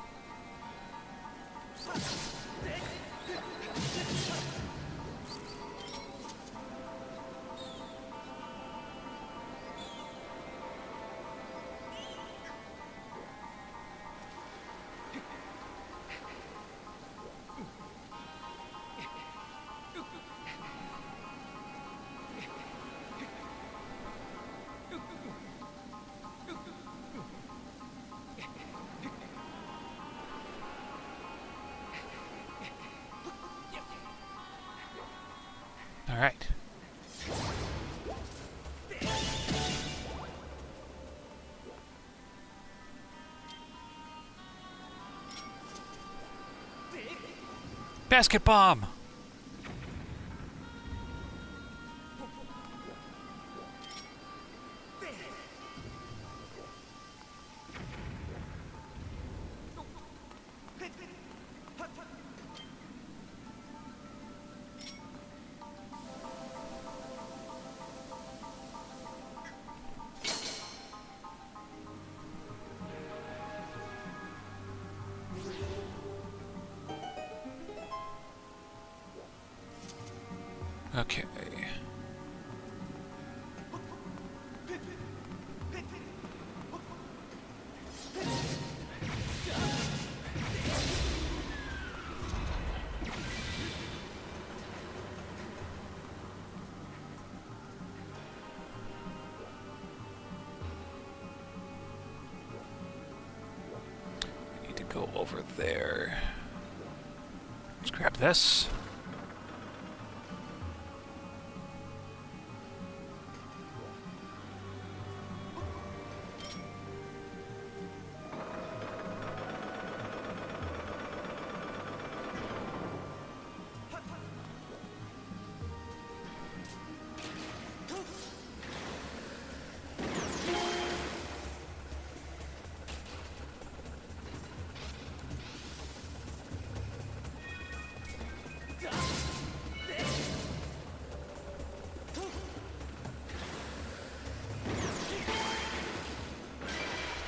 All right. Basket bomb. Okay. Need to go over there. Let's grab this.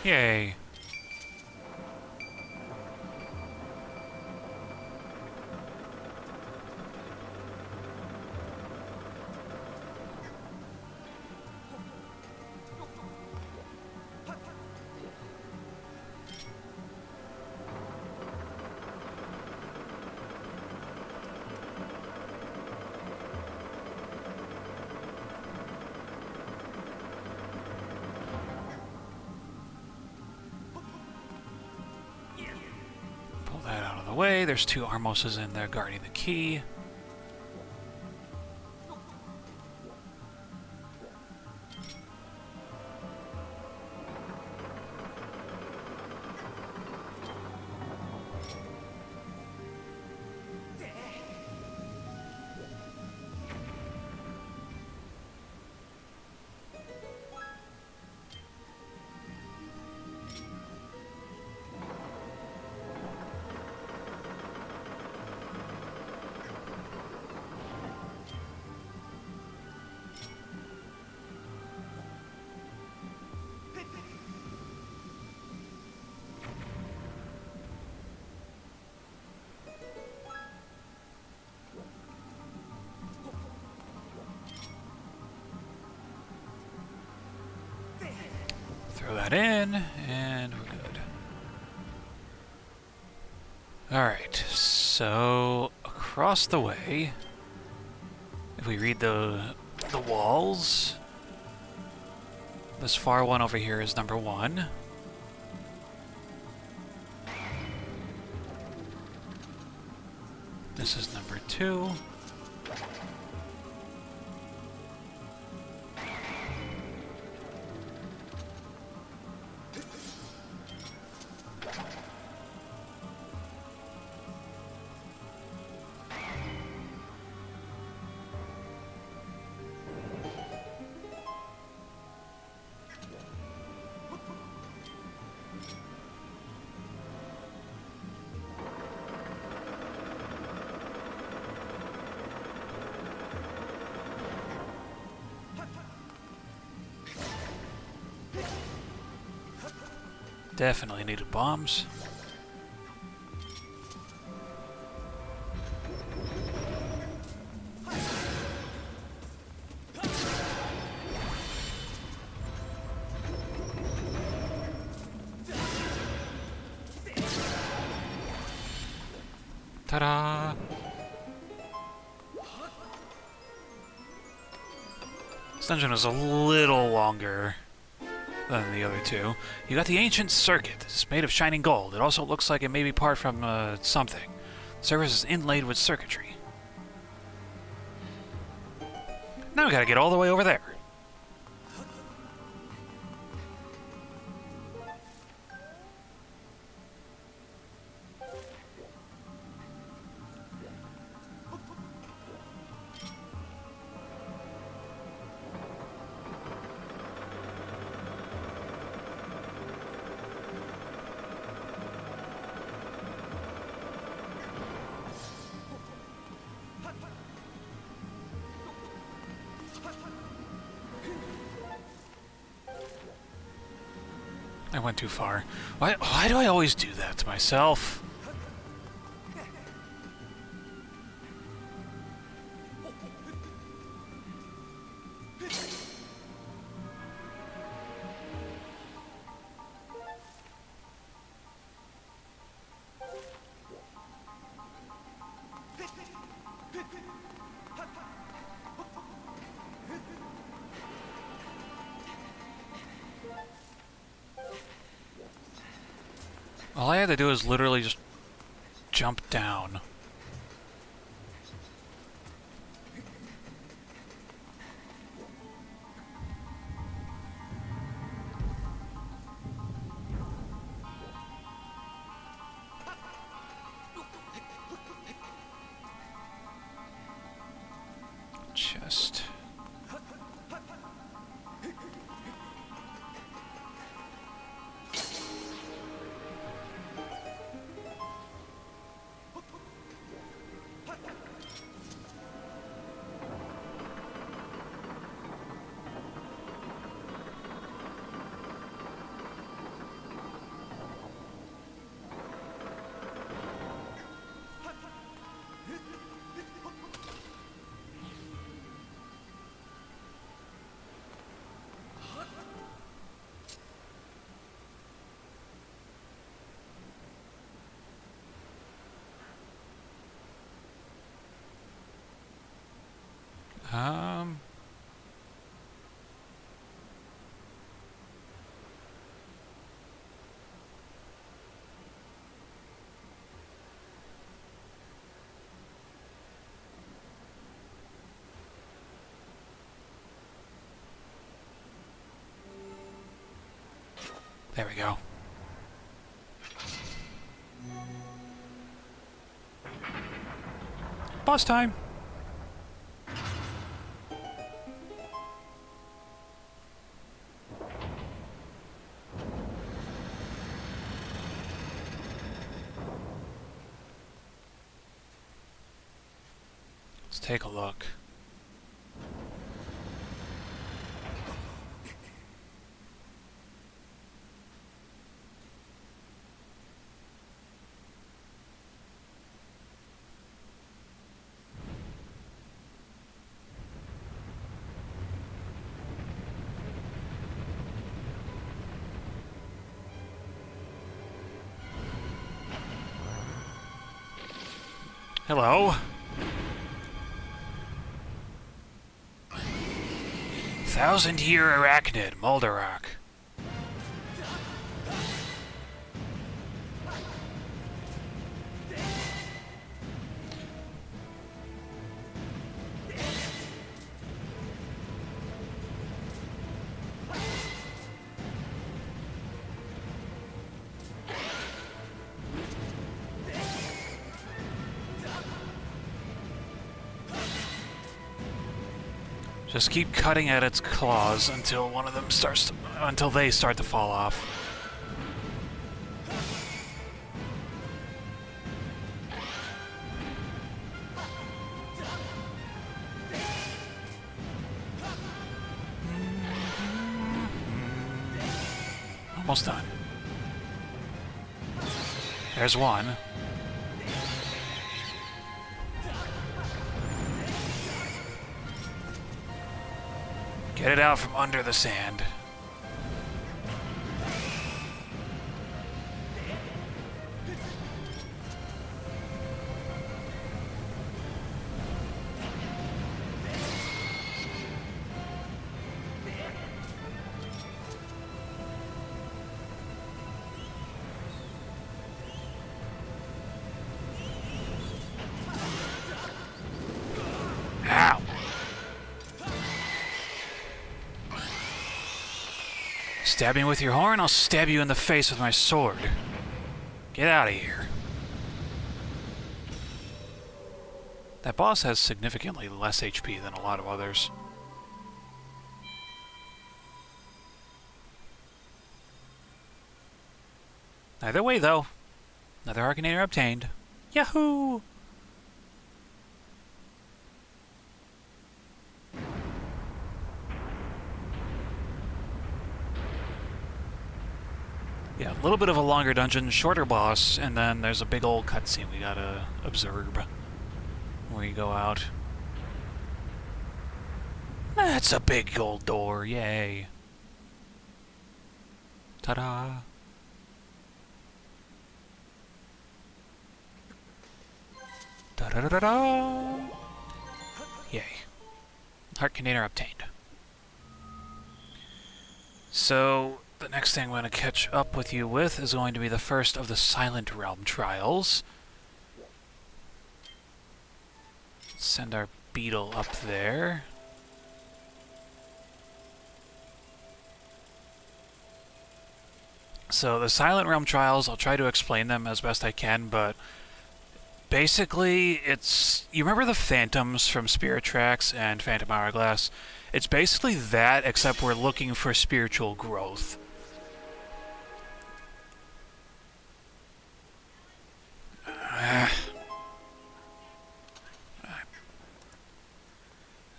Yay. Pull that out of the way. There's 2 Armoses in there guarding the key. Throw that in, and we're good. Alright, so across the way, if we read the walls, this far one over here is number 1. This is number 2. Definitely needed bombs. Ta-da! This dungeon was a little longer than the other 2. You got the ancient circuit. It's made of shining gold. It also looks like it may be part from something. The surface is inlaid with circuitry. Now we gotta get all the way over there. I went too far. Why do I always do that to myself? All I had to do is literally just jump down. Chest. Um... There we go. Boss time! Let's take a look. Hello. 1,000-year arachnid, Moldarok. Just keep cutting at its claws until one of them until they start to fall off. Almost done. There's one. Get it out from under the sand. Ow! Stab me with your horn, I'll stab you in the face with my sword. Get out of here. That boss has significantly less HP than a lot of others. Either way, though, another Arcanator obtained. Yahoo! Yeah, a little bit of a longer dungeon, shorter boss, and then there's a big old cutscene we gotta observe where you go out. That's a big gold door, yay. Ta-da! Da-da-da-da-da! Yay. Heart container obtained. So, the next thing I'm going to catch up with you with is going to be the first of the Silent Realm trials. Send our beetle up there. So the Silent Realm trials, I'll try to explain them as best I can, but basically it's... You remember the Phantoms from Spirit Tracks and Phantom Hourglass? It's basically that, except we're looking for spiritual growth.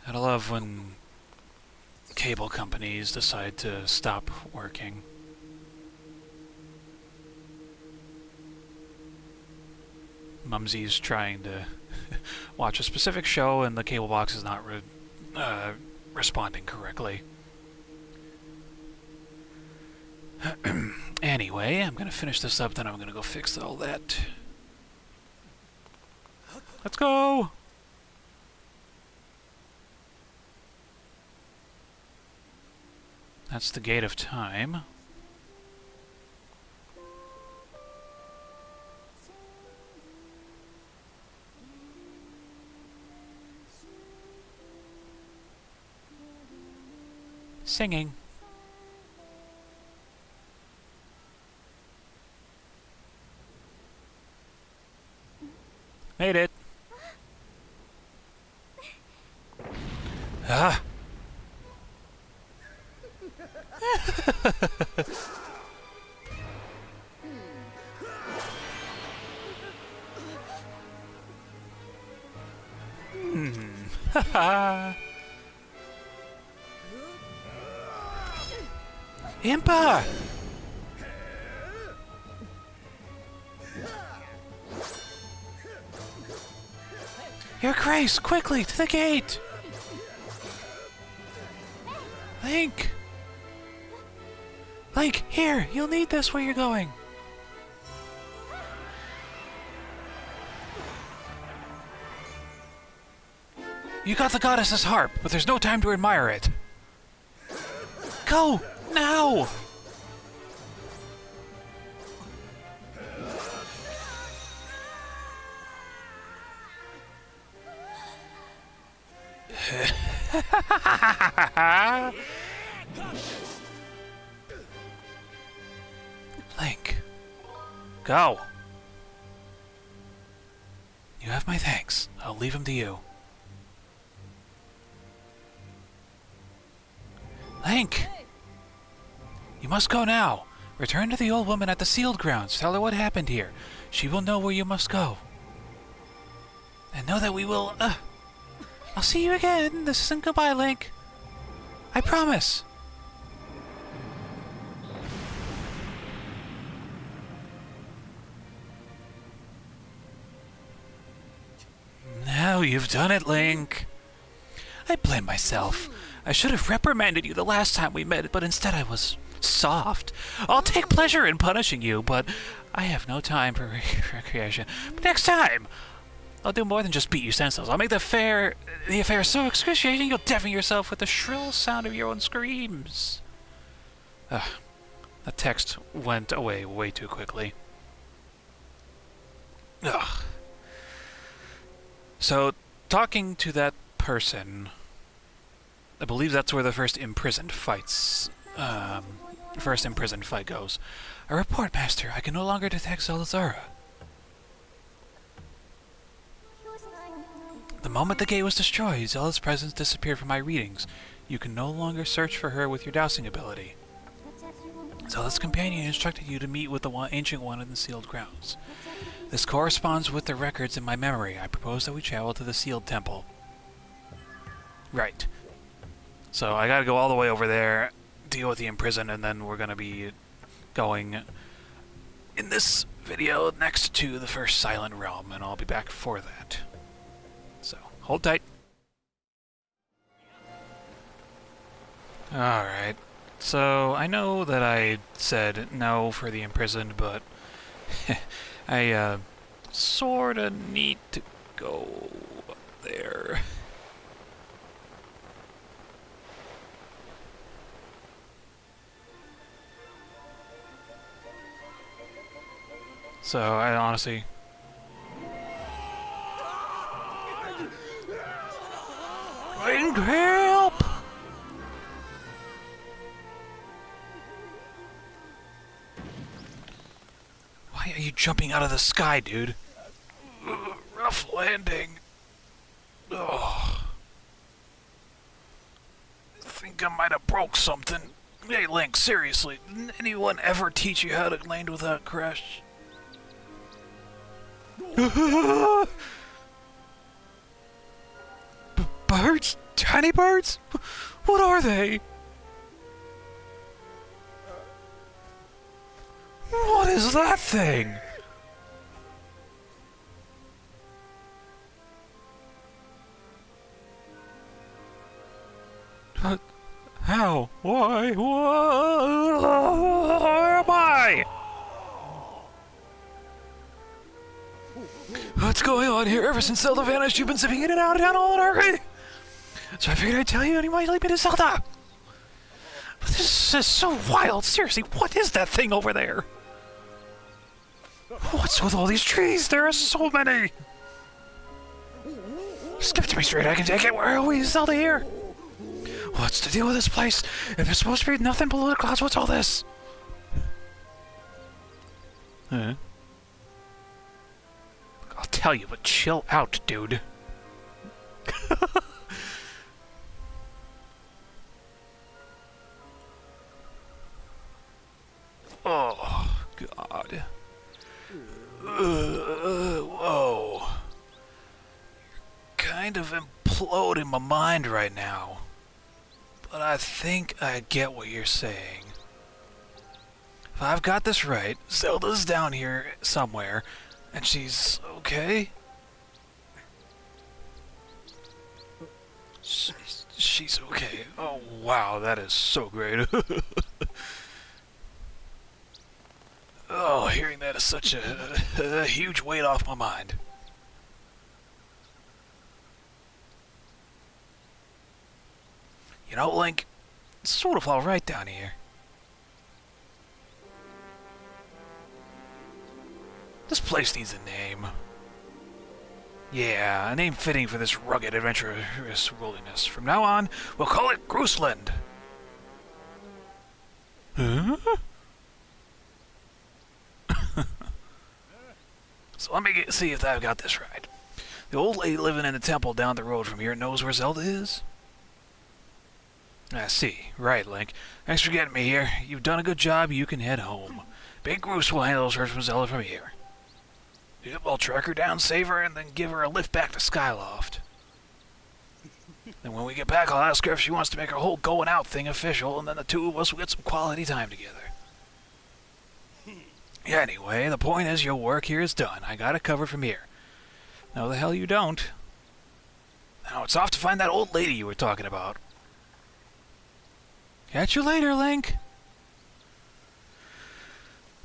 I love when cable companies decide to stop working. Mumsy's trying to watch a specific show and the cable box is not responding correctly. Anyway, I'm gonna finish this up, then I'm gonna go fix all that. Let's go! That's the Gate of Time. Singing. Made it. Ah. Haha. Impa! Your Grace, quickly, to the gate! Link! Link, here, you'll need this where you're going. You got the goddess's harp, but there's no time to admire it. Go! Now! Link. Go! You have my thanks. I'll leave them to you. Link! You must go now. Return to the old woman at the sealed grounds. Tell her what happened here. She will know where you must go. And know that we will, I'll see you again. This isn't goodbye, Link. I promise. Now you've done it, Link. I blame myself. I should have reprimanded you the last time we met, but instead I was soft. I'll take pleasure in punishing you, but I have no time for recreation. But next time, I'll do more than just beat you senseless. I'll make the affair so excruciating you'll deafen yourself with the shrill sound of your own screams. The text went away way too quickly. Ugh. So, talking to that person, I believe that's where the first imprisoned fight goes. A report, Master. I can no longer detect Zelda. The moment the gate was destroyed, Zelda's presence disappeared from my readings. You can no longer search for her with your dowsing ability. Zelda's companion instructed you to meet with the Ancient One in the sealed grounds. This corresponds with the records in my memory. I propose that we travel to the sealed temple. Right. So I gotta go all the way over there, deal with the imprisoned, and then we're gonna be going in this video next to the first Silent Realm, and I'll be back for that. So, hold tight. Alright. So, I know that I said no for the imprisoned, but I sorta need to go up there. So, I honestly... Link, help! Why are you jumping out of the sky, dude? Rough landing. Oh. I think I might have broke something. Hey, Link, seriously, didn't anyone ever teach you how to land without a crash? Birds? Tiny birds? What are they? What is that thing? How? Why? Where am I? What's going on here? Ever since Zelda vanished, you've been zipping in and out of town all in a hurry. So I figured I'd tell you, and you might lead me to Zelda. But this is so wild. Seriously, what is that thing over there? What's with all these trees? There are so many. Just give it to me straight. I can take it. Where are we, Zelda here? What's the deal with this place? If it's supposed to be nothing below the clouds, what's all this? Huh? I'll tell you, but chill out, dude. Oh, God. Whoa. You're kind of imploding my mind right now. But I think I get what you're saying. If I've got this right, Zelda's down here somewhere, and she's okay? She's okay. Oh, wow, that is so great. Oh, hearing that is such a huge weight off my mind. You know, Link, it's sort of all right down here. This place needs a name. Yeah, a name fitting for this rugged, adventurous wilderness. From now on, we'll call it Grooseland. Huh? So let me see if I've got this right. The old lady living in the temple down the road from here knows where Zelda is? I see. Right, Link. Thanks for getting me here. You've done a good job. You can head home. Big Groose will handle search from Zelda from here. Yep, I'll track her down, save her, and then give her a lift back to Skyloft. Then when we get back, I'll ask her if she wants to make her whole going out thing official, and then the two of us will get some quality time together. Yeah, anyway, the point is your work here is done. I got it covered from here. No, the hell you don't. Now it's off to find that old lady you were talking about. Catch you later, Link.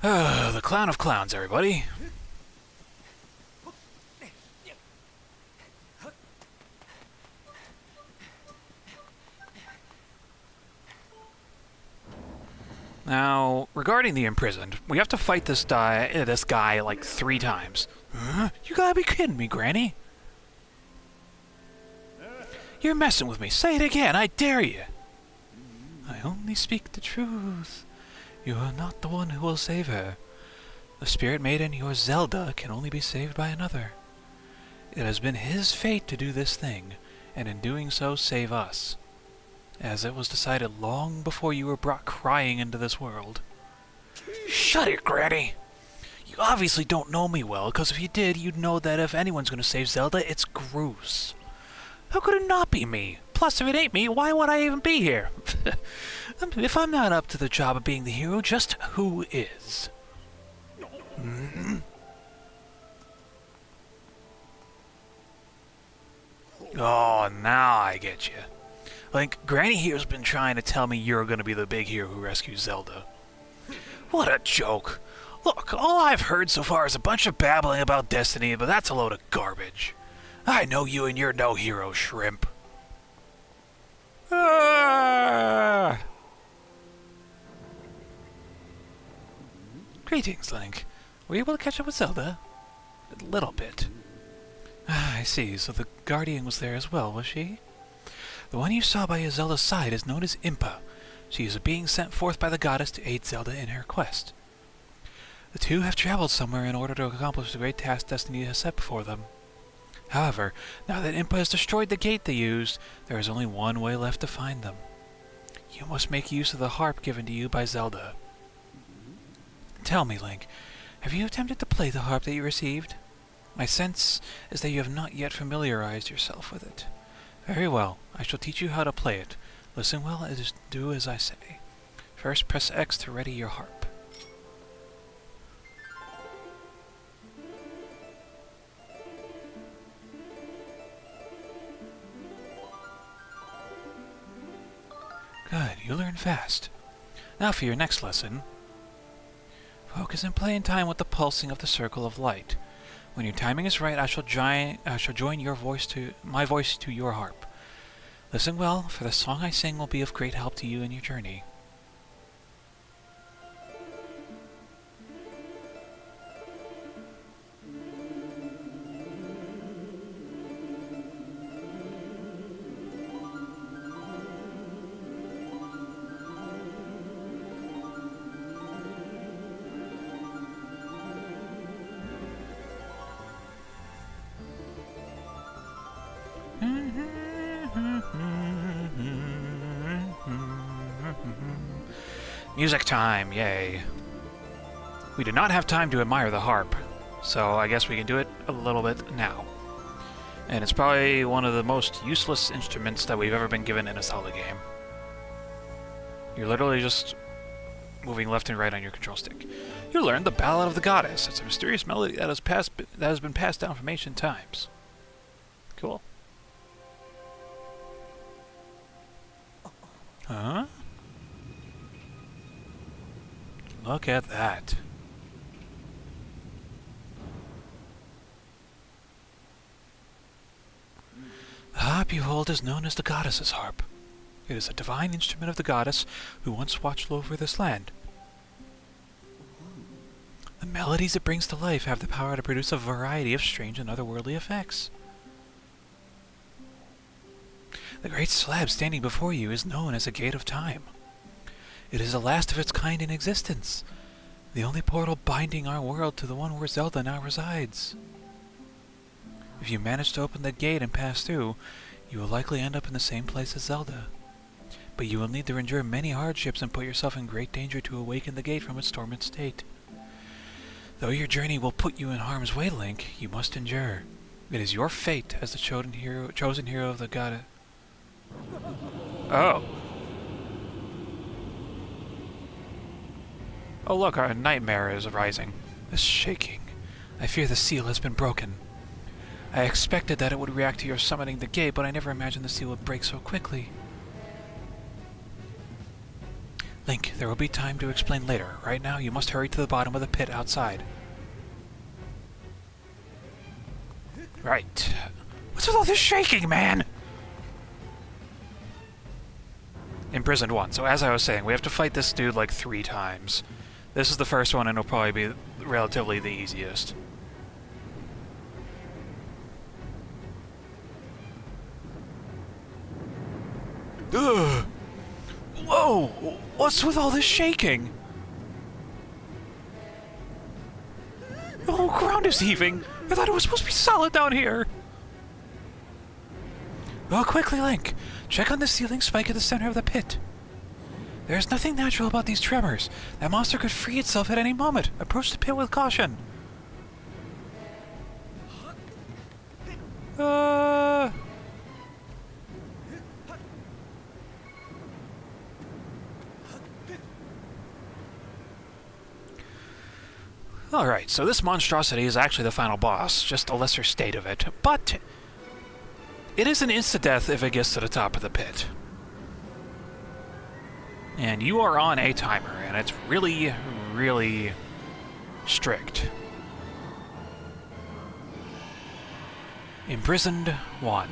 The clown of clowns, everybody. Now, regarding the Imprisoned, we have to fight this guy like 3 times. Huh? You gotta be kidding me, Granny. You're messing with me. Say it again, I dare you. I only speak the truth. You are not the one who will save her. The Spirit Maiden, your Zelda, can only be saved by another. It has been his fate to do this thing, and in doing so save us, as it was decided long before you were brought crying into this world. Shut it, Granny! You obviously don't know me well, because if you did, you'd know that if anyone's going to save Zelda, it's Groose. How could it not be me? Plus, if it ain't me, why would I even be here? If I'm not up to the job of being the hero, just who is? Mm-hmm. Oh, now I get you. Like, Granny here's been trying to tell me you're gonna be the big hero who rescues Zelda. What a joke. Look, all I've heard so far is a bunch of babbling about destiny, but that's a load of garbage. I know you and you're no hero, shrimp. Greetings, Link. Were you able to catch up with Zelda? A little bit. Ah, I see. So the Guardian was there as well, was she? The one you saw by Zelda's side is known as Impa. She is a being sent forth by the goddess to aid Zelda in her quest. The two have traveled somewhere in order to accomplish the great task Destiny has set before them. However, now that Impa has destroyed the gate they used, there is only one way left to find them. You must make use of the harp given to you by Zelda. Tell me, Link, have you attempted to play the harp that you received? My sense is that you have not yet familiarized yourself with it. Very well, I shall teach you how to play it. Listen well and just do as I say. First, press X to ready your harp. Good, you learn fast. Now for your next lesson. Focus and play in time with the pulsing of the circle of light. When your timing is right, I shall join my voice to your harp. Listen well, for the song I sing will be of great help to you in your journey. Music time, yay. We did not have time to admire the harp, so I guess we can do it a little bit now. And it's probably one of the most useless instruments that we've ever been given in a Zelda game. You're literally just moving left and right on your control stick. You learned the Ballad of the Goddess. It's a mysterious melody that has been passed down from ancient times. Cool. Huh? Look at that. The harp you hold is known as the goddess's harp. It is a divine instrument of the goddess who once watched over this land. The melodies it brings to life have the power to produce a variety of strange and otherworldly effects. The great slab standing before you is known as a Gate of Time. It is the last of its kind in existence, the only portal binding our world to the one where Zelda now resides. If you manage to open the gate and pass through, you will likely end up in the same place as Zelda. But you will need to endure many hardships and put yourself in great danger to awaken the gate from its dormant state. Though your journey will put you in harm's way, Link, you must endure. It is your fate as the chosen hero of the goddess. Oh. Oh look, our nightmare is arising. It's shaking. I fear the seal has been broken. I expected that it would react to your summoning the gate, but I never imagined the seal would break so quickly. Link, there will be time to explain later. Right now, you must hurry to the bottom of the pit outside. Right. What's with all this shaking, man? Imprisoned 1. So as I was saying, we have to fight this dude like 3 times. This is the first one, and it'll probably be relatively the easiest. Ugh! Whoa! What's with all this shaking? The whole ground is heaving! I thought it was supposed to be solid down here! Oh, quickly, Link! Check on the ceiling spike at the center of the pit. There's nothing natural about these tremors. That monster could free itself at any moment. Approach the pit with caution. Alright, so this monstrosity is actually the final boss, just a lesser state of it, but it is an insta-death if it gets to the top of the pit. And you are on a timer, and it's really, really strict. Imprisoned 1.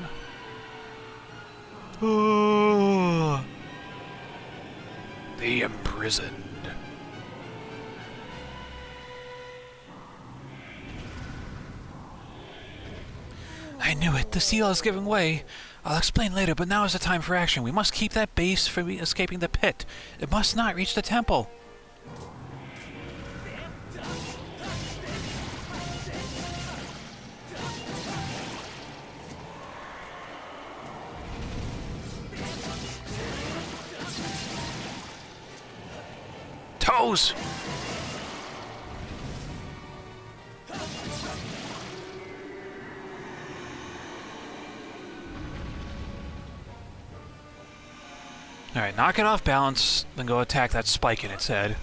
The Imprisoned. I knew it. The seal is giving way. I'll explain later, but now is the time for action. We must keep that base from escaping the pit. It must not reach the temple. Toes! Alright, knock it off balance, then go attack that spike in its head.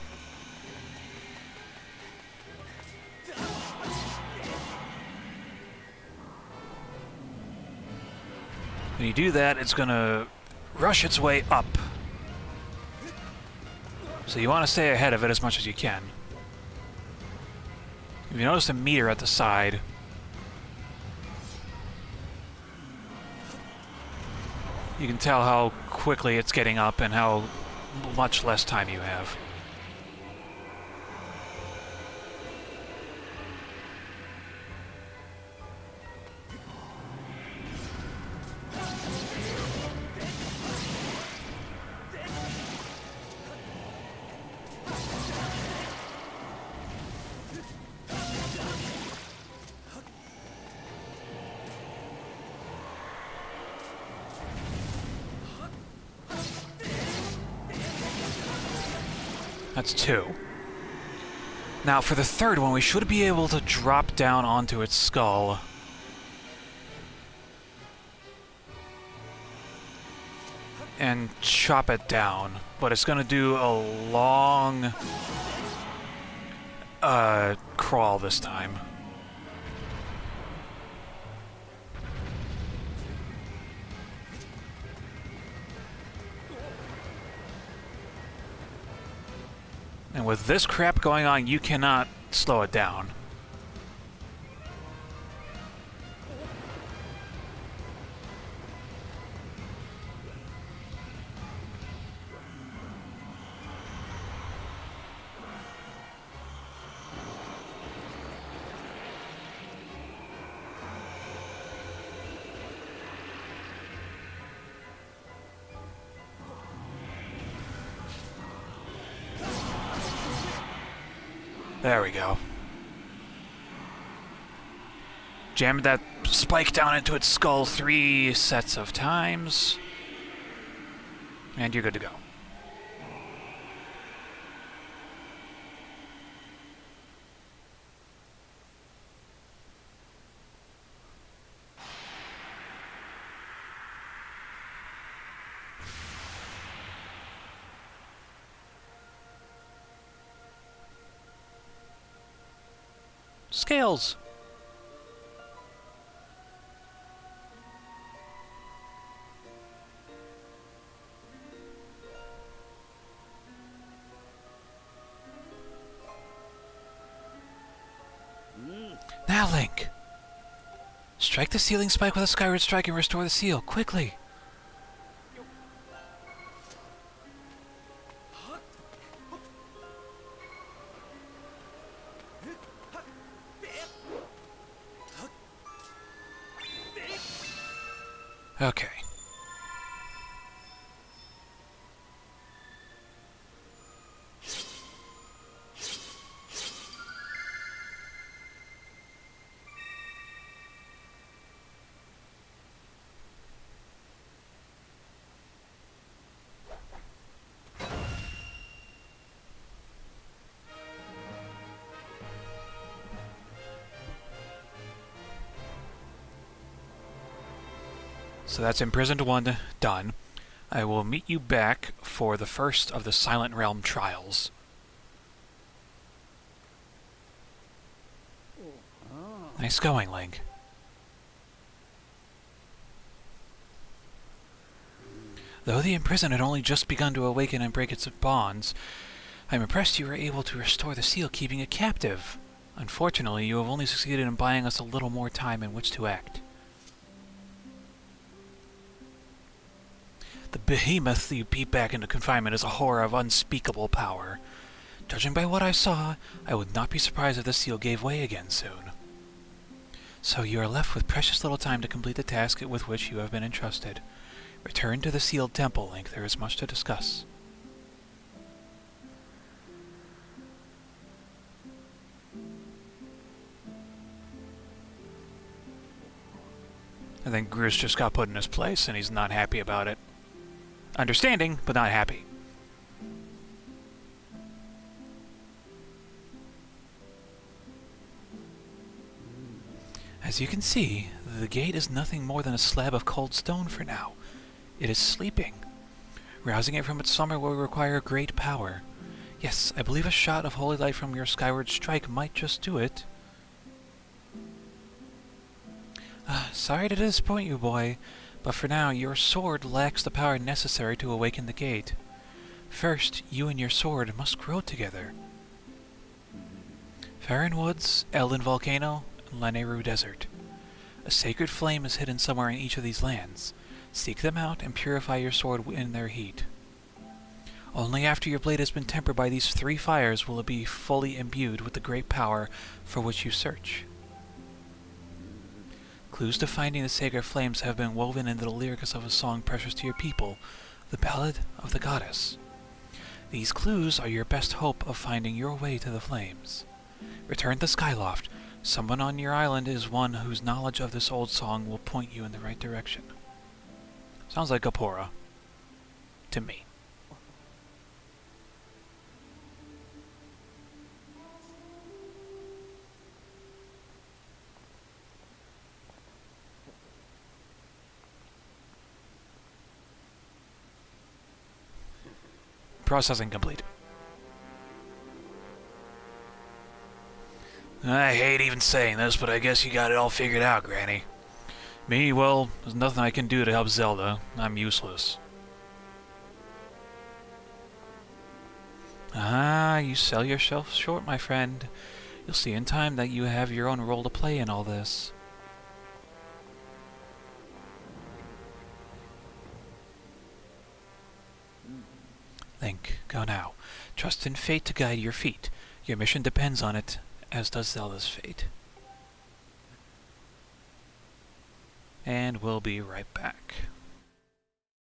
When you do that, it's gonna rush its way up. So you want to stay ahead of it as much as you can. If you notice the meter at the side, you can tell how quickly it's getting up and how much less time you have. That's 2. Now, for the third one, we should be able to drop down onto its skull. And chop it down. But it's going to do a long crawl this time. And with this crap going on, you cannot slow it down. There we go. Jam that spike down into its skull 3 sets of times. And you're good to go. Scales. Now, Link. Strike the sealing spike with a Skyward strike and restore the seal, quickly. Okay. So that's Imprisoned 1 done. I will meet you back for the first of the Silent Realm trials. Nice going, Link. Though the Imprisoned had only just begun to awaken and break its bonds, I'm impressed you were able to restore the seal, keeping it captive. Unfortunately, you have only succeeded in buying us a little more time in which to act. The behemoth you beat back into confinement is a horror of unspeakable power. Judging by what I saw, I would not be surprised if the seal gave way again soon. So you are left with precious little time to complete the task with which you have been entrusted. Return to the sealed temple, Link. There is much to discuss. I think Gris just got put in his place, and he's not happy about it. Understanding, but not happy. As you can see, the gate is nothing more than a slab of cold stone for now. It is sleeping. Rousing it from its slumber will require great power. Yes, I believe a shot of holy light from your Skyward strike might just do it. Sorry to disappoint you, boy, but for now, your sword lacks the power necessary to awaken the gate. First, you and your sword must grow together. Farron Woods, Elden Volcano, and Lanayru Desert. A sacred flame is hidden somewhere in each of these lands. Seek them out and purify your sword in their heat. Only after your blade has been tempered by these 3 fires will it be fully imbued with the great power for which you search. Clues to finding the sacred flames have been woven into the lyrics of a song precious to your people, the Ballad of the Goddess. These clues are your best hope of finding your way to the flames. Return to Skyloft. Someone on your island is one whose knowledge of this old song will point you in the right direction. Sounds like Gapora. To me. Processing complete. I hate even saying this, but I guess you got it all figured out, Granny. Me, well, there's nothing I can do to help Zelda. I'm useless. You sell yourself short, my friend. You'll see in time that you have your own role to play in all this. Link, go now. Trust in fate to guide your feet. Your mission depends on it, as does Zelda's fate. And we'll be right back.